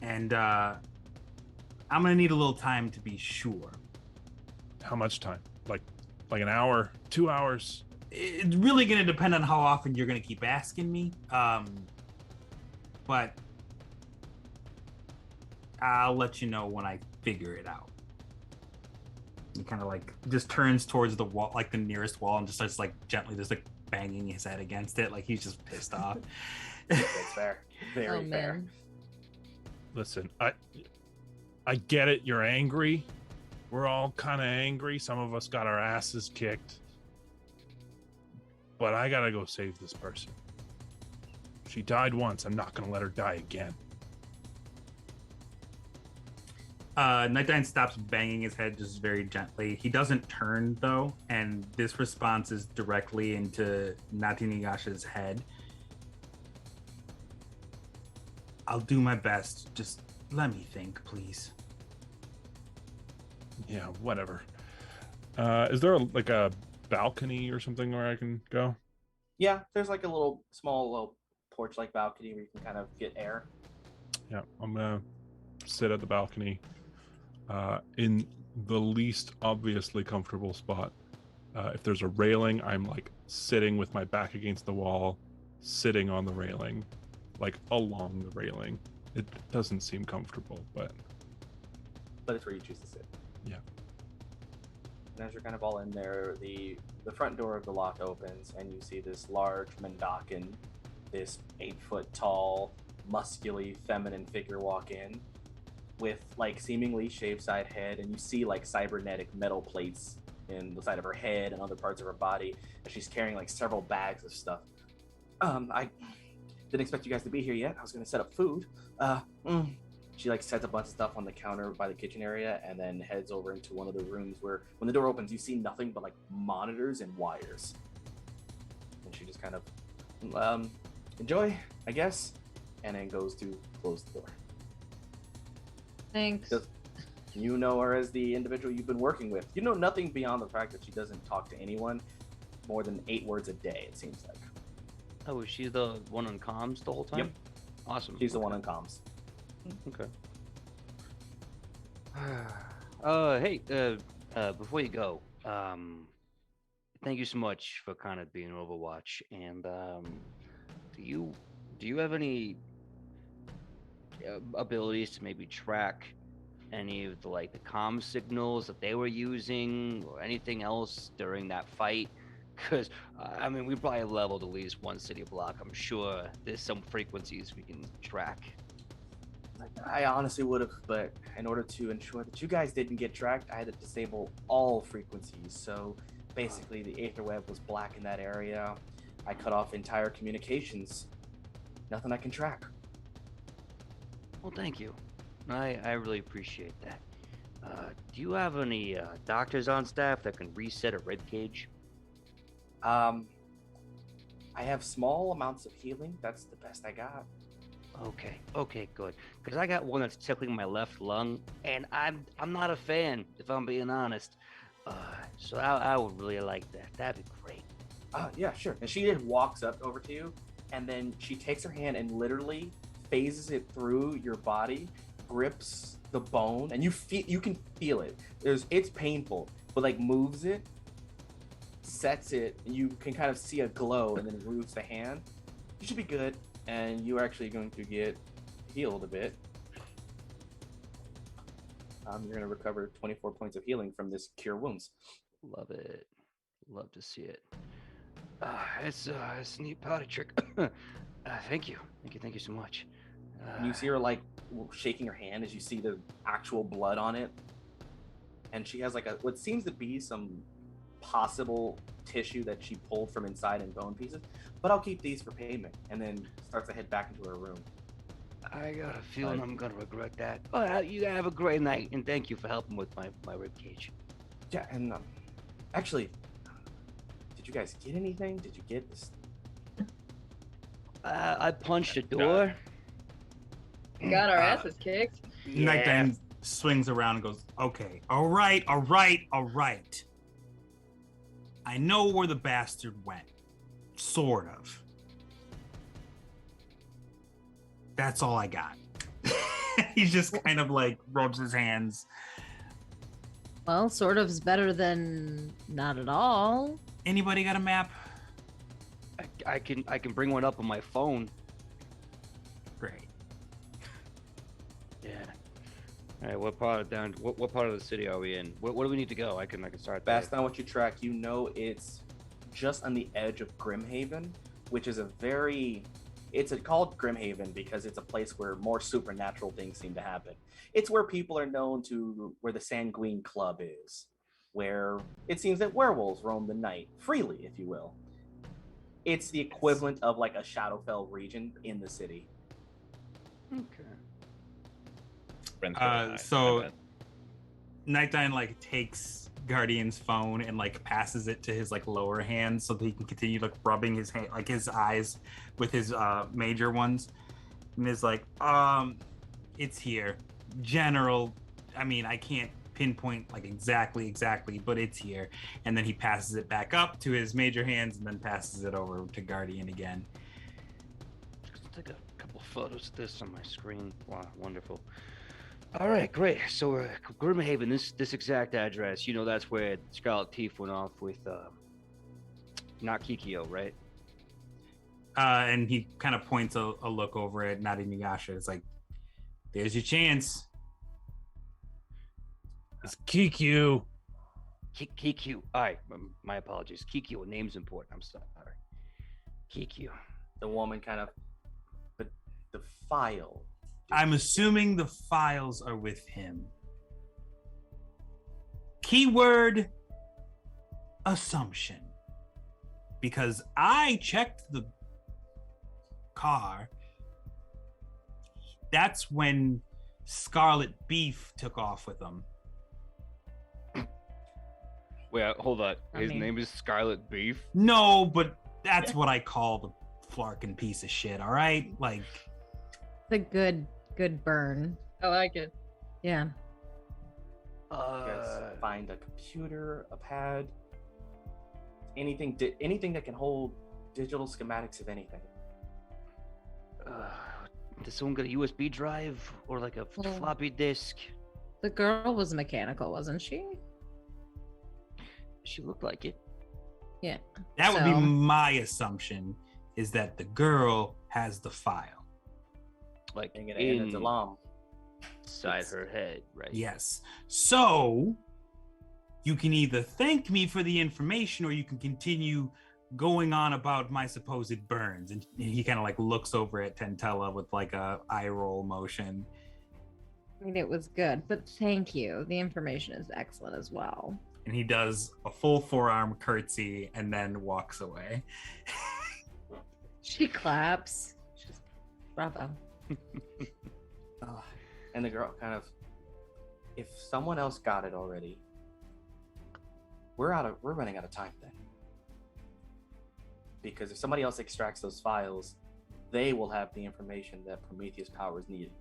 And I'm gonna need a little time to be sure. How much time? Like an hour, 2 hours? It's really gonna depend on how often you're gonna keep asking me. But I'll let you know when I figure it out. He kind of like just turns towards the wall, like the nearest wall, and just starts like gently just like banging his head against it, like he's just pissed off. That's fair. Very fair. Man. Listen, I get it. You're angry. We're all kind of angry. Some of us got our asses kicked. But I gotta go save this person. She died once. I'm not gonna let her die again. Knightdyne stops banging his head just very gently. He doesn't turn though, and this response is directly into Notinu Yasha's head. I'll do my best. Just let me think, please. Yeah, whatever. Is there a balcony or something where I can go? Yeah, there's like a small little porch-like balcony where you can kind of get air. Yeah, I'm gonna sit at the balcony in the least obviously comfortable spot. If there's a railing, I'm like sitting with my back against the wall, sitting on the railing, like along the railing. It doesn't seem comfortable, but it's where you choose to sit. Yeah. And as you're kind of all in there, the front door of the loft opens, and you see this large Mendakan, this 8-foot tall, muscularly feminine figure walk in with like seemingly shaved side head, and you see like cybernetic metal plates in the side of her head and other parts of her body, and she's carrying like several bags of stuff. I didn't expect you guys to be here yet. I was gonna set up food. She like sets a bunch of stuff on the counter by the kitchen area and then heads over into one of the rooms where when the door opens you see nothing but like monitors and wires. And she just kind of enjoy, I guess, and then goes to close the door. Thanks. You know her as the individual you've been working with. You know nothing beyond the fact that she doesn't talk to anyone more than 8 words a day, it seems like. Oh, is she the one on comms the whole time? Yep. Awesome. She's the one on comms. Okay. Hey, before you go, thank you so much for kind of being Overwatch. And do you have any abilities to maybe track any of the like the comm signals that they were using or anything else during that fight? Because I mean, we probably leveled at least one city block. I'm sure there's some frequencies we can track. I honestly would have, but in order to ensure that you guys didn't get tracked, I had to disable all frequencies. So basically the aether web was black in that area. I cut off entire communications. Nothing I can track. Well, thank you. I really appreciate that. Do you have any doctors on staff that can reset a rib cage? I have small amounts of healing. That's the best I got. Okay, good. Because I got one that's tickling my left lung, and I'm not a fan, if I'm being honest. So I would really like that. That'd be great. Yeah, sure. And she just walks up over to you, and then she takes her hand and literally phases it through your body, grips the bone, and you can feel it. It's painful, but like moves it, sets it, and you can kind of see a glow, and then moves the hand. You should be good. And you are actually going to get healed a bit. You're going to recover 24 points of healing from this cure wounds. Love it. Love to see it. It's a neat party trick. Thank you so much. And you see her like shaking her hand as you see the actual blood on it. And she has like what seems to be some possible tissue that she pulled from inside and bone pieces, but I'll keep these for payment. And then starts to head back into her room. I got a feeling I'm gonna regret that. Oh, you have a great night, and thank you for helping with my ribcage. Yeah, and actually, did you guys get anything? Did you get this? I punched a door. Got our asses kicked. Knightdyne swings around and goes, okay, all right. I know where the bastard went. Sort of. That's all I got. He's just kind of like rubs his hands. Well, sort of's better than not at all. Anybody got a map? I can bring one up on my phone. Great. Yeah. All right. What part of the city are we in? Where do we need to go? I can start there. Based on what you track, you know it's just on the edge of Grimhaven, which is it's called Grimhaven because it's a place where more supernatural things seem to happen. It's where people are known to, where the Sanguine Club is, where it seems that werewolves roam the night freely, if you will. It's the equivalent of like a Shadowfell region in the city. Okay. So Knightdyne like takes Guardian's phone and like passes it to his like lower hand so that he can continue like rubbing his hand, like his eyes with his major ones, and is like, it's here, General. I mean, I can't pinpoint like exactly, but it's here. And then he passes it back up to his major hands and then passes it over to Guardian again. Let's take a couple photos of this on my screen. Wow, wonderful. All right, great. So Grimhaven, this exact address, you know, that's where Scarlet Thief went off with not Kikyo, right? And he kind of points a look over at Notinu Yasha. It's like, there's your chance. It's Kikyo. Kiku. All right, my apologies. Kiku, name's important. I'm sorry. Kiku. The woman kind of, but the file. I'm assuming the files are with him. Keyword assumption. Because I checked the car. That's when Scarlet Thief took off with him. Wait, hold on. His name is Scarlet Thief? No, but that's what I call the flarkin' piece of shit, all right? Like, The good burn. I like it. Yeah. You guys find a computer, a pad, anything that can hold digital schematics of anything. Does someone got a USB drive or like a floppy disk? The girl was mechanical, wasn't she? She looked like it. Yeah. that would be my assumption, is that the girl has the file. Like And it's a alarm. inside her head, right? Yes. So you can either thank me for the information or you can continue going on about my supposed burns. And he kind of like looks over at Tela with like a eye roll motion. I mean, it was good, but thank you. The information is excellent as well. And he does a full forearm curtsy and then walks away. She claps. She's bravo. And the girl kind of, if someone else got it already, we're running out of time then. Because if somebody else extracts those files, they will have the information that Prometheus powers needed.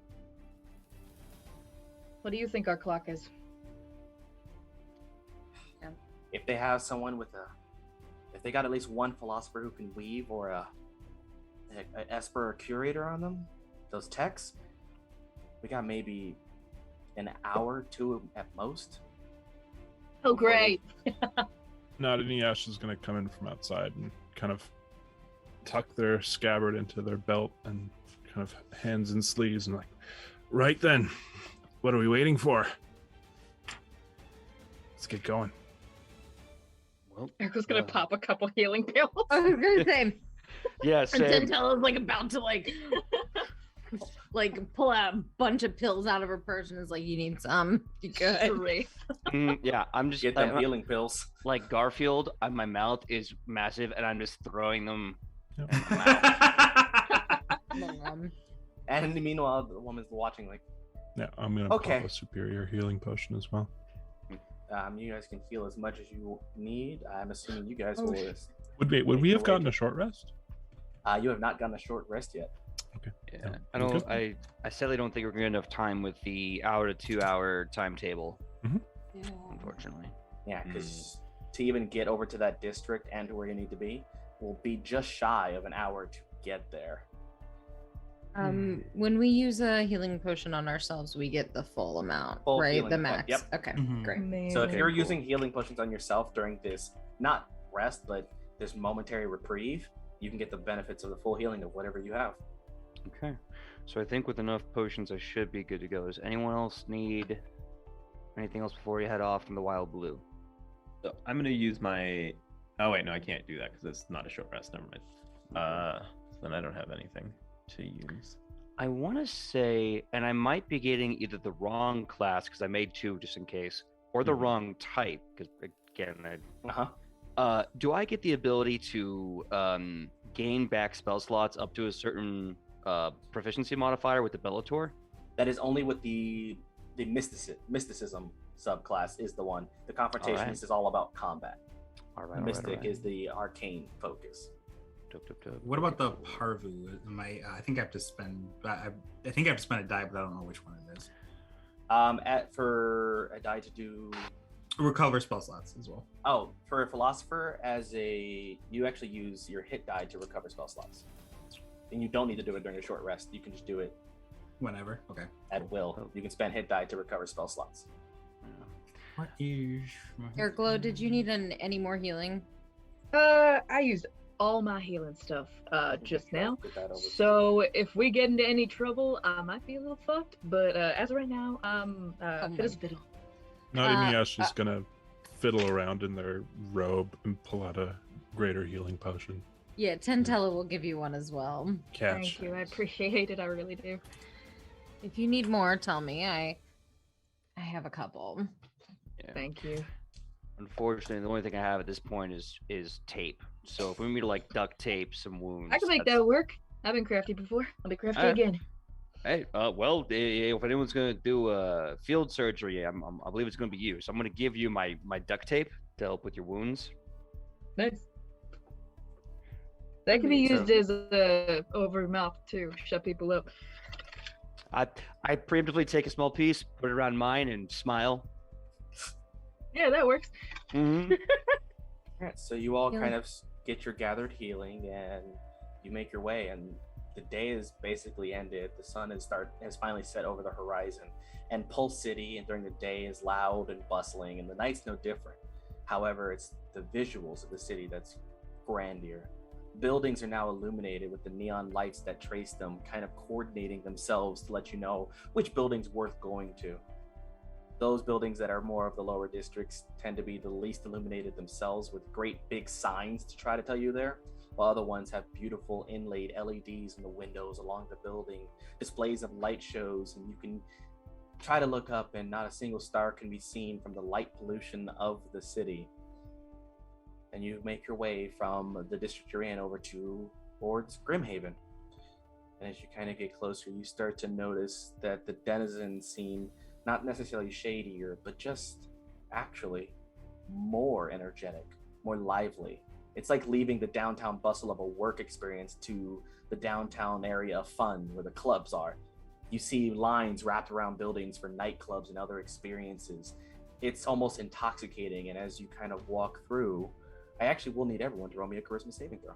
What do you think our clock is? If they have someone if they got at least one philosopher who can weave, or a Esper or curator on them, those techs, we got maybe an hour, 2 at most. Oh, great. Notinu Yasha is going to come in from outside and kind of tuck their scabbard into their belt and kind of hands and sleeves and like, right then, what are we waiting for? Let's get going. Well, Erica's gonna pop a couple healing pills. I was gonna say. Yeah, And same. Tentela's like about to like pull out a bunch of pills out of her purse and is like, "You need some? You good?" Great. Yeah, I'm just Get them healing pills. like Garfield. My mouth is massive, and I'm just throwing them. Yep. And meanwhile, the woman's watching like, Yeah, I'm going to Okay. pop a superior healing potion as well. you guys can heal as much as you need. I'm assuming you guys will. Would we have gotten a short rest? You have not gotten a short rest yet. Okay. Yeah, Yeah, I don't. okay. I sadly don't think we're gonna get enough time with the hour to 2 hour timetable. Unfortunately. Yeah, because to even get over to that district and to where you need to be will be just shy of an hour to get there. When we use a healing potion on ourselves, we get the full amount, Full right? healing The effect, max. yep. Okay, Mhm. great. So if Okay, you're cool. using healing potions on yourself during this, not rest, but this momentary reprieve, you can get the benefits of the full healing of whatever you have. Okay. So I think with enough potions, I should be good to go. Does anyone else need anything else before you head off from the Wild Blue? So I'm gonna use my. Oh wait, no, I can't do that because it's not a short rest. Never mind. So then I don't have anything to use. I want to say, and I might be getting either the wrong class because I made 2 just in case, or the wrong type because again, do I get the ability to gain back spell slots up to a certain proficiency modifier with the Bellator? That is only with the mysticism subclass is the one. The confrontationist is all about combat. All right. Mystic is the arcane focus. Dope. What about the Parvu? I think I have to spend. I think I have to spend a die, but I don't know which one it is. For a die to do. Recover spell slots as well. Oh, for a philosopher, you actually use your hit die to recover spell slots, and you don't need to do it during a short rest. You can just do it Whenever. Okay. at will. You can spend hit die to recover spell slots. What is? Aerglo, did you need any more healing? I used all my healing stuff just now. Get that over. So if we get into any trouble, I might be a little fucked. But as of right now, I'm fit as a fiddle. Notinu Yasha is going to fiddle around in their robe and pull out a greater healing potion. Yeah, Tela will give you one as well. Catch. Thank you. I appreciate it. I really do. If you need more, tell me. I have a couple. Yeah. Thank you. Unfortunately, the only thing I have at this point is tape. So if we need to like duct tape some wounds, I can make that work. I've been crafty before. I'll be crafty again. Hey, well, if anyone's gonna do field surgery, I believe it's gonna be you. So I'm gonna give you my duct tape to help with your wounds. Nice. That can be used as over mouth too. Shut people up. I preemptively take a small piece, put it around mine, and smile. Yeah, that works. Mm-hmm. All right, so you all kind of get your gathered healing, and you make your way, and the day is basically ended. The sun has finally set over the horizon, and Pulse City and during the day is loud and bustling, and the night's no different. However, it's the visuals of the city that's grandeur. Buildings are now illuminated with the neon lights that trace them, kind of coordinating themselves to let you know which building's worth going to. Those buildings that are more of the lower districts tend to be the least illuminated themselves, with great big signs to try to tell you there, while other ones have beautiful inlaid LEDs in the windows along the building, displays of light shows, and you can try to look up and not a single star can be seen from the light pollution of the city. And you make your way from the district you're in over towards Grimhaven. And as you kind of get closer, you start to notice that the denizens seem not necessarily shadier, but just actually more energetic, more lively. It's like leaving the downtown bustle of a work experience to the downtown area of fun where the clubs are. You see lines wrapped around buildings for nightclubs and other experiences. It's almost intoxicating, and as you kind of walk through, I actually will need everyone to roll me a charisma saving throw.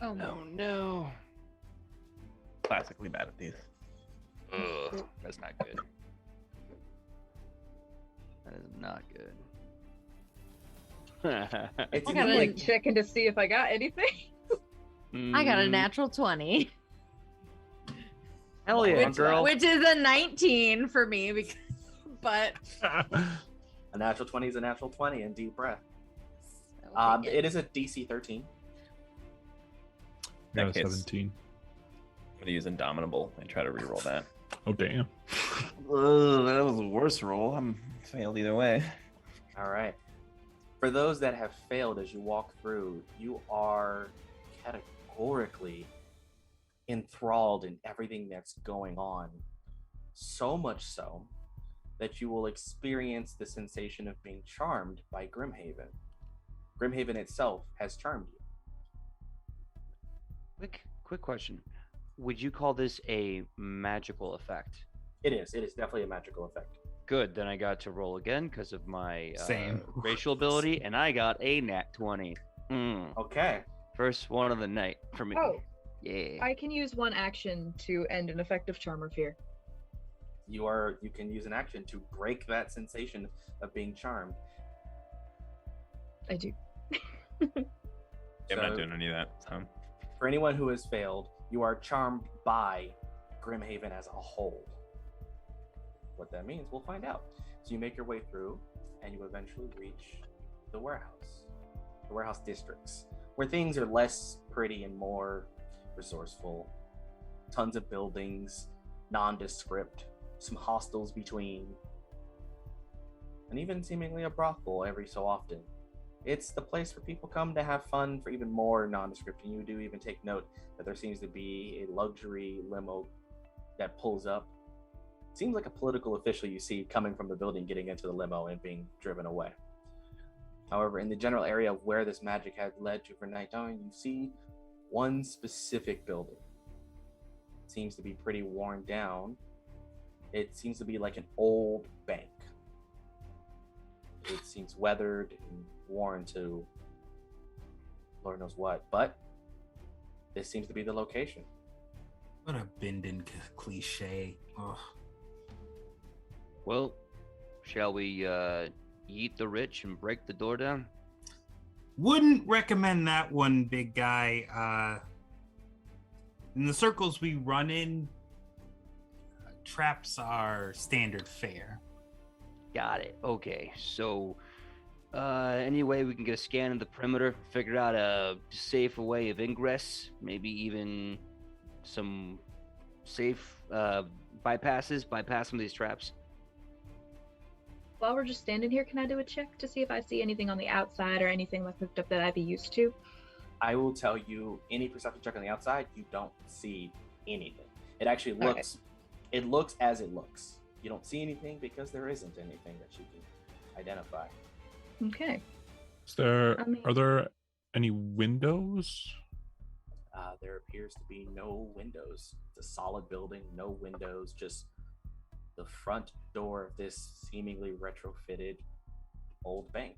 Oh no. Classically bad at these. Ugh, that's not good. That is not good. It's I'm like checking to see if I got anything. I got a natural 20. Hell yeah, girl. Which is a 19 for me, but a natural 20 is a natural 20 in deep breath. It is a DC 13. No, 17. I'm gonna use Indomitable and try to reroll that. Oh damn. That was a worse roll. I'm failed either way. All right. For those that have failed as you walk through, you are categorically enthralled in everything that's going on. So much so that you will experience the sensation of being charmed by Grimhaven. Grimhaven itself has charmed you. Quick question. Would you call this a magical effect? It is. It is definitely a magical effect. Good. Then I got to roll again because of my Same. racial ability, and I got a nat 20. Okay. First one of the night for me. Oh. Yeah. I can use one action to end an effective charm or fear. You can use an action to break that sensation of being charmed. I do. I'm not doing any of that. So. For anyone who has failed, you are charmed by Grimhaven as a whole. What that means, we'll find out. So you make your way through, and you eventually reach the warehouse districts, where things are less pretty and more resourceful. Tons of buildings, nondescript, some hostels between, and even seemingly a brothel every so often. It's the place where people come to have fun for even more nondescript, and you do even take note that there seems to be a luxury limo that pulls up. Seems like a political official you see coming from the building, getting into the limo and being driven away. However, in the general area of where this magic had led to for Knightdyne, you see one specific building. It seems to be pretty worn down. It seems to be like an old bank. It seems weathered and worn to Lord knows what, but this seems to be the location. What a bending cliche. Ugh. Well, shall we eat the rich and break the door down? Wouldn't recommend that one, big guy. In the circles we run in, traps are standard fare. Got it. Okay, so Any way we can get a scan of the perimeter, figure out a safer way of ingress, maybe even some safe bypass some of these traps. While we're just standing here, can I do a check to see if I see anything on the outside or anything that's hooked up that I'd be used to? I will tell you, any perception check on the outside, you don't see anything. It actually looks, it looks as it looks. You don't see anything because there isn't anything that you can identify. Okay. Are there any windows? There appears to be no windows. It's a solid building, no windows, just the front door of this seemingly retrofitted old bank.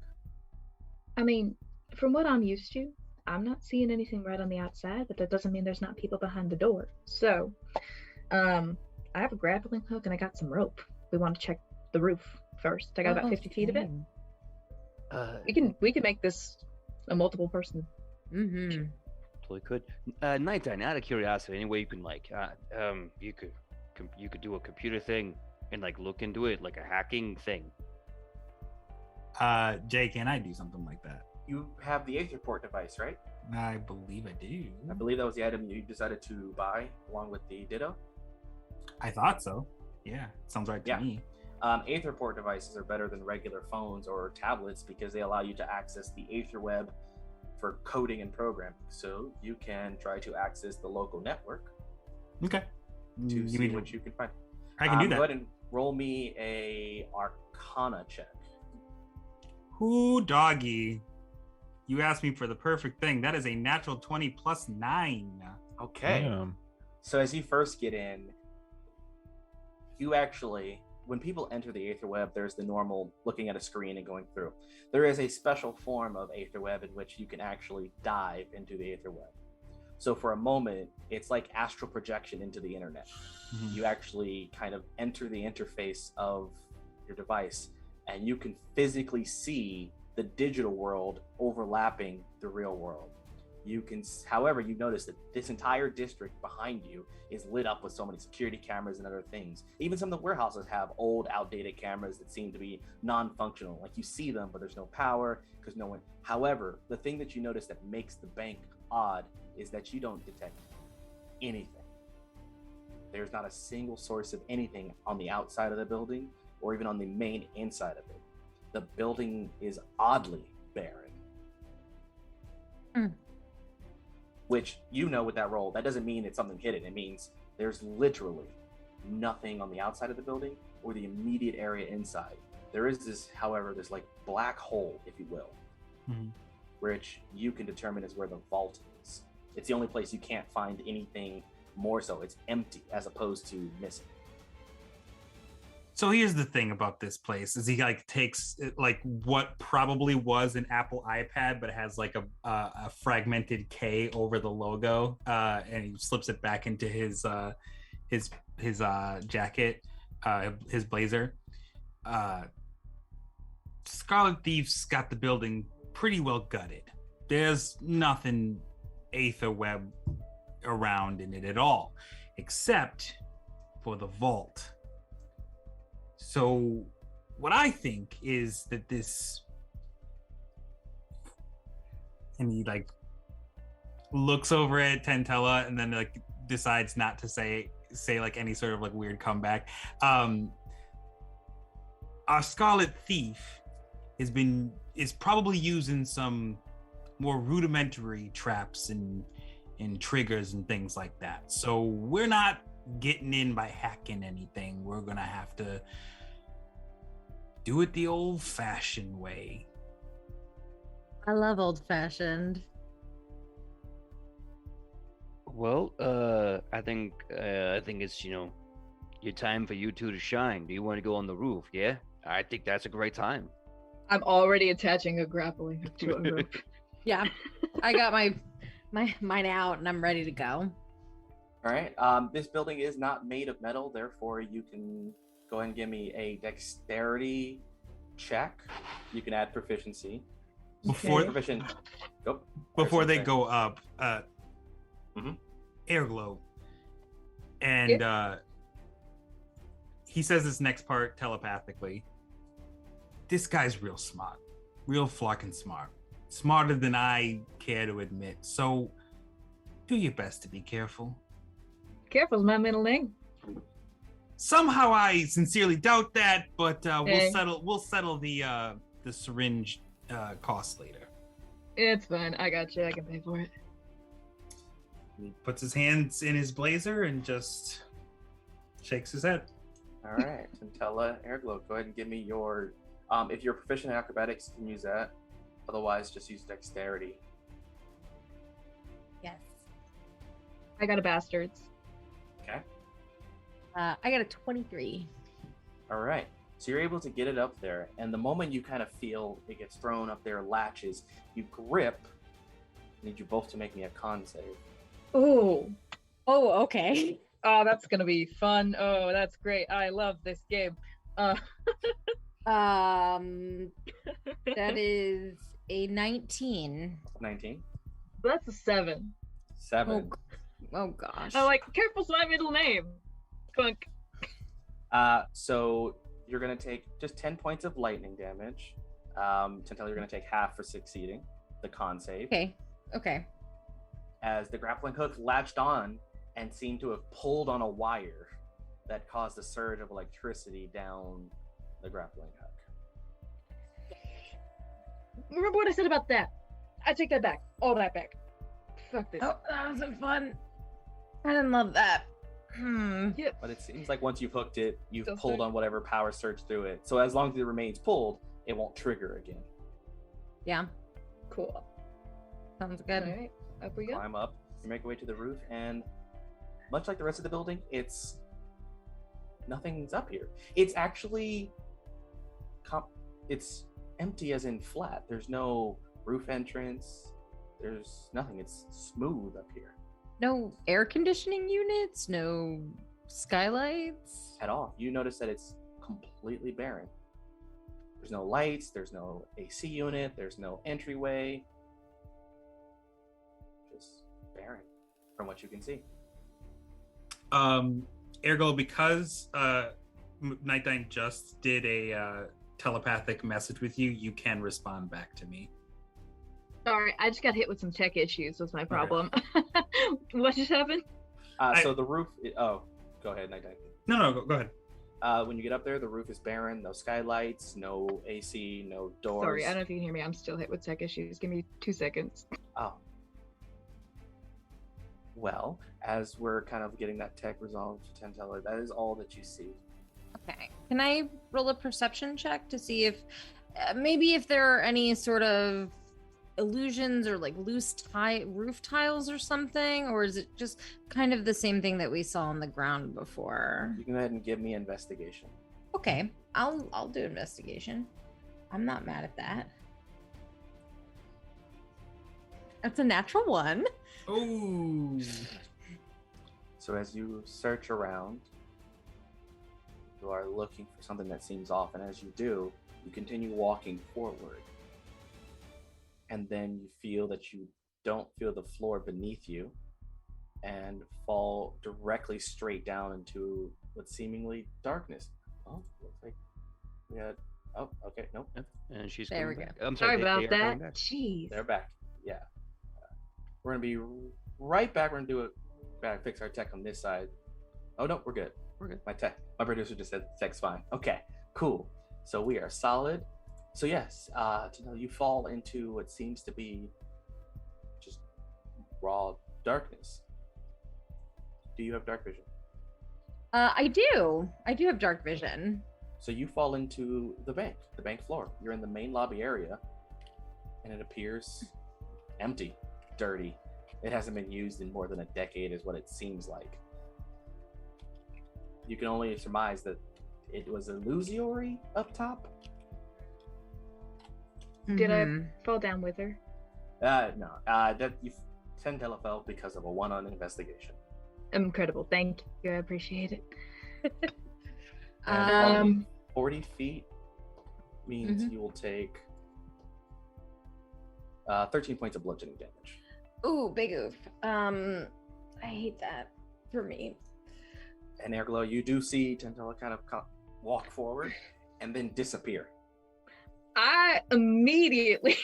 I mean, from what I'm used to, I'm not seeing anything right on the outside, but that doesn't mean there's not people behind the door. So, I have a grappling hook and I got some rope. We want to check the roof first. I got about 50 feet of it. We can make this a multiple person. Mm-hmm. Totally could. Knightdyne, out of curiosity, any way you can you could do a computer thing and like look into it, like a hacking thing. Jay, can I do something like that? You have the Aetherport device, right? I believe I do. I believe that was the item you decided to buy along with the Ditto. I thought so. Yeah, sounds right to me. Aetherport devices are better than regular phones or tablets because they allow you to access the Aetherweb for coding and programming. So you can try to access the local network. Okay. To see what you can find. I can do that. Go ahead and roll me a Arcana check. Whoo, doggy. You asked me for the perfect thing. That is a natural 20 plus 9. Okay. Damn. So as you first get in, you actually, when people enter the Aetherweb, there's the normal looking at a screen and going through. There is a special form of Aetherweb in which you can actually dive into the Aetherweb. So for a moment, it's like astral projection into the internet. Mm-hmm. You actually kind of enter the interface of your device and you can physically see the digital world overlapping the real world. You can, however, you notice that this entire district behind you is lit up with so many security cameras and other things. Even some of the warehouses have old, outdated cameras that seem to be non-functional. Like you see them, but there's no power because no one. However, the thing that you notice that makes the bank odd is that you don't detect anything. There's not a single source of anything on the outside of the building or even on the main inside of it. The building is oddly barren. Which, you know, with that roll, that doesn't mean it's something hidden. It means there's literally nothing on the outside of the building or the immediate area inside. There is this, however, this like black hole, if you will, which you can determine is where the vault is. It's the only place you can't find anything more so. It's empty as opposed to missing. So here's the thing about this place is he like takes like what probably was an Apple iPad, but it has like a fragmented K over the logo, and he slips it back into his jacket, his blazer. Scarlet Thief's got the building pretty well gutted. There's nothing Aetherweb around in it at all, except for the vault. So what I think is that this, and he like looks over at Tela and then like decides not to say like any sort of like weird comeback. Our Scarlet Thief is probably using some more rudimentary traps and triggers and things like that. So we're not getting in by hacking anything. We're gonna have to do it the old-fashioned way. I love old-fashioned. Well, I think it's, your time for you two to shine. Do you want to go on the roof? Yeah, I think that's a great time. I'm already attaching a grappling hook to a rope. Yeah, I got mine out and I'm ready to go. All right. This building is not made of metal, therefore you can go ahead and give me a dexterity check. You can add proficiency. Before they okay. go up, Aerglo, and he says this next part telepathically. This guy's real smart. real fucking smart. Smarter than I care to admit. So do your best to be careful. Careful's my middle name. Somehow I sincerely doubt that, but Hey. we'll settle the syringe cost later. It's fine. I got you. I can pay for it. He puts his hands in his blazer and just shakes his head. All right, Tela, Aerglo, go ahead and give me your. If you're proficient in acrobatics, you can use that. Otherwise, just use dexterity. Yes. I got a bastards. Okay. I got a 23. All right. So you're able to get it up there, and the moment you kind of feel it gets thrown up there, latches, you grip. I need you both to make me a con save. Oh. Oh, okay. Oh, that's gonna be fun. Oh, that's great. I love this game. That is a 19. 19. That's a 7. 7. Oh gosh. I'm like, careful's my middle name. Clunk. So you're gonna take just 10 points of lightning damage. Tentella, you're gonna take half for succeeding the con save. Okay. As the grappling hook latched on and seemed to have pulled on a wire that caused a surge of electricity down the grappling hook. Remember what I said about that? I take that back. All that back. Fuck this. Oh, that wasn't fun. I didn't love that. Yep. But it seems like once you've hooked it, you've Still pulled surge. on whatever power surged through it. So as long as it remains pulled, it won't trigger again. Yeah, Cool. sounds good. All right. Up we go. Climb up, you make your way to the roof, and much like the rest of the building, nothing's up here. It's actually it's empty as in flat. There's no roof entrance. There's nothing. It's smooth up here No air conditioning units, no skylights. at all. You notice that it's completely barren. There's no lights, there's no AC unit, there's no entryway. Just barren from what you can see. Ergo, because Knightdyne just did a telepathic message with you, you can respond back to me. Sorry, I just got hit with some tech issues. Was my problem. What just happened? So the roof. Go ahead, Knightdyne. No, go ahead. When you get up there, the roof is barren. No skylights, no AC, no doors. Sorry, I don't know if you can hear me. I'm still hit with tech issues. Give me 2 seconds. Oh. Well, as we're kind of getting that tech resolved, Tentella, that is all that you see. Okay. Can I roll a perception check to see if maybe if there are any sort of illusions or like loose roof tiles or something, or is it just kind of the same thing that we saw on the ground before? You can go ahead and give me investigation. Okay, I'll do investigation. I'm not mad at that. That's a natural 1. Ooh. So as you search around, you are looking for something that seems off, and as you do, you continue walking forward. And then you feel that you don't feel the floor beneath you and fall directly straight down into what's seemingly darkness. Oh, looks like we had... Oh, okay, nope. And she's There coming we go. back. I'm Sorry sorry, about they are that. coming back. Jeez. They're back. Yeah. We're going to be right back. We're going to do it. Gotta fix our tech on this side. Oh, no, we're good. We're good. My producer just said tech's fine. Okay, cool. So we are solid. So yes, you fall into what seems to be just raw darkness. Do you have dark vision? I do have dark vision. So you fall into the bank floor. You're in the main lobby area, and it appears empty, dirty. It hasn't been used in more than a decade is what it seems like. You can only surmise that it was illusory up top. Did I fall down with her? No. That you Tentella fell because of a 1 on investigation. Incredible. Thank you. I appreciate it. And 40 feet means you will take 13 points of bludgeoning damage. Ooh, big oof. I hate that for me. And Aerglo, you do see Tentella kind of walk forward and then disappear. I immediately,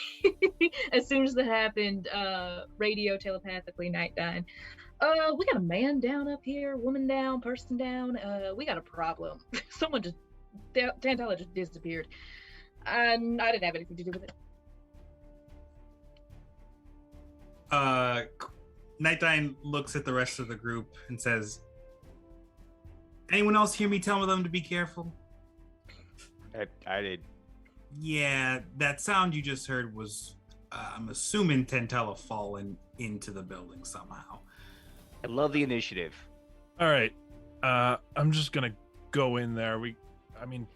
as soon as that happened, radio telepathically Knightdyne. We got a man down up here, woman down, person down. We got a problem. Someone just, Tantala just disappeared. And I didn't have anything to do with it. Knightdyne looks at the rest of the group and says, anyone else hear me tell them to be careful? I did. Yeah, that sound you just heard was, I'm assuming Tantala fallen into the building somehow. I love the initiative. All right. I'm just gonna go in there.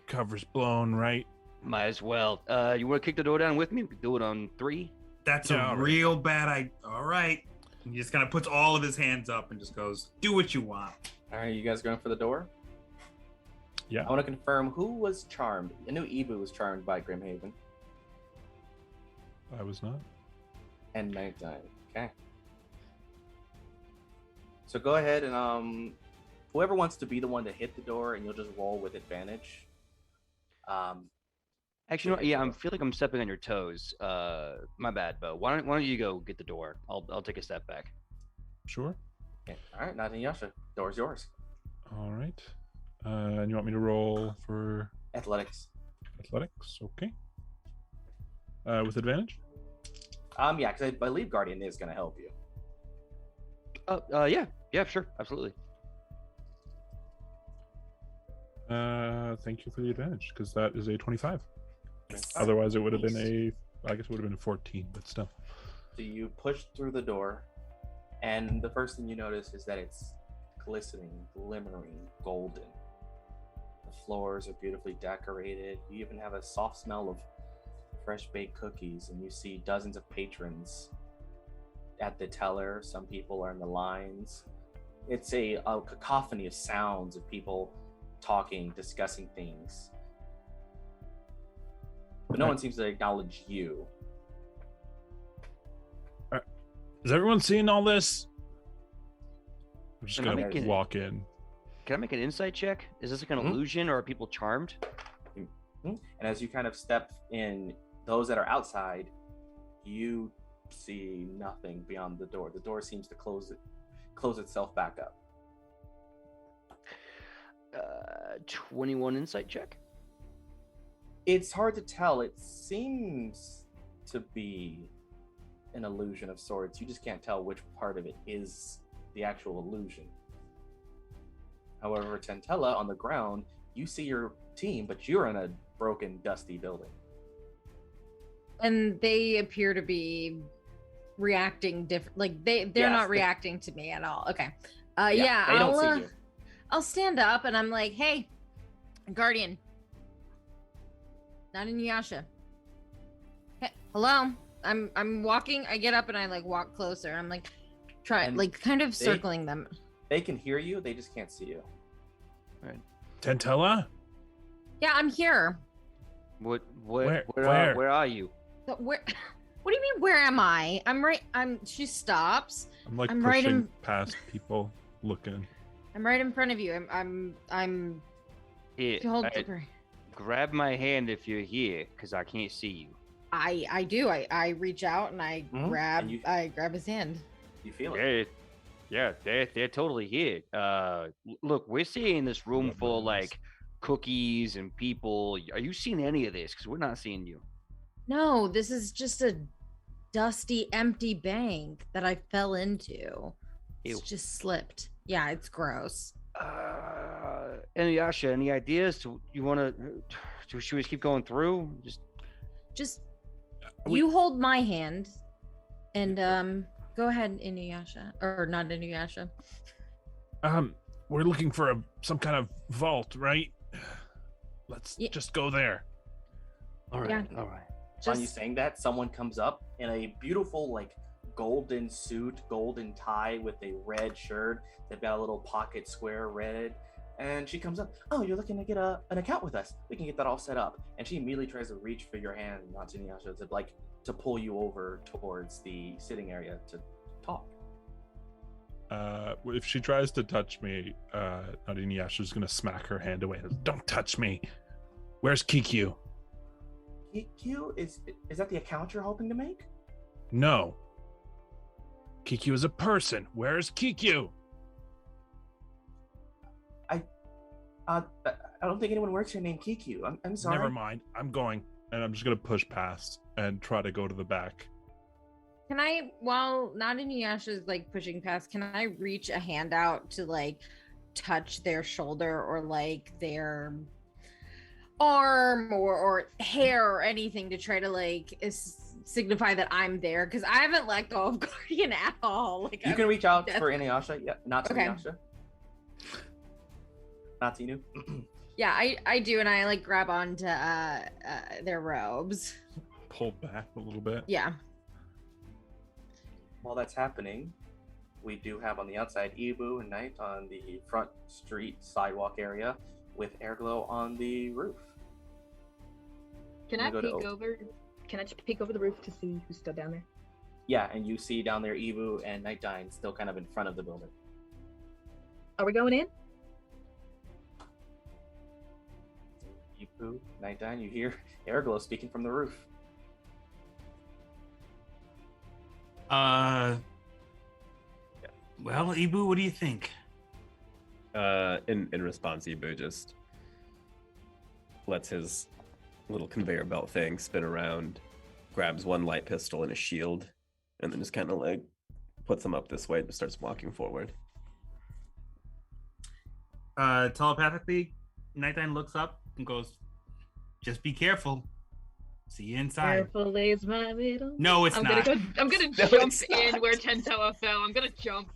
Cover's blown, right? Might as well. You want to kick the door down with me? We can do it on 3. That's Yeah, a real bad idea. All right. He just kind of puts all of his hands up and just goes, do what you want. All right, you guys going for the door? Yeah. I want to confirm who was charmed. I knew Ebu was charmed by Grimhaven. I was not. And Knightdyne. Okay. So go ahead and whoever wants to be the one to hit the door, and you'll just roll with advantage. Actually, I feel like I'm stepping on your toes. My bad, Beau. Why don't you go get the door? I'll take a step back. Sure. Okay. All right, Notinu, Yasha, door's yours. All right. And you want me to roll for Athletics. athletics? Okay. With advantage? Yeah, because I believe Guardian is going to help you. Yeah, sure, absolutely. Thank you for the advantage, because that is a 25. Yes. Otherwise, it would have been I guess it would have been a 14, but still. So you push through the door, and the first thing you notice is that it's glistening, glimmering, golden. The floors are beautifully decorated. You even have a soft smell of fresh baked cookies, and you see dozens of patrons at the teller. Some people are in the lines. It's a cacophony of sounds of people talking, discussing things. But no one seems to acknowledge you. Is everyone seeing all this? I'm just Can I going make to it- walk in. Can I make an insight check? Is this like an illusion, or are people charmed? And as you kind of step in, those that are outside, you see nothing beyond the door. The door seems to close itself back up. 21 insight check. It's hard to tell. It seems to be an illusion of sorts. You just can't tell which part of it is the actual illusion. However, Tela, on the ground, you see your team, but you're in a broken, dusty building. And they appear to be reacting different. Like they're not reacting to me at all. Okay. They don't see you. I'll stand up and I'm like, hey, Guardian. Not in Yasha. Hey, hello. I'm walking. I get up and I like walk closer. I'm like kind of circling them. They can hear you, they just can't see you. Right. Tantella? Yeah, I'm here. Where Where? are you? So where? What do you mean? Where am I? She stops. I'm like I'm pushing right in- past people, looking. I'm right in front of you. I'm. Here, Hold. grab my hand if you're here, because I can't see you. I do. I reach out and I grab. And you- I grab his hand. You feel it. They're totally here. Look, we're seeing this room full of like cookies and people. Are you seeing any of this? Because we're not seeing you. No, this is just a dusty, empty bank that I fell into. Ew. It's just slipped. Yeah, it's gross. Any Yasha, any ideas? You want to? Should we just keep going through? Just We- you hold my hand, and go ahead, Inuyasha, or not Inuyasha. We're looking for some kind of vault, right? Let's just go there. All right. Yeah. All right. On you saying that, someone comes up in a beautiful, like, golden suit, golden tie with a red shirt. They've got a little pocket square red. And she comes up, oh, you're looking to get an account with us. We can get that all set up. And she immediately tries to reach for your hand, Notinu, to pull you over towards the sitting area to talk. If she tries to touch me, Notinu is going to smack her hand away. Don't touch me. Where's Kikyu? Kikyu, is that the account you're hoping to make? No. Kikyu is a person. Where's Kikyu? I don't think anyone works here named Kikyu. I'm sorry. Never mind. I'm going. And I'm just going to push past and try to go to the back. Can I, while Notinu Yasha is like pushing past, can I reach a hand out to like touch their shoulder or like their arm or hair or anything to try to like signify that I'm there? Because I haven't let go of Guardian at all. Like you can reach out for Inuyasha. Yeah, not to Okay. Inuyasha. Notinu. Yeah, I do, and I like grab onto their robes. Pull back a little bit. Yeah. While that's happening, we do have on the outside Ibu and Knight on the front street sidewalk area with Aerglo on the roof. Can I'm I gonna go peek to- over? Can I just peek over the roof to see who's still down there? Yeah, and you see down there Ibu and Knightdyne still kind of in front of the building. Are we going in? Ibu, Knightdyne, you hear Aerglo speaking from the roof. Well, Ibu, what do you think? In response, Ibu just lets his little conveyor belt thing spin around, grabs one light pistol and a shield, and then just kind of like puts them up this way and starts walking forward. Telepathically, Knightdyne looks up and goes, "Just be careful. See you inside." Careful is my middle. No, it's I'm not. gonna No, jump it's in not. where Tela fell. I'm gonna jump.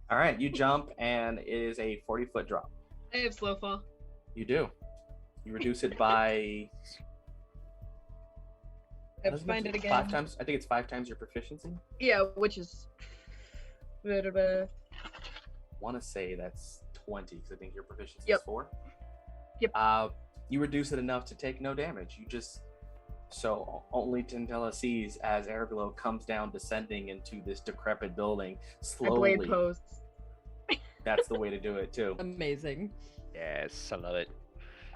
All right, you jump, and it is a 40-foot drop. I have slow fall. You do. You reduce it by. I have to doesn't find it again. 5 times. I think it's 5 times your proficiency. Yeah, which is. Want to say that's 20 because I think your proficiency Yep. is 4. Yep. You reduce it enough to take no damage. You just so only Tela sees as Aerglo comes down, descending into this decrepit building I slowly. blade pose. That's the way to do it too. Amazing. Yes, I love it.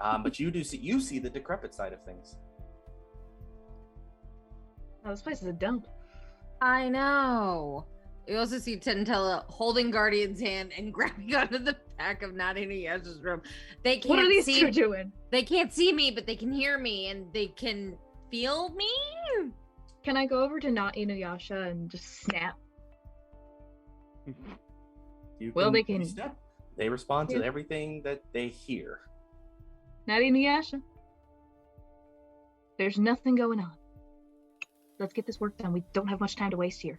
But you see the decrepit side of things. Oh, this place is a dump. I know. You also see Tela holding Guardian's hand and grabbing onto the back of Notinu Yasha's room. They can't What are these see two doing? They can't see me, but they can hear me and they can feel me. Can I go over to not Inuyasha and just snap? Well, they can- step. They respond to Yeah. everything that they hear. Not Inuyasha. There's nothing going on. Let's get this work done. We don't have much time to waste here.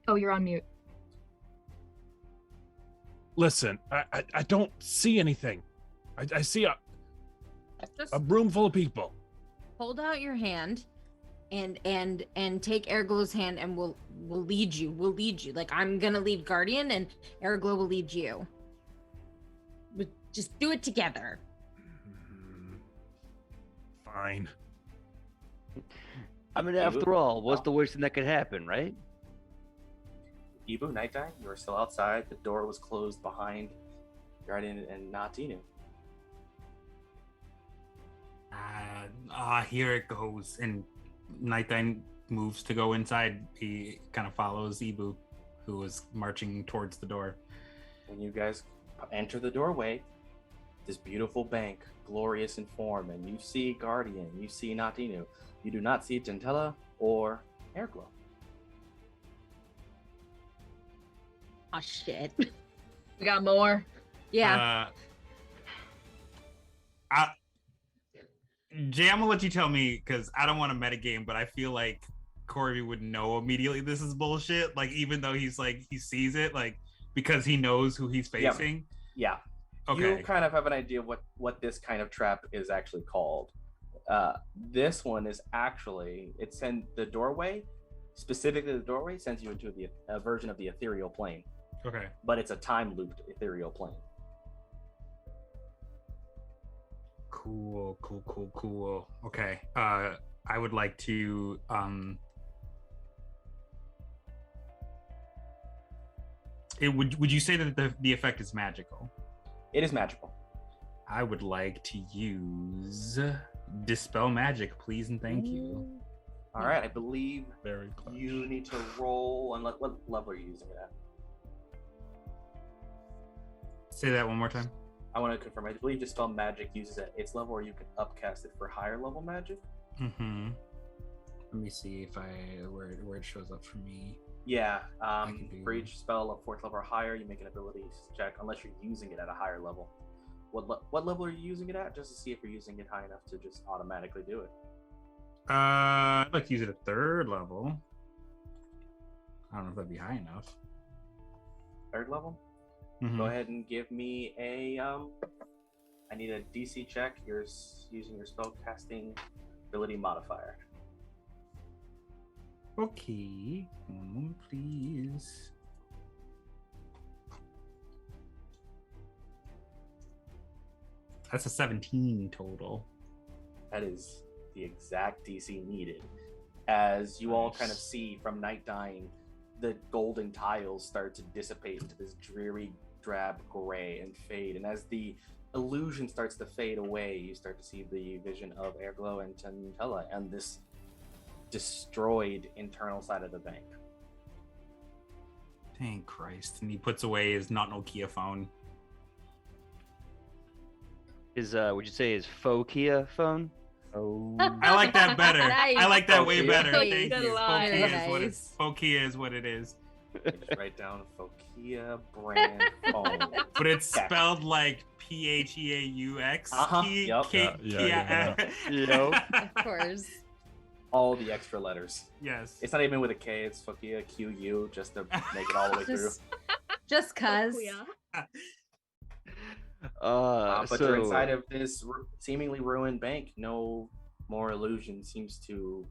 Oh, you're on mute. Listen, I don't see anything. I see a Just room full of people. hold out your hand and take Aerglo's hand and we'll lead you. We'll lead you. Like I'm gonna lead Guardian and Aerglo will lead you. But just do it together. Fine. I mean, after all, what's the worst thing that could happen, right? Ibu, Knightdyne, you are still outside. The door was closed behind Guardian and Notinu. Here it goes. And Knightdyne moves to go inside. He kind of follows Ibu, who is marching towards the door. When you guys enter the doorway, this beautiful bank, glorious in form, and you see Guardian, you see Notinu. You do not see Tela or Aerglo. Oh shit. We got more. Yeah. Jay, I'm gonna let you tell me because I don't want to metagame, but I feel like Corby would know immediately this is bullshit. Like, even though he's like, he sees it, like, because he knows who he's Yeah. facing. Yeah. Okay. You kind of have an idea of what this kind of trap is actually called. This one is actually, it's in the doorway, specifically the doorway sends you into a version of the ethereal plane, Okay. but it's a time looped ethereal plane. Cool. Okay. I would like to would you say that the effect is magical? It is magical. I would like to use dispel magic, please and thank you. All right, I believe Very close. you need to roll. And what level are you using it at? Say that one more time. I want to confirm. I believe dispel magic uses at its level, or you can upcast it for higher level magic. Mm-hmm. Let me see if where it shows up for me. Yeah. can do- For each spell of 4th level or higher, you make an ability check unless you're using it at a higher level. What level are you using it at? Just to see if you're using it high enough to just automatically do it. I'd like to use it at 3rd level. I don't know if that'd be high enough. 3rd level. Mhm. Go ahead and give me a I need a DC check. You're using your spell casting ability modifier. Okay. 1 moment, please. That's a 17 total. That is the exact DC needed. As you all kind of Nice. see from Knightdyne, the golden tiles start to dissipate into this dreary drab gray and fade. And as the illusion starts to fade away, you start to see the vision of Aerglo and Tela and this destroyed internal side of the bank. Thank Christ. And he puts away his not Nokia phone. His would you say his faux Kia phone? Oh. I like that better. Nice. I like that way Fokia. better. Nice. Thank Good you. line. Fokia is what it is. Just write down Fokia brand phone. But it's spelled like Pheaux. Uh-huh. Yep. Of course. All the extra letters. Yes. It's not even with a K, it's Fokia QU, just to make it all the way through. Just cuz. Yeah. But you're inside of this seemingly ruined bank. No more illusion seems to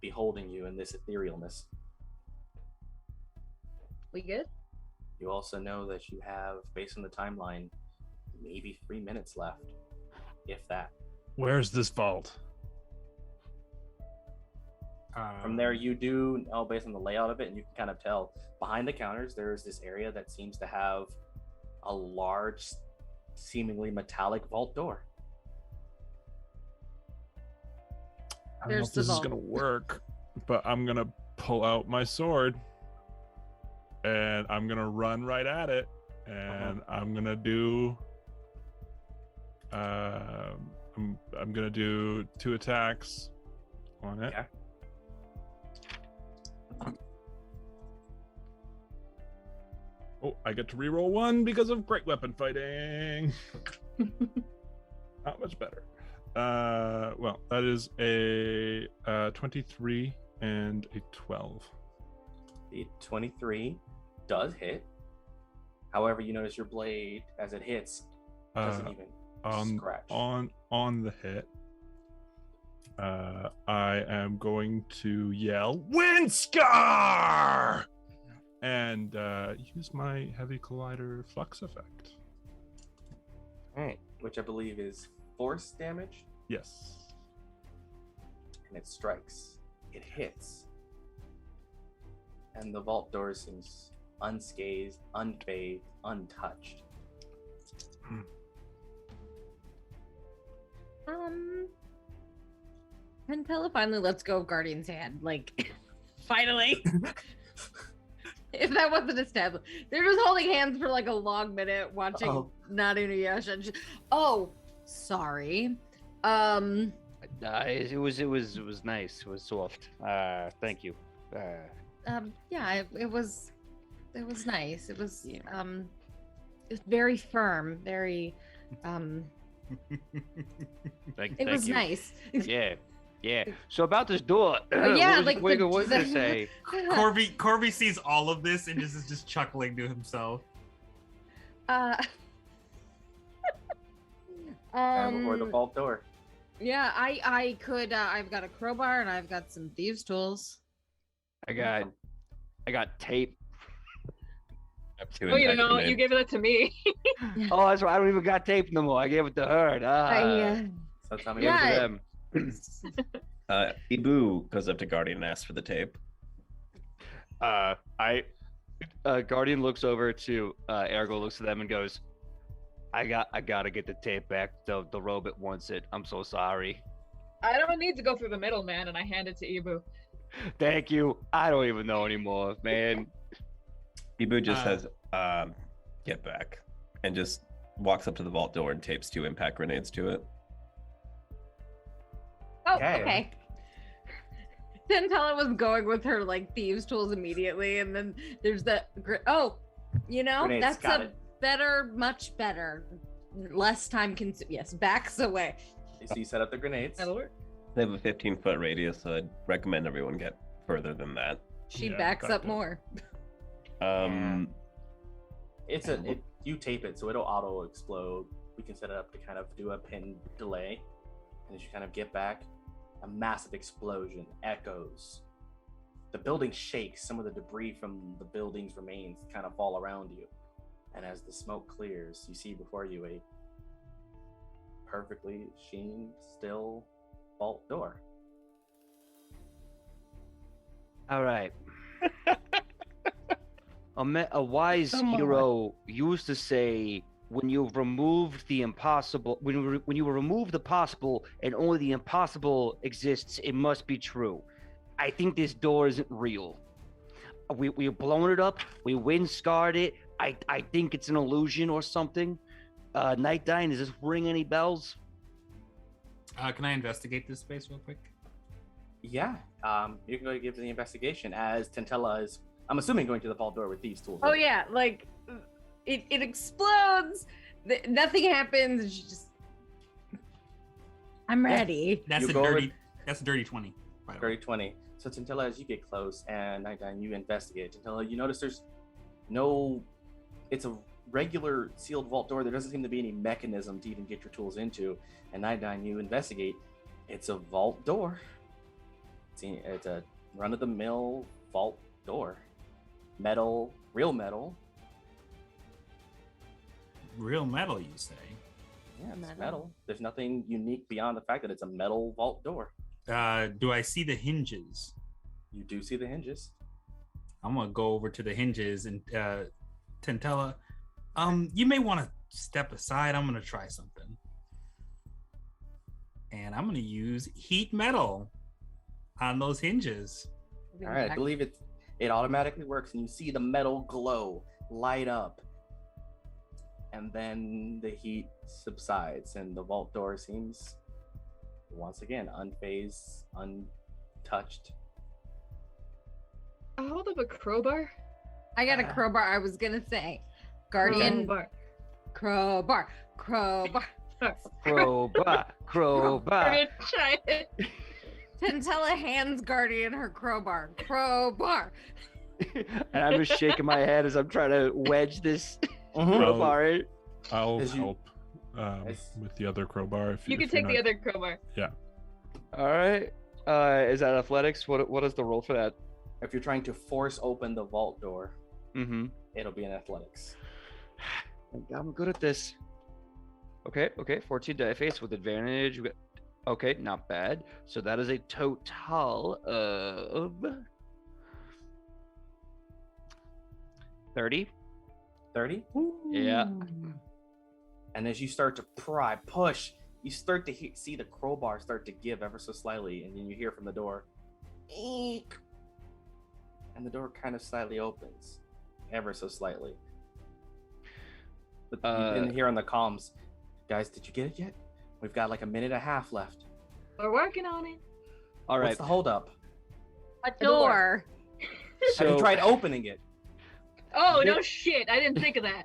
be holding you in this etherealness. We good? You also know that you have, based on the timeline, maybe 3 minutes left, if that. Where's this vault? From there, you do know, based on the layout of it, and you can kind of tell behind the counters, there's this area that seems to have a large, seemingly metallic vault door. I don't know There's if the this is vault. gonna work, but I'm gonna pull out my sword and I'm gonna run right at it, and I'm gonna do I'm gonna do 2 attacks on it. Okay. Oh, I get to reroll 1 because of great weapon fighting. Not much better. Well, that is a 23 and a 12. The 23 does hit. However, you notice your blade, as it hits, doesn't even scratch. On the hit, I am going to yell "Windscar!" and use my Heavy Collider Flux effect. All right, which I believe is force damage, Yes. and it strikes. It hits. And the vault door seems unscathed, unfazed, untouched. And Tela finally lets go of Guardian's hand. Like, finally. If that wasn't established. They're just holding hands for like a long minute watching Notinu, Yasha. Oh, sorry. It was nice. It was soft. Thank you. Yeah, it was nice. It was it was very firm, very Thank it was you. nice. Yeah. So about this door. Yeah, what like was the- what did it say? Corby sees all of this and is just chuckling to himself. Before the vault door. Yeah, I could I've got a crowbar and I've got some thieves tools. I got tape. Oh, you know, you gave that to me. Oh, that's right. I don't even got tape no more. I gave it to her. So tell me Give it to Yeah. them. Ibu goes up to Guardian and asks for the tape. Guardian looks over to Aerglo, looks at them and goes, I gotta get the tape back. The robot wants it. I'm so sorry. I don't need to go through the middleman, and I hand it to Ibu. Thank you. I don't even know anymore, man. Ibu just says, get back, and just walks up to the vault door and tapes 2 impact grenades to it. Oh, Okay. okay. Tela was going with her like thieves tools immediately, and then there's the Grenades, that's got a it. better, much better, less time consuming. Yes, backs away. So you set up the grenades. That'll work. They have a 15-foot radius, so I'd recommend everyone get further than that. She Yeah, backs up back more. You tape it, so it'll auto explode. We can set it up to kind of do a pin delay, and as you kind of get back, a massive explosion echoes. The building shakes. Some of the debris from the building's remains kind of fall around you, and as the smoke clears, you see before you a perfectly sheen, still vault door. All right. A wise hero used to say, when you remove the impossible, when you remove the possible and only the impossible exists, it must be true. I think this door isn't real. We've blown it up. We wind scarred it. I think it's an illusion or something. Knightdyne, does this ring any bells? Can I investigate this space real quick? Yeah, you can go give the investigation as Tela is, I'm assuming, going to the vault door with these tools. Oh yeah, like it explodes. Nothing happens. She just. I'm ready. That's You a go dirty. with- That's a dirty 20. By the way. 30-20. So Tela, as you get close and Knightdyne, you investigate. Tela, you notice there's no, it's a regular sealed vault door. There doesn't seem to be any mechanism to even get your tools into. And Knightdyne, you investigate. It's a vault door. It's a run-of-the-mill vault door. Metal, real metal. Real metal, you say? Yeah, it's Metal. metal. There's nothing unique beyond the fact that it's a metal vault door. Do I see the hinges? You do see the hinges. I'm gonna go over to the hinges and Tela, you may want to step aside. I'm gonna try something, and I'm gonna use heat metal on those hinges. All right, I believe it automatically works, and you see the metal glow light up, and then the heat subsides, and the vault door seems once again unfazed, untouched. I hold up a crowbar. I got a crowbar. I was gonna say, guardian Crowbar. crowbar. Crowbar. Guardian giant. Tela hands guardian her crowbar. Crowbar. And I'm just shaking my head as I'm trying to wedge this Mhm. crowbar in. I'll As you- help as- with the other crowbar. If You can if you're take the other crowbar. All right. Is that athletics? What is the roll for that? If you're trying to force open the vault door, Mm-hmm. it'll be an athletics. I'm good at this. Okay. 14 die face with advantage. Okay, not bad. So that is a total of 30. 30. Yeah. And as you start to pry, push, you start to see the crowbar start to give ever so slightly, and then you hear from the door, eek, and the door kind of slightly opens, ever so slightly. But you didn't hear on the comms, guys, did you get it yet? We've got like a minute and a half left. We're working on it. All right. What's the holdup? A door. Have you tried opening it? Oh, Yeah. no shit. I didn't think of that.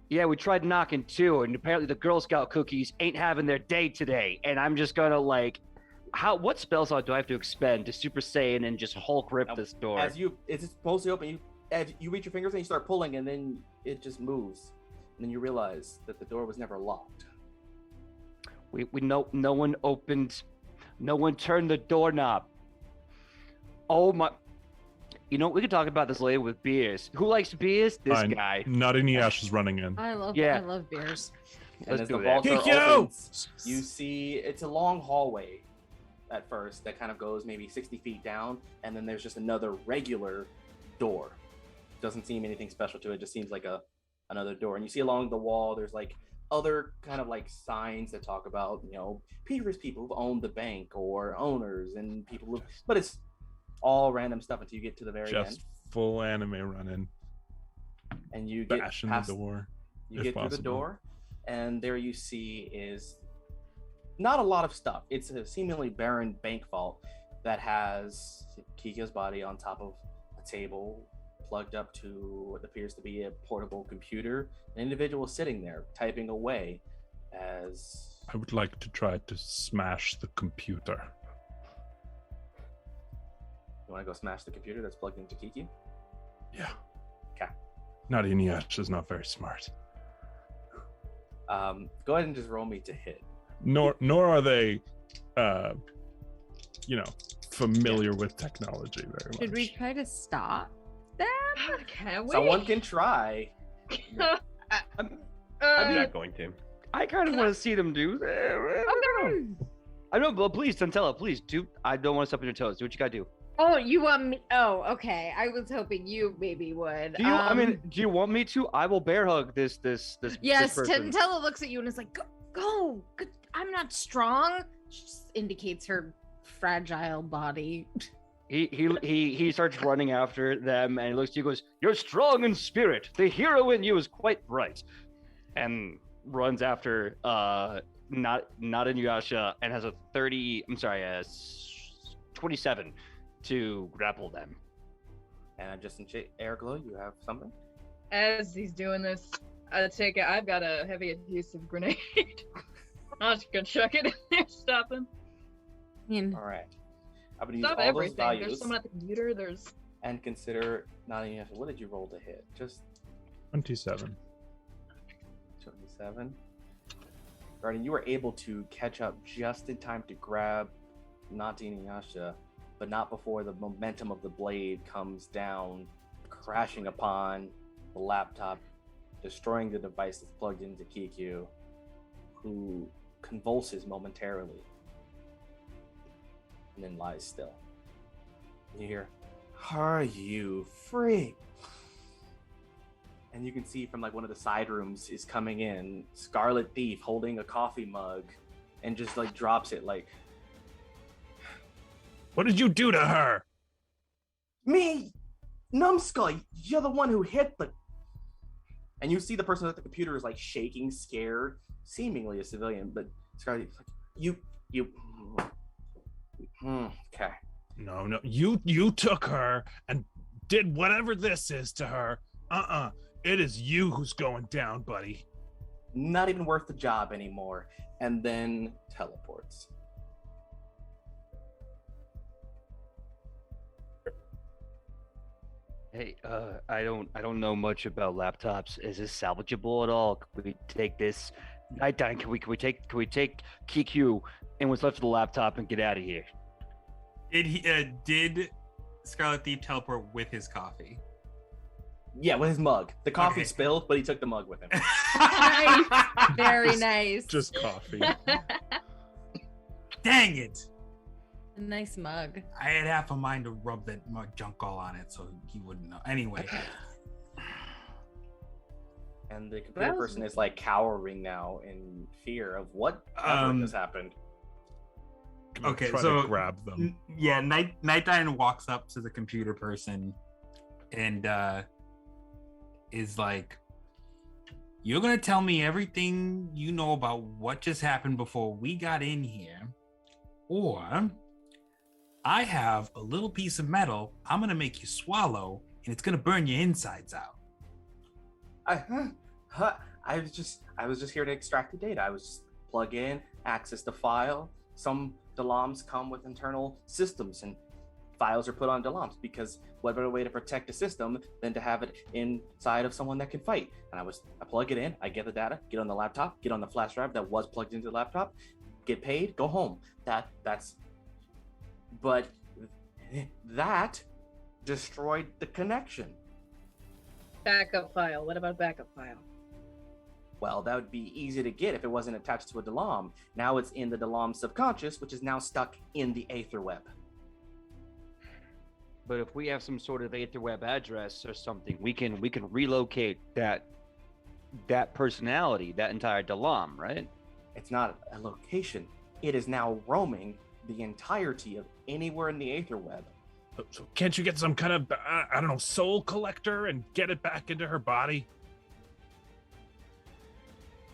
Yeah, we tried knocking too, and apparently the Girl Scout cookies ain't having their day today. And I'm just gonna what spell slot do I have to expend to Super Saiyan and just Hulk rip this door? As it's supposed to open, as you reach your fingers and you start pulling, and then it just moves, and then you realize that the door was never locked. We no one opened, no one turned the doorknob. Oh my! You know, we could talk about this later with beers. Who likes beers? This Fine. guy. Notinu Yash is running in. I love Yeah. I love beers. And Let's as the do vault that. door Kick you! opens, you see it's a long hallway at first that kind of goes maybe 60 feet down, and then there's just another regular door. Doesn't seem anything special to it. Just seems like a another door, and you see along the wall there's like other kind of like signs that talk about, you know, previous people who've owned the bank or owners and people who, but it's all random stuff until you get to the very end. Just full anime running. And you get Bash in past the door. you get through the door, and there you see is not a lot of stuff. It's a seemingly barren bank vault that has Kika's body on top of a table plugged up to what appears to be a portable computer. An individual sitting there typing away as... I would like to try to smash the computer. You want to go smash the computer that's plugged into Kiki? Yeah. Okay. Knightdyne Yasha is not very smart. Go ahead and just roll me to hit. Nor are they, familiar with technology very much. Should we try to stop them? Can we? Someone can try. I'm not going to. I kind of want to see them do that. I know, but please, Tela, please do. I don't want to step on your toes. Do what you gotta do. Oh, you want me? Oh, okay. I was hoping you maybe would. Do you? Do you want me to? I will bear hug this. Yes, this person. Tela looks at you and is like, "Go. I'm not strong." She just indicates her fragile body. He starts running after them, and he looks at you and goes, "You're strong in spirit. The hero in you is quite bright," and runs after not in Yasha, and has a 27 to grapple them. And just in Aerglo, you have something? As he's doing this, I take it. I've got a heavy adhesive grenade. I'm just gonna chuck it in there, stop him. All right. I'm gonna use Stop all everything. those values There's someone at the computer. There's. and consider not even. What did you roll to hit? Just 27. 27. Guardian, you were able to catch up just in time to grab Notinu and Yasha, but not before the momentum of the blade comes down, crashing upon the laptop, destroying the device that's plugged into Kiku, who convulses momentarily and then lies still. You hear, "Are you free?" And you can see from like one of the side rooms is coming in Scarlet Thief holding a coffee mug and just like drops it like, What did you do to her? "Me, numbskull, you're the one who hit the..." And you see the person at the computer is like shaking, scared, seemingly a civilian, but Scarlet Thief's like, okay. No, you took her and did whatever this is to her. It is you who's going down, buddy. Not even worth the job anymore. And then teleports. Hey, I don't know much about laptops. Is this salvageable at all? Could we take this? Knightdyne, can we take Kiku and what's left of the laptop and get out of here? Did Scarlet Thief teleport with his coffee? Yeah, with his mug. The coffee Okay. spilled, but he took the mug with him. Nice. Very nice. Just coffee. Dang it! A nice mug. I had half a mind to rub that mug junk all on it so he wouldn't know. Anyway. And the computer That was- person is like cowering now in fear of what has happened. I'm gonna Okay, try so to grab them. Knightdyne walks up to the computer person and is like, "You're gonna tell me everything you know about what just happened before we got in here, or I have a little piece of metal I'm gonna make you swallow, and it's gonna burn your insides out." I was just here to extract the data. I was just plug in, access the file. Some DLOMs come with internal systems, and files are put on DLOMs because what better way to protect a system than to have it inside of someone that can fight? And I plug it in, I get the data, get on the laptop, get on the flash drive that was plugged into the laptop, get paid, go home. But that destroyed the connection. Backup file. What about backup file? Well, that would be easy to get if it wasn't attached to a DLOM. Now it's in the DLOM subconscious, which is now stuck in the Aetherweb. But if we have some sort of Aetherweb address or something, we can relocate that that personality, that entire Dalam, right? It's not a location. It is now roaming the entirety of anywhere in the Aetherweb. So can't you get some kind of, I don't know, soul collector and get it back into her body?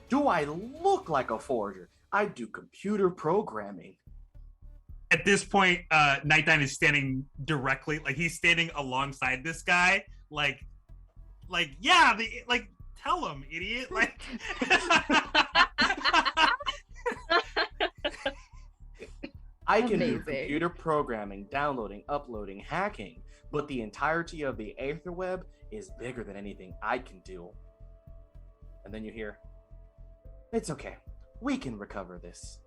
Do I look like a forger? I do computer programming. At this point, Knightdyne is standing directly, like he's standing alongside this guy, like yeah, tell him, idiot, like. I can do Amazing. computer programming, downloading, uploading, hacking, but the entirety of the Aetherweb is bigger than anything I can do. And then you hear, it's okay, we can recover this.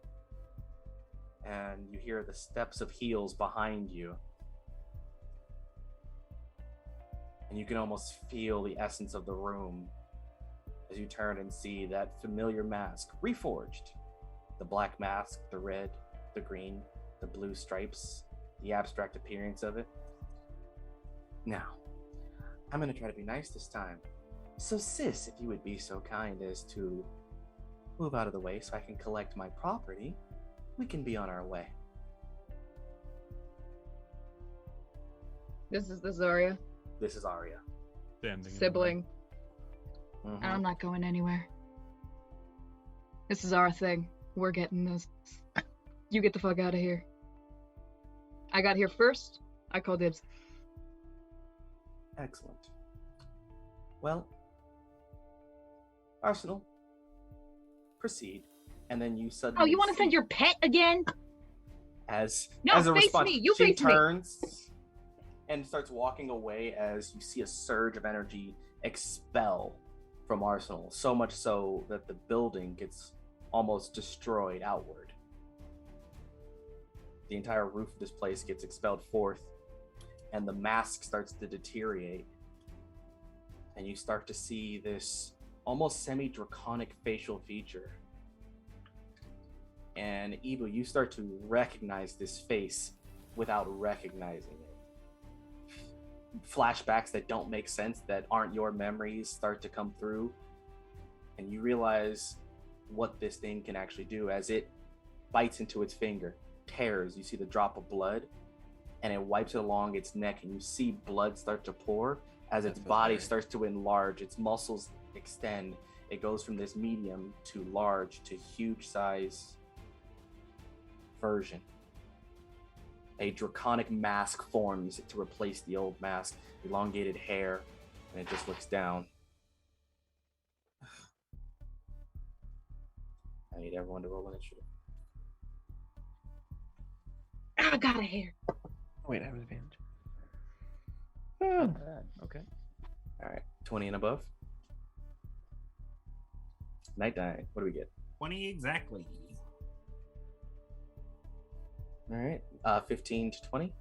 And you hear the steps of heels behind you. And you can almost feel the essence of the room as you turn and see that familiar mask, reforged. The black mask, the red, the green, the blue stripes, the abstract appearance of it. Now, I'm gonna try to be nice this time. So sis, if you would be so kind as to move out of the way so I can collect my property, we can be on our way. This is Arya. This is Arya. Standing in the way. Sibling. Mhm. I'm not going anywhere. This is our thing. We're getting this. You get the fuck out of here. I got here first. I call dibs. Excellent. Well, Arsenal, proceed. And then you suddenly. Oh, you want to send your pet again? As No, as a face response, me. You she face me. turns and starts walking away as you see a surge of energy expel from Arsenal. So much so that the building gets almost destroyed outward. The entire roof of this place gets expelled forth, and the mask starts to deteriorate. And you start to see this almost semi-draconic facial feature. And Eva, you start to recognize this face without recognizing it. Flashbacks that don't make sense, that aren't your memories, start to come through. And you realize what this thing can actually do as it bites into its finger, tears. You see the drop of blood, and it wipes it along its neck, and you see blood start to pour as its body starts to enlarge, its muscles extend. It goes from this medium to large to huge size version. A draconic mask forms to replace the old mask, elongated hair, and it just looks down. I need everyone to roll initiative. I got a hair. Wait, I have an advantage. Not bad. Okay. All right, 20 and above. Knightdyne, what do we get? 20 exactly. All right, 15 to 20.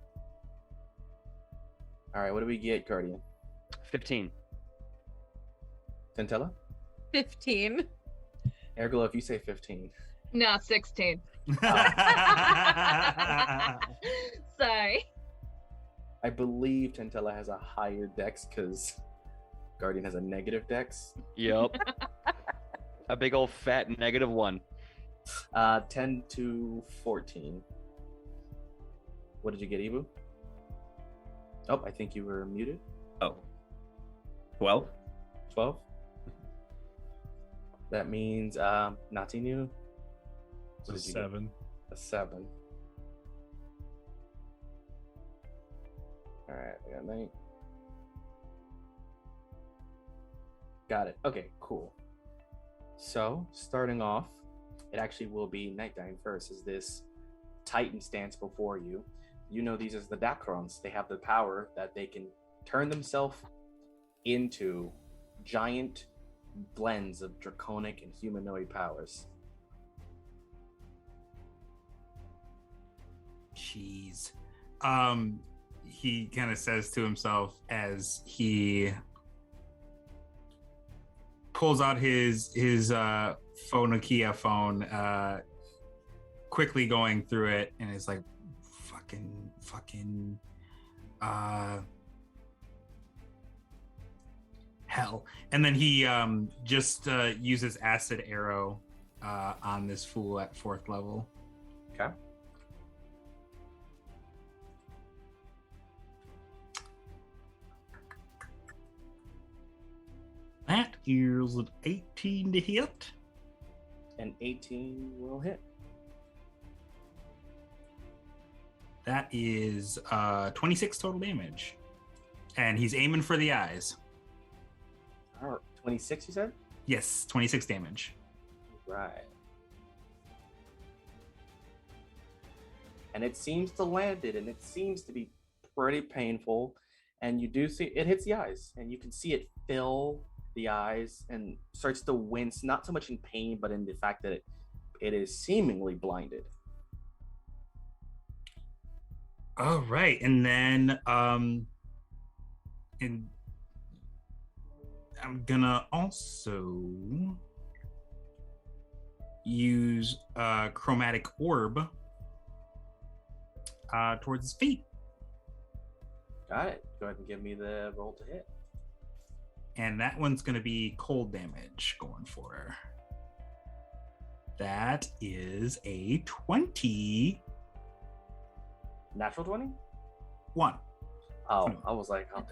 All right, what do we get, Guardian? 15. Tentella? 15. Aerglo, if you say 15. No, 16. Sorry. I believe Tentella has a higher dex because Guardian has a negative dex. Yep. A big old fat -1. 10 to 14. What did you get, Ibu? Oh, I think you were muted. Oh. 12? 12. That means Notinu. So 7. A 7. All right, I got 9. Got it. Okay, cool. So, starting off, it actually will be Knightdyne first, as this Titan stands before you. You know these as the Dacrons. They have the power that they can turn themselves into giant blends of draconic and humanoid powers. Jeez. He kind of says to himself as he pulls out his Nokia phone, quickly going through it, and it's like, fucking, Hell. And then he just uses acid arrow on this fool at 4th level. Okay. That is an 18 to hit. An 18 will hit. That is 26 total damage. And he's aiming for the eyes. All right. 26, you said? Yes, 26 damage. Right. And it seems to land it, and it seems to be pretty painful. And you do see it hits the eyes, and you can see it fill the eyes and starts to wince, not so much in pain, but in the fact that it is seemingly blinded. All right, and then and I'm gonna also use chromatic orb towards his feet. Got it. Go ahead and give me the roll to hit. And that one's going to be cold damage going for her. That is a 20. Natural 20? 1. Oh, I was like, oh,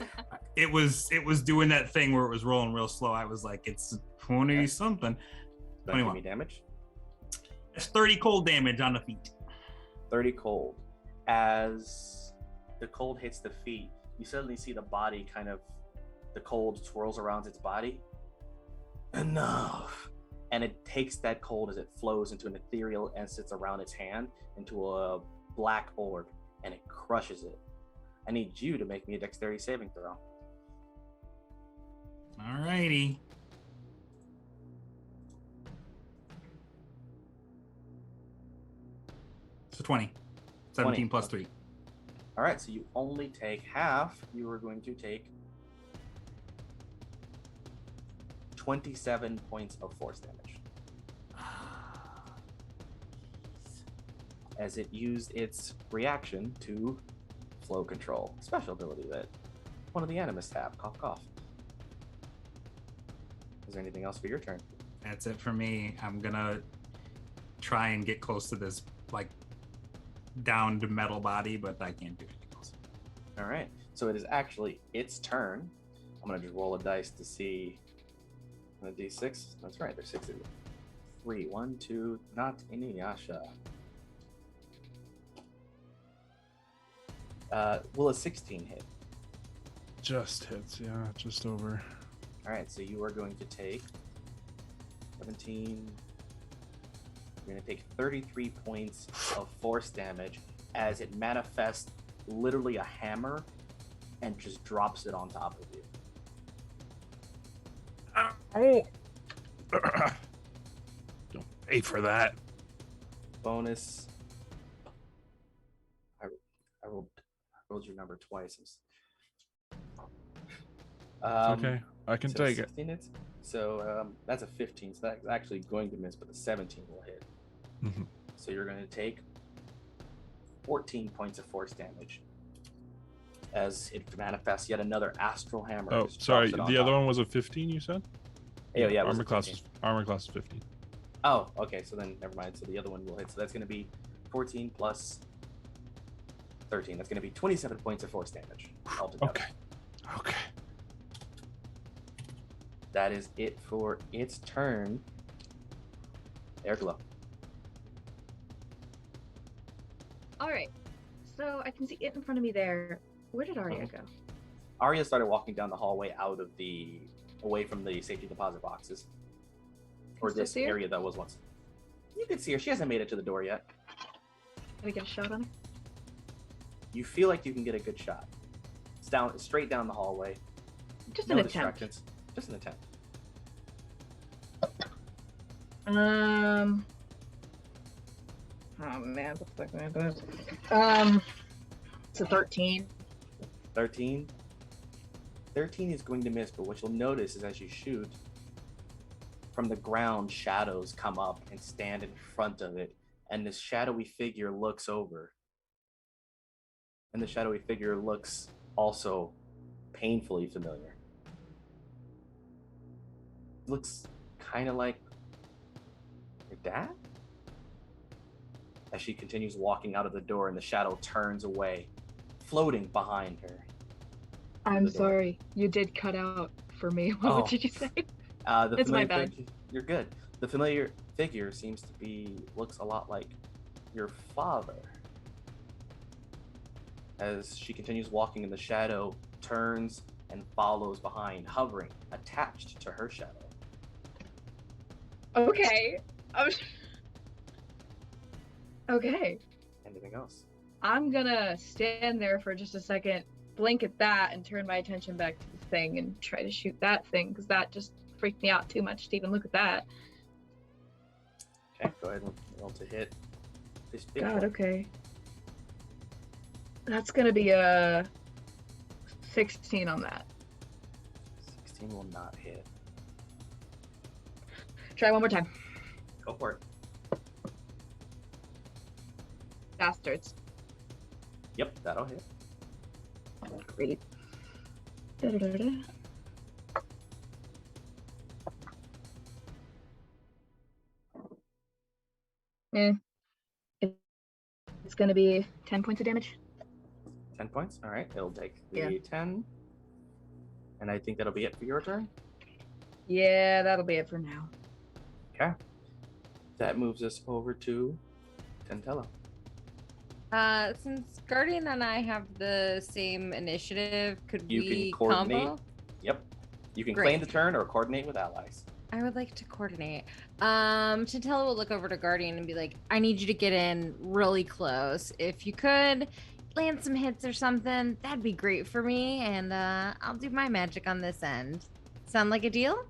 It was doing that thing where it was rolling real slow. I was like, it's 20 something. don't give 21. me damage. It's 30 cold damage on the feet. 30 cold. As the cold hits the feet, you suddenly see the body the cold swirls around its body. Enough. And it takes that cold as it flows into an ethereal essence around its hand into a black orb, and it crushes it. I need you to make me a dexterity saving throw. All righty. So 20. 17 plus 3. All right, so you only take half. You are going to take 27 points of force damage. As it used its reaction to flow control, special ability that one of the animists have. Cough, cough. Is there anything else for your turn? That's it for me. I'm gonna try and get close to this like downed metal body, but I can't do anything else. All right, so it is actually its turn. I'm gonna just roll a dice to see. A d6. That's right. There's 6 of you. 3, 1, 2. Not any Yasha. Will a 16 hit? Just hits, yeah, just over. All right, so you are going to take 17. You're going to take 33 points of force damage as it manifests literally a hammer and just drops it on top of you. Oh! Don't pay for that. Bonus. I rolled your number twice. Okay, I can take it. 16 hits. So that's a 15. So that's actually going to miss, but the 17 will hit. Mm-hmm. So you're going to take 14 points of force damage as it manifests yet another astral hammer. Oh, Just sorry. drops it on The other top. one was a 15. You said? Oh, yeah. it was Armor a class 15. is 15. Oh, okay. So then never mind. So the other one will hit. So that's going to be 14 plus 13. That's going to be 27 points of force damage altogether. Okay. That is it for its turn. Aerglo. All right. So I can see it in front of me there. Where did Arya go? Arya started walking down the hallway away from the safety deposit boxes. Or Still this see her? area that was once. You can see her. She hasn't made it to the door yet. Can we get a shot on her? You feel like you can get a good shot. It's straight down the hallway. Just No an attempt. distractions. Just an attempt. Oh man, what the fuck am I doing? It's a 13. 13. 13 is going to miss, but what you'll notice is as you shoot, from the ground, shadows come up and stand in front of it, and this shadowy figure looks over. And the shadowy figure looks also painfully familiar. looks kind of like your dad. As she continues walking out of the door and the shadow turns away, floating behind her. I'm sorry, you did cut out for me. What did you say? It's my bad. You're good. The familiar figure looks a lot like your father. As she continues walking in the shadow, turns and follows behind, hovering, attached to her shadow. Okay. Okay. Anything else? I'm gonna stand there for just a second, blink at that, and turn my attention back to the thing and try to shoot that thing, because that just freaked me out too much to even look at that. Okay, go ahead and roll to hit this big God, one. okay. That's gonna be a 16 on that. 16 will not hit. Try one more time. Go for it. Bastards. Yep, that'll hit. Great. Da-da-da-da. It's gonna be 10 points of damage. 10 points? All right, it'll take the Yeah. 10. And I think that'll be it for your turn. Yeah, that'll be it for now. Okay. That moves us over to Tela. Since Guardian and I have the same initiative, could You we can coordinate. combo? Yep. You can Great. claim the turn or coordinate with allies. I would like to coordinate. Tela will look over to Guardian and be like, I need you to get in really close. If you could land some hits or something, that'd be great for me. And I'll do my magic on this end. Sound like a deal?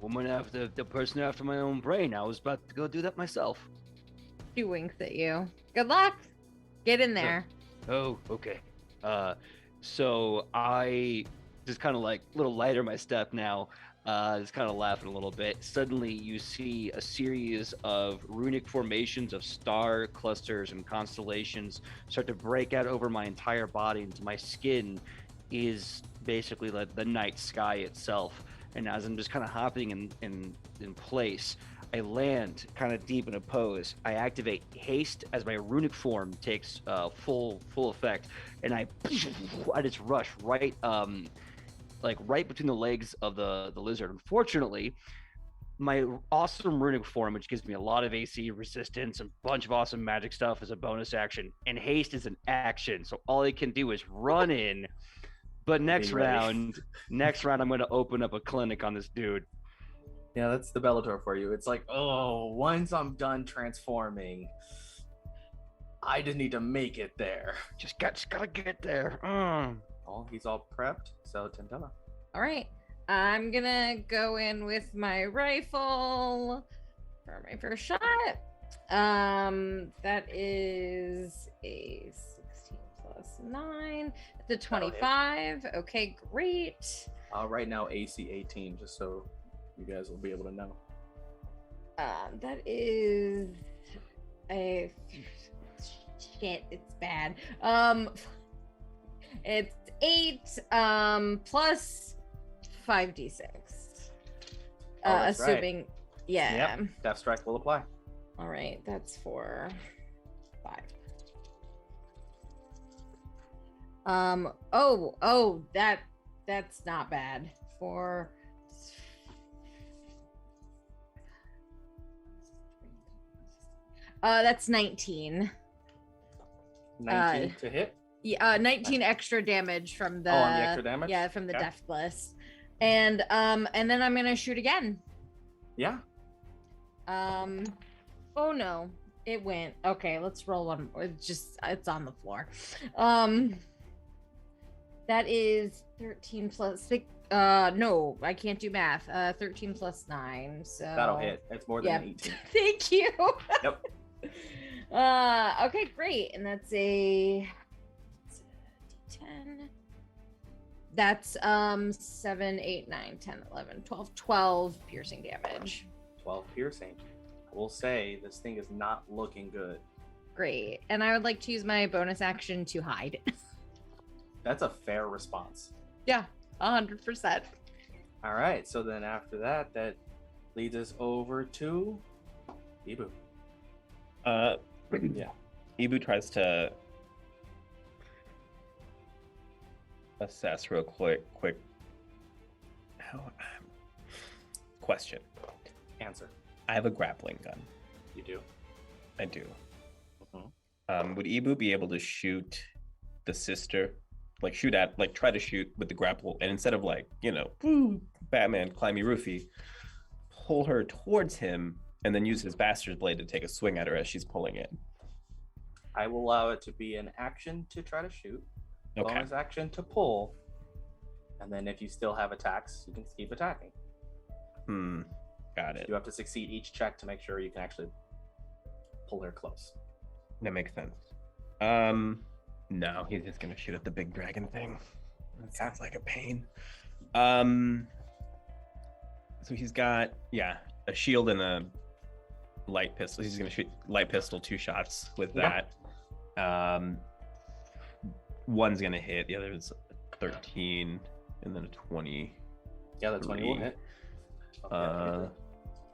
Woman after the person after my own brain. I was about to go do that myself. She winks at you. Good luck. Get in there. Oh, okay. So I just kind of like a little lighter my step now. Just kind of laughing a little bit. Suddenly you see a series of runic formations of star clusters and constellations start to break out over my entire body, and my skin is basically like the night sky itself. And as I'm just kind of hopping in place, I land kind of deep in a pose. I activate haste as my runic form takes full effect, and I just rush right right between the legs of the lizard. Unfortunately, my awesome runic form, which gives me a lot of AC resistance and a bunch of awesome magic stuff, is a bonus action, and haste is an action. So all I can do is run in. But next round, I'm going to open up a clinic on this dude. Yeah, that's the Bellator for you. It's like, once I'm done transforming, I just need to make it there. Just gotta get there. Oh, he's all prepped. So Tela. All right. I'm gonna go in with my rifle for my first shot. That is a 16 plus 9. It's a 25. Okay, great. Right now AC 18, just so you guys will be able to know. That is a shit. It's bad. It's 8 plus 5d6. Assuming, right. Yeah. Yep. Death strike will apply. All right, that's for 5. That's not bad. For that's 19. 19 to hit? Yeah, 19 extra damage from the on the extra damage? Yeah, from the Death Bliss. And then I'm gonna shoot again. Yeah. Oh no, it went. Okay, let's roll one more. It's on the floor. That is 13 plus 6. No, I can't do math. 13 plus 9. So that'll hit. That's more than 18. Thank you. Yep. Okay, great. And that's a 10. That's 7, 8, 9, 10, 11, 12 piercing damage. 12 piercing. I will say this thing is not looking good. Great. And I would like to use my bonus action to hide. That's a fair response. Yeah, 100%. All right, so then after that, that leads us over to Ibu. Yeah. Ibu tries to assess real quick. Question. Answer. I have a grappling gun. You do. I do. Mhm. Would Ibu be able to shoot the sister? Like try to shoot with the grapple, and instead of Batman climby roofie, pull her towards him and then use his bastard's blade to take a swing at her as she's pulling in. I will allow it to be an action to try to shoot, Okay. bonus action to pull, and then if you still have attacks, you can keep attacking. Got it. You have to succeed each check to make sure you can actually pull her close. That makes sense. No, he's just gonna shoot at the big dragon thing. That sounds like a pain. So he's got a shield and a light pistol. He's gonna shoot light pistol 2 shots with that. One's gonna hit, the other is 13, and then a 20. Yeah, the 20 will hit.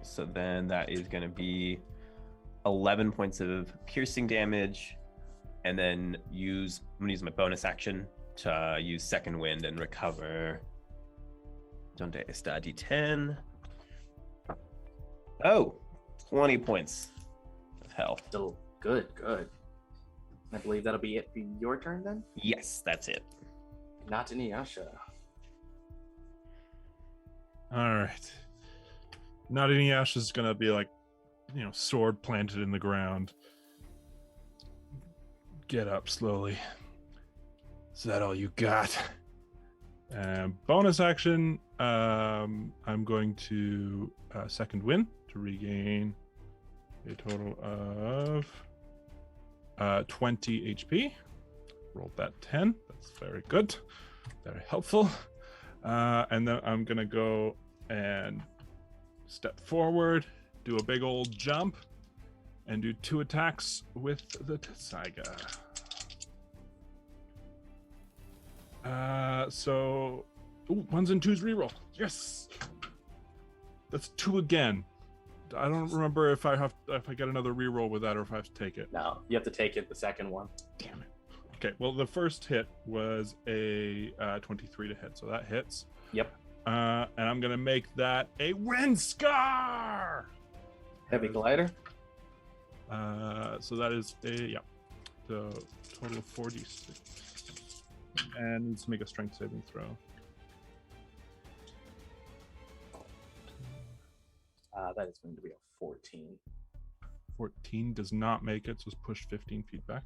So then that is gonna be 11 points of piercing damage, and then I'm gonna use my bonus action to use second wind and recover. Donde está D10? Oh, 20 points of health. Still good. I believe that'll be it for your turn then. Yes, that's it. Notinu, Yasha. All right. Notinu Yasha's gonna be like, sword planted in the ground. Get up slowly. Is that all you got? Bonus action. I'm going to second win to regain a total of 20 HP. Rolled that 10. That's very good. Very helpful. And then I'm gonna go and step forward, do a big old jump, and do 2 attacks with the Saiga. So 1s and 2s reroll. Yes, that's 2 again. I don't remember if I get another reroll with that or if I have to take it. No, you have to take it the second one. Damn it. Okay, well the first hit was a 23 to hit, so that hits. Yep. And I'm gonna make that a wind scar. Heavy glider. So that is the total of 46, and needs to make a strength saving throw. That is going to be a 14. 14 does not make it, so it's pushed 15 feet back.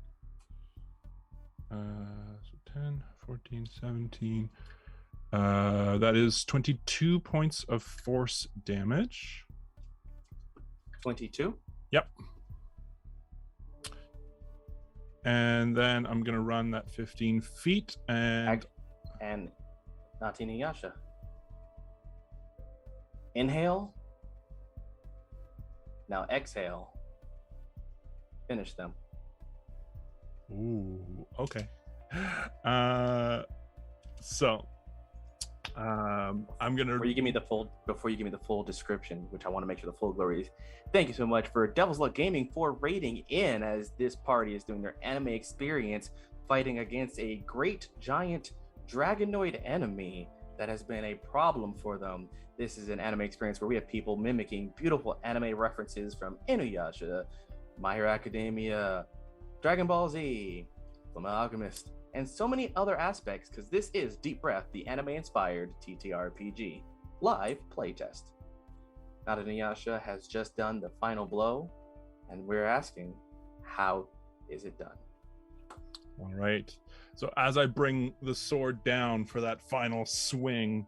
So 10, 14, 17. That is 22 points of force damage. 22? Yep. And then I'm going to run that 15 feet and Notinu Yasha. Inhale. Now exhale. Finish them. Ooh, okay. So I'm gonna. Before you give me the full description, which I want to make sure the full glory is. Thank you so much for Devil's Luck Gaming for raiding in as this party is doing their anime experience, fighting against a great giant dragonoid enemy that has been a problem for them. This is an anime experience where we have people mimicking beautiful anime references from Inuyasha, My Hero Academia, Dragon Ball Z, Fullmetal Alchemist, and so many other aspects, because this is Deep Breath, the anime-inspired TTRPG live playtest. Notinu Yasha has just done the final blow, and we're asking, how is it done? All right. So as I bring the sword down for that final swing,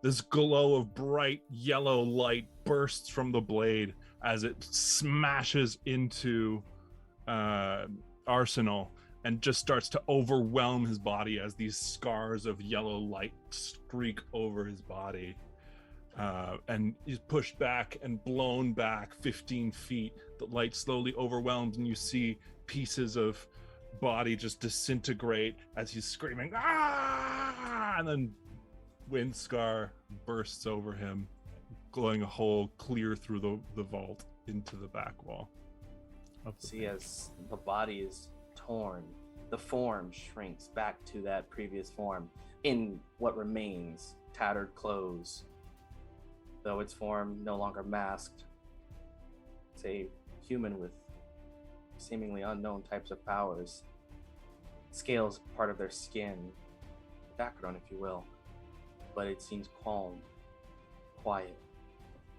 this glow of bright yellow light bursts from the blade as it smashes into Arsenal and just starts to overwhelm his body as these scars of yellow light streak over his body. And he's pushed back and blown back 15 feet. The light slowly overwhelms, and you see pieces of body just disintegrate as he's screaming, "Ah!" And then wind scar bursts over him, glowing a hole clear through the vault into the back wall. See, as the body is torn, the form shrinks back to that previous form in what remains tattered clothes. Though its form no longer masked, it's a human with seemingly unknown types of powers. Scales part of their skin, background if you will, but it seems calm, quiet,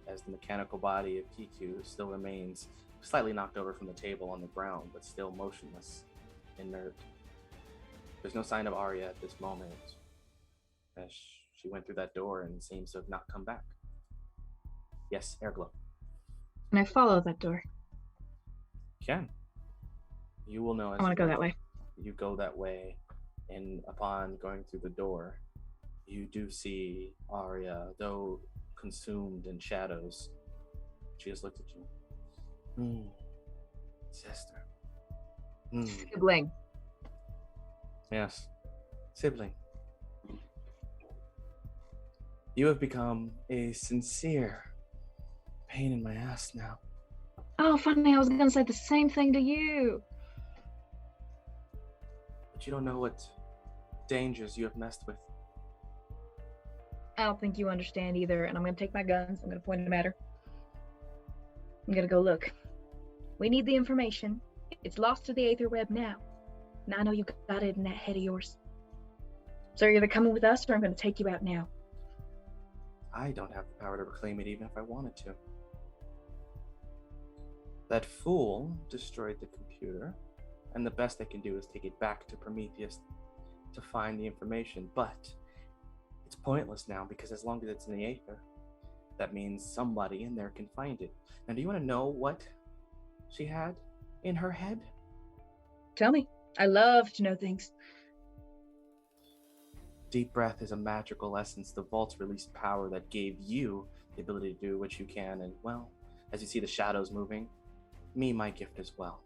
as the mechanical body of Kiku still remains slightly knocked over from the table on the ground, but still motionless, inert. There's no sign of Arya at this moment, as she went through that door and seems to have not come back. Yes, Aerglo. Can I follow that door? Can. You will know as I want to go that way. You go that way, and upon going through the door, you do see Arya, though consumed in shadows. She has looked at you. Sister. Sibling. Yes, sibling. You have become a sincere pain in my ass now. Oh, funny, I was going to say the same thing to you. But you don't know what dangers you have messed with. I don't think you understand either, and I'm going to take my guns. I'm going to point them at her. I'm going to go look. We need the information. It's lost to the Aether Web now. And I know you got it in that head of yours. So you're either coming with us or I'm going to take you out now. I don't have the power to reclaim it even if I wanted to. That fool destroyed the computer, and the best they can do is take it back to Prometheus to find the information. But it's pointless now, because as long as it's in the Aether, that means somebody in there can find it. Now, do you want to know what she had in her head? Tell me. I love to know things. Deep breath is a magical essence. The vaults released power that gave you the ability to do what you can. And, well, as you see the shadows moving, me my gift as well.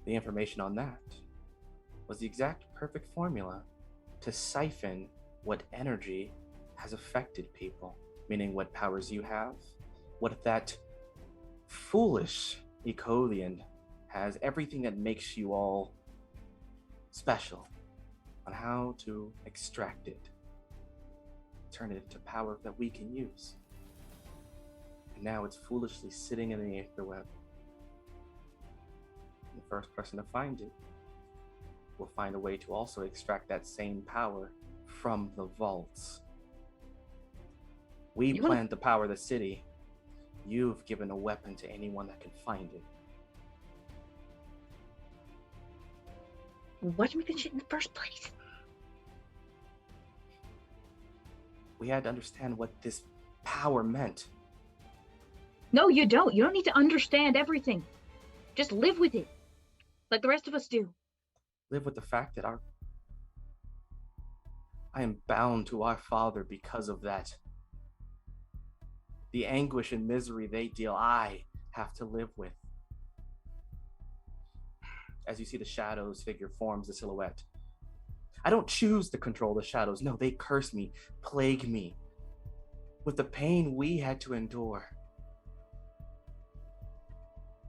The information on that was the exact perfect formula to siphon what energy has affected people, meaning what powers you have, what that foolish Ecothian has, everything that makes you all special, on how to extract it, turn it into power that we can use. And now it's foolishly sitting in the Aether Web. And the first person to find it will find a way to also extract that same power from the vaults. We planned to power the city. You've given a weapon to anyone that can find it. Why did we do shit in the first place? We had to understand what this power meant. No, you don't. You don't need to understand everything. Just live with it, like the rest of us do. Live with the fact that I am bound to our father because of that. The anguish and misery they deal, I have to live with. As you see the shadows figure forms the silhouette. I don't choose to control the shadows. No, they curse me, plague me, with the pain we had to endure.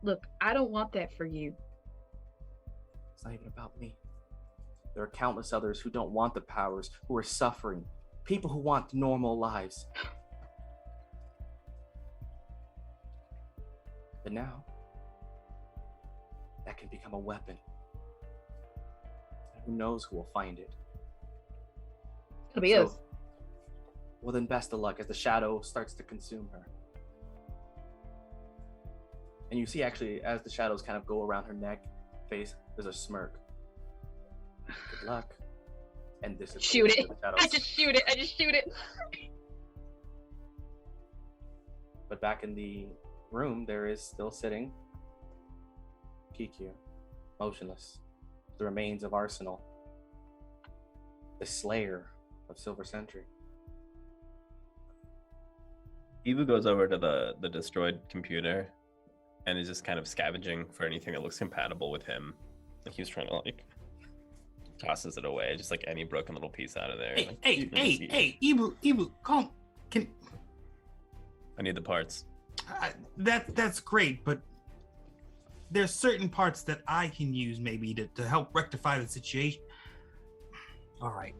Look, I don't want that for you. It's not even about me. There are countless others who don't want the powers, who are suffering, people who want normal lives. But now, that can become a weapon. And who knows who will find it? It'll be us. Well, then best of luck as the shadow starts to consume her. And you see actually, as the shadows kind of go around her neck, face, there's a smirk. Good luck. And this is shoot it. I just shoot it. But back in the room, there is still sitting Kiku, motionless, the remains of Arsenal, the slayer of Silver Sentry. Eva goes over to the destroyed computer and is just kind of scavenging for anything that looks compatible with him. Like he was trying to like tosses it away, just like any broken little piece out of there. Hey, Like, hey, you can hey, just eat it. hey, Ibu, calm. I need the parts. That's great, but there's certain parts that I can use maybe to help rectify the situation. All right.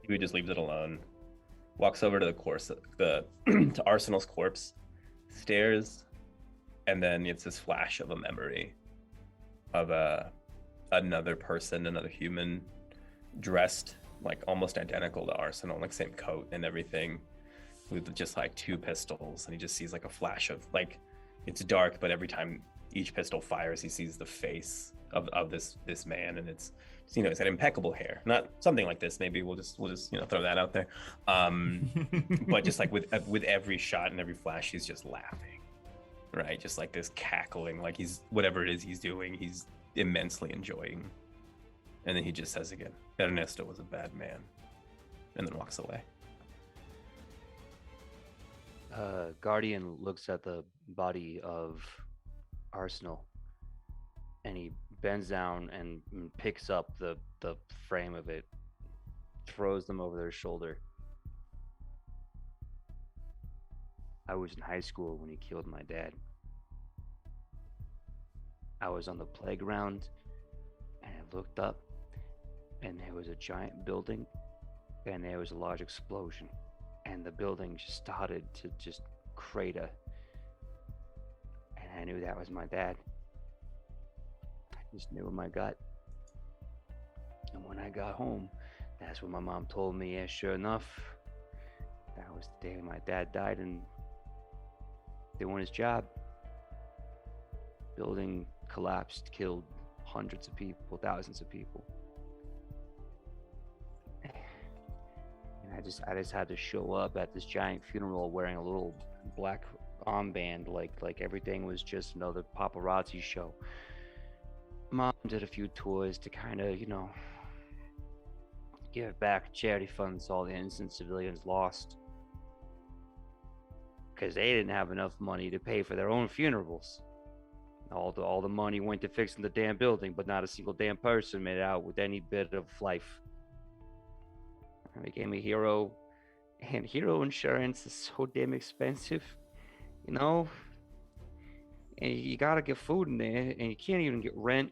He just leaves it alone. Walks over to to Arsenal's corpse, stares, and then it's this flash of a memory of another person, another human, dressed like almost identical to Arsenal, like same coat and everything, with just like 2 pistols, and he just sees like a flash of like, it's dark, but every time each pistol fires, he sees the face of this man, and it's, you know, it's got impeccable hair, not something like this. Maybe we'll just you know, throw that out there. But just like with every shot and every flash, he's just laughing, right? Just like this cackling, like he's, whatever it is he's doing, he's immensely enjoying. And then he just says again, Ernesto was a bad man, and then walks away. Guardian looks at the body of Arsenal, and he bends down and picks up the frame of it, throws them over their shoulder. I was in high school when he killed my dad. I was on the playground, and I looked up, and there was a giant building, and there was a large explosion, and the building just started to just crater. And I knew that was my dad. I just knew in my gut. And when I got home, that's when my mom told me, yeah, sure enough, that was the day my dad died and doing his job. Building collapsed, killed hundreds of people, thousands of people. And I just had to show up at this giant funeral wearing a little black armband, like everything was just another paparazzi show. Mom did a few tours to kind of, you know, give back charity funds to all the innocent civilians lost, because they didn't have enough money to pay for their own funerals. All the money went to fixing the damn building, but not a single damn person made it out with any bit of life. I became a hero, and hero insurance is so damn expensive, you know? And you gotta get food in there, and you can't even get rent.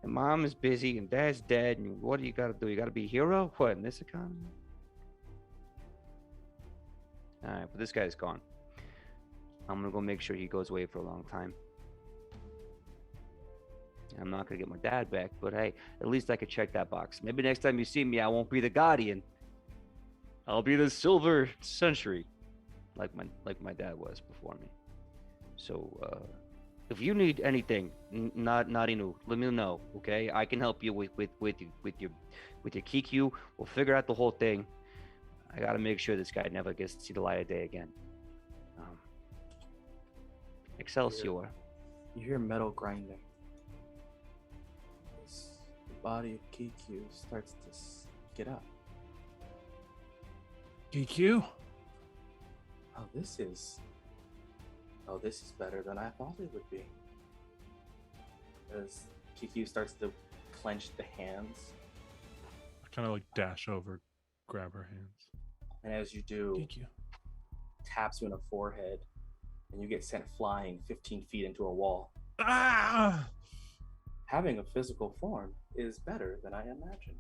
And mom is busy, and dad's dead, and what do you gotta do? You gotta be a hero? What, in this economy? Alright, but this guy's gone. I'm gonna go make sure he goes away for a long time. I'm not gonna get my dad back, but hey, at least I could check that box. Maybe next time you see me, I won't be the Guardian. I'll be the Silver Century, like my dad was before me. So, if you need anything, Notinu, let me know, okay? I can help you with your Kiku. We'll figure out the whole thing. I gotta make sure this guy never gets to see the light of day again. Excelsior. You hear metal grinding. The body of Kiku starts to get up. GQ? Oh, this is better than I thought it would be. As Kiku starts to clench the hands. I kind of like dash over, grab her hands. And as you do, GQ. taps you in the forehead, and you get sent flying 15 feet into a wall. Ah! Having a physical form is better than I imagined.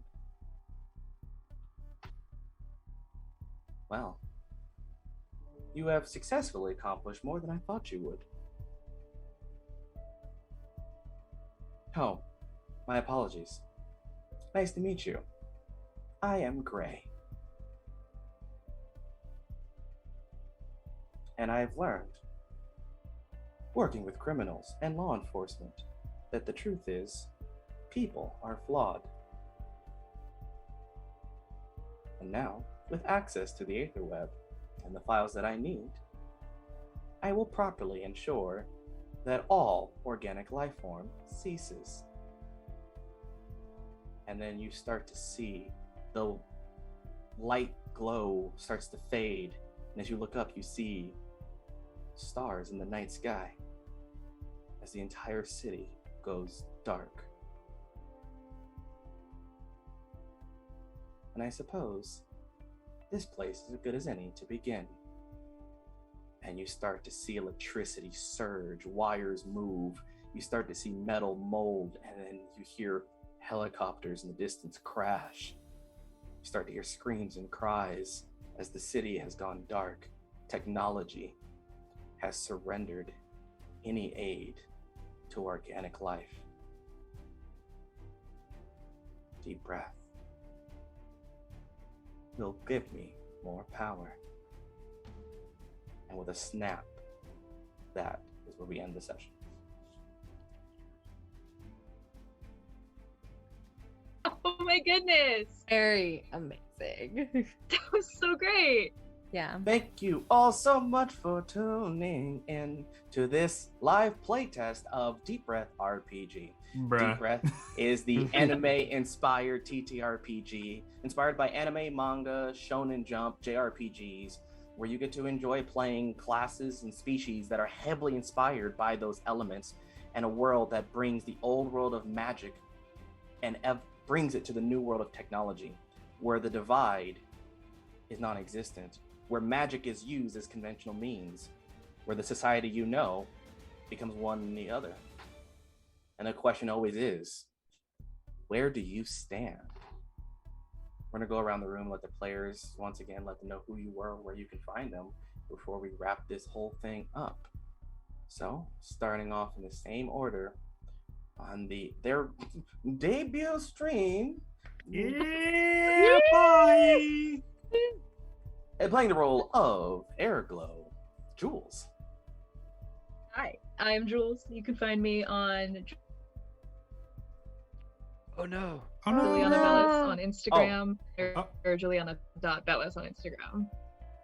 Well, you have successfully accomplished more than I thought you would. Oh, my apologies. Nice to meet you. I am Gray. And I have learned, working with criminals and law enforcement, that the truth is, people are flawed. And now, with access to the Aetherweb and the files that I need, I will properly ensure that all organic life form ceases. And then you start to see the light glow starts to fade, and as you look up, you see stars in the night sky as the entire city goes dark. And I suppose this place is as good as any to begin. And you start to see electricity surge, wires move, you start to see metal mold, and then you hear helicopters in the distance crash. You start to hear screams and cries as the city has gone dark. Technology has surrendered any aid to organic life. Deep breath. Will give me more power. And with a snap, that is where we end the session. Oh my goodness. Very amazing. That was so great. Yeah. Thank you all so much for tuning in to this live playtest of Deep Breath RPG. Bruh. Deep Breath is the anime-inspired TTRPG, inspired by anime, manga, Shonen Jump, JRPGs, where you get to enjoy playing classes and species that are heavily inspired by those elements, and a world that brings the old world of magic and brings it to the new world of technology, where the divide is non-existent, where magic is used as conventional means, where the society you know becomes one and the other. And the question always is, where do you stand? We're gonna go around the room, let the players, once again, let them know who you were, where you can find them, before we wrap this whole thing up. So, starting off in the same order, on their debut stream, Yeah, boy. and playing the role of Aerglo, Jules. Hi, I'm Jules. You can find me on Oh no. Oh, no. Juliana Bellis on Instagram Oh. or Juliana.Bellis on Instagram.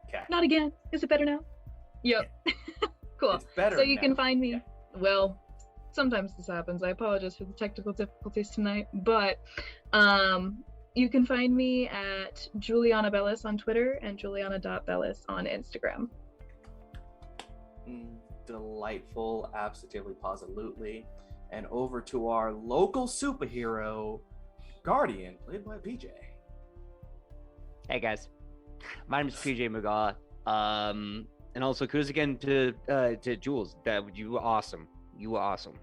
Okay. Not again. Is it better now? Yep. Cool. It's better So you now. can find me. Yeah. Well, sometimes this happens. I apologize for the technical difficulties tonight, but you can find me at Juliana Bellis on Twitter and Juliana.Bellis on Instagram. Delightful, absolutely, positively. And over to our local superhero, Guardian, played by PJ. Hey guys, my name is PJ McGaw. And also kudos again to Jules. That you were awesome. You were awesome.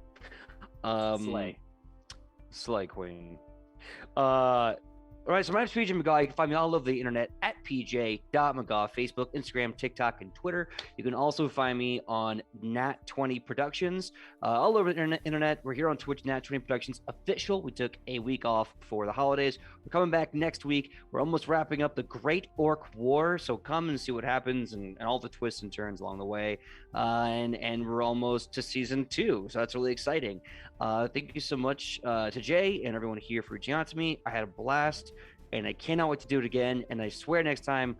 Slay Queen. All right, so my name is PJ McGaw. You can find me all over the internet at pj.mcgaw, Facebook, Instagram, TikTok, and Twitter. You can also find me on Nat20 Productions, all over the internet. We're here on Twitch, Nat20 Productions Official. We took a week off for the holidays. We're coming back next week. We're almost wrapping up the Great Orc War, so come and see what happens and all the twists and turns along the way. And we're almost to season 2, so that's really exciting. Thank you so much to Jay and everyone here for reaching out to me. I had a blast, and I cannot wait to do it again. And I swear next time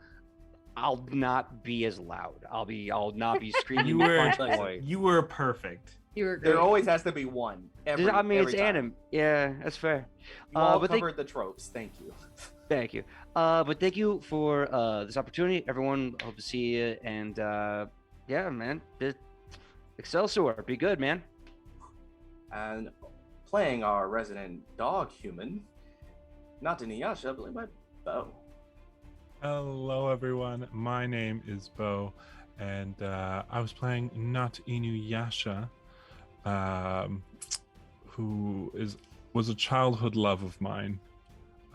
I'll not be as loud. I'll not be screaming. You were Punch Boy. you were perfect. You were great. There always has to be one. It's Every time. anime. Yeah, that's fair. You all but covered the tropes. Thank you. Thank you. But thank you for this opportunity, everyone. Hope to see you. And yeah, man, Excelsior, be good, man. And playing our resident dog human, Notinu Yasha, played by Beau. Hello, everyone. My name is Beau, and I was playing Notinu Yasha, who was a childhood love of mine.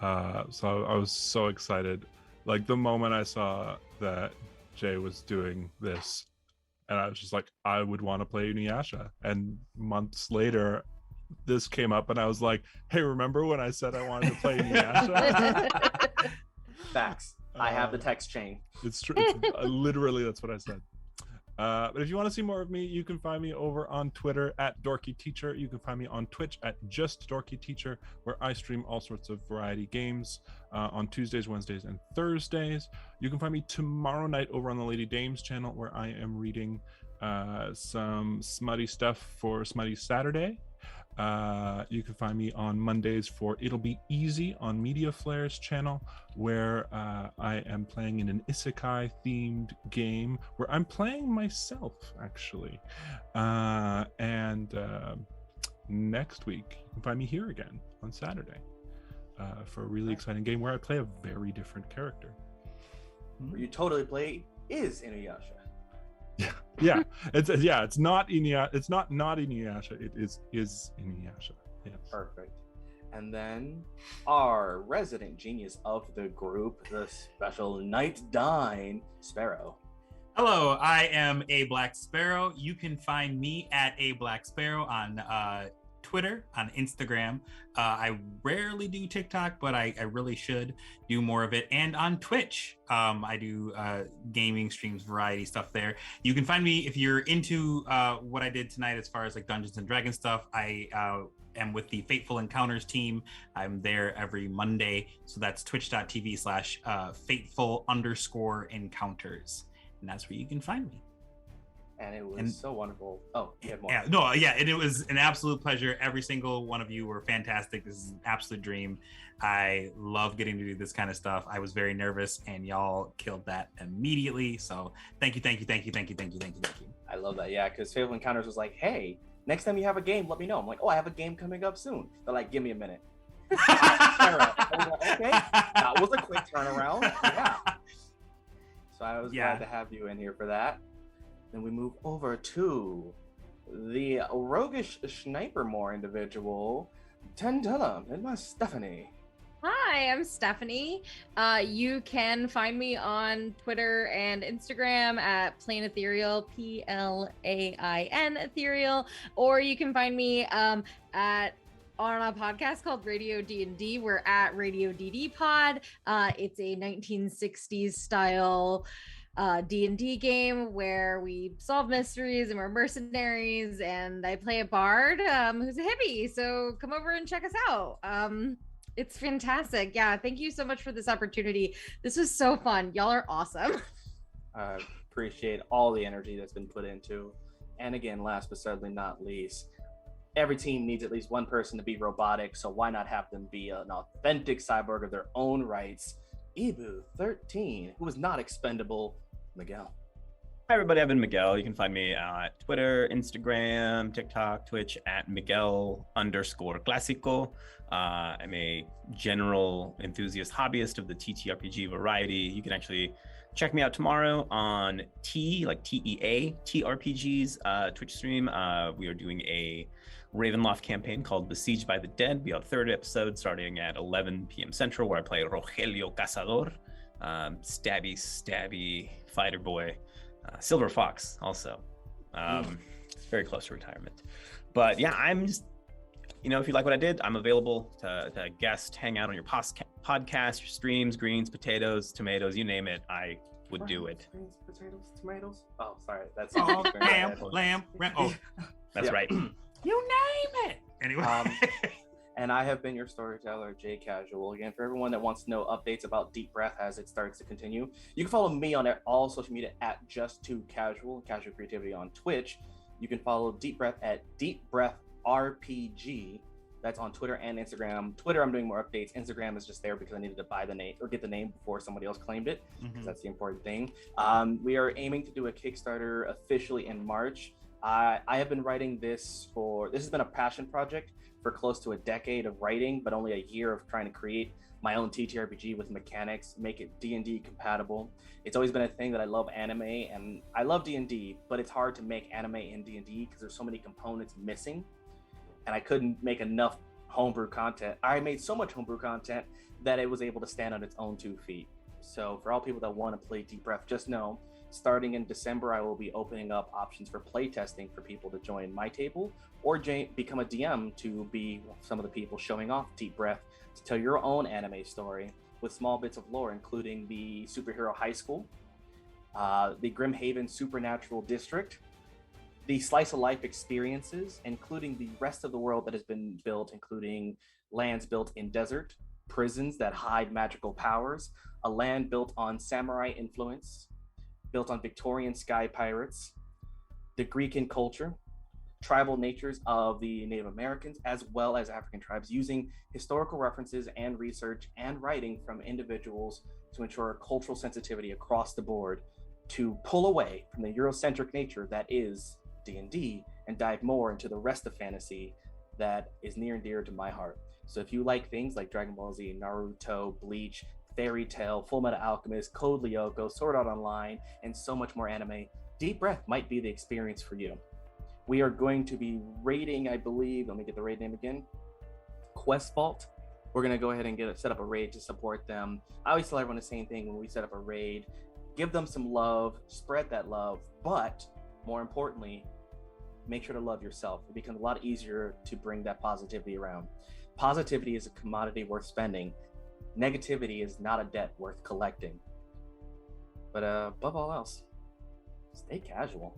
So I was so excited. Like the moment I saw that Jay was doing this, and I was just like, I would want to play Inuyasha. And months later, this came up, and I was like, hey, remember when I said I wanted to play Inuyasha? Facts. I have the text chain. It's true. It's, literally, that's what I said. But if you want to see more of me, you can find me over on Twitter at Dorky Teacher. You can find me on Twitch at Just Dorky Teacher, where I stream all sorts of variety games on Tuesdays, Wednesdays, and Thursdays. You can find me tomorrow night over on the Lady Dames channel, where I am reading some smutty stuff for Smutty Saturday. You can find me on Mondays for It'll Be Easy on Media Flare's channel, where I am playing in an isekai themed game where I'm playing myself, actually. And next week you can find me here again on Saturday. for a really exciting game where I play a very different character. Where you totally play is Inuyasha. Yeah, it's not Inuyasha. It's not Inuyasha. It is Inuyasha. Yes. Perfect. And then our resident genius of the group, the special Knightdyne, Sparrow. Hello, I am A Black Sparrow. You can find me at A Black Sparrow on Twitter, on Instagram. I rarely do TikTok, but I really should do more of it. And on Twitch, I do gaming streams, variety stuff there. You can find me if you're into what I did tonight as far as like Dungeons and Dragons stuff. I am with the Fateful Encounters team. I'm there every Monday. So that's twitch.tv/fateful_encounters. And that's where you can find me. And it was so wonderful. Oh, you had more. And it was an absolute pleasure. Every single one of you were fantastic. This is an absolute dream. I love getting to do this kind of stuff. I was very nervous, and y'all killed that immediately. So thank you. I love that. Yeah, because Fateful Encounters was like, hey, next time you have a game, let me know. I'm like, oh, I have a game coming up soon. They're like, give me a minute. Okay, that was a quick turnaround. Yeah. So I was glad to have you in here for that. Then we move over to the roguish Snipermore individual, Tela and my Stephanie. Hi, I'm Stephanie. You can find me on Twitter and Instagram at Plain Ethereal, PLAIN Ethereal, or you can find me on a podcast called Radio D&D. We're at Radio DD Pod. It's a 1960s style D&D game where we solve mysteries and we're mercenaries, and I play a bard who's a hippie. So come over and check us out. It's fantastic. Yeah, thank you so much for this opportunity. This was so fun. Y'all are awesome. I appreciate all the energy that's been put into. And again, last but certainly not least, every team needs at least one person to be robotic, so why not have them be an authentic cyborg of their own rights? Ibu 13, who is not expendable, Miguel. Hi everybody, I've been Miguel. You can find me at Twitter, Instagram, TikTok, Twitch at Miguel_Clásico. I'm a general enthusiast hobbyist of the TTRPG variety. You can actually check me out tomorrow on TEA, TRPG's Twitch stream. We are doing a Ravenloft campaign called Besieged by the Dead. We have a third episode starting at 11 p.m. Central, where I play Rogelio Cazador, stabby fighter boy. Silver Fox also. It's very close to retirement. But yeah, I'm just, if you like what I did, I'm available to guest, hang out on your podcast, your streams, greens, potatoes, tomatoes, you name it. I would do it. Greens, potatoes, tomatoes. Oh, sorry. That's lamb. Oh, that's right. You name it. Anyway. And I have been your storyteller, Jay Casual. Again, for everyone that wants to know updates about Deep Breath as it starts to continue, you can follow me on all social media at Just2Casual, Casual Creativity on Twitch. You can follow Deep Breath at Deep Breath RPG. That's on Twitter and Instagram. Twitter, I'm doing more updates. Instagram is just there because I needed to buy the name or get the name before somebody else claimed it, because that's the important thing. We are aiming to do a Kickstarter officially in March. I have been writing this has been a passion project for close to a decade of writing, but only a year of trying to create my own TTRPG with mechanics, make it D&D compatible. It's always been a thing that I love anime, and I love D&D, but it's hard to make anime in D&D because there's so many components missing, and I couldn't make enough homebrew content. I made so much homebrew content that it was able to stand on its own 2 feet. So for all people that want to play Deep Breath, just know, starting in December, I will be opening up options for playtesting for people to join my table or become a DM to be some of the people showing off Deep Breath to tell your own anime story with small bits of lore, including the superhero high school, the Grimhaven supernatural district, the slice of life experiences, including the rest of the world that has been built, including lands built in desert, prisons that hide magical powers, a land built on samurai influence, built on Victorian sky pirates, the Greekan culture, tribal natures of the Native Americans, as well as African tribes, using historical references and research and writing from individuals to ensure cultural sensitivity across the board, to pull away from the Eurocentric nature that is D&D and dive more into the rest of fantasy that is near and dear to my heart. So if you like things like Dragon Ball Z, Naruto, Bleach, Fairy Tail, Full Metal Alchemist, Code Lyoko, Sword Art Online, and so much more anime, Deep Breath might be the experience for you. We are going to be raiding, I believe, let me get the raid name again, Quest Vault. We're going to go ahead and set up a raid to support them. I always tell everyone the same thing when we set up a raid. Give them some love, spread that love, but more importantly, make sure to love yourself. It becomes a lot easier to bring that positivity around. Positivity is a commodity worth spending. Negativity is not a debt worth collecting. But above all else, stay casual.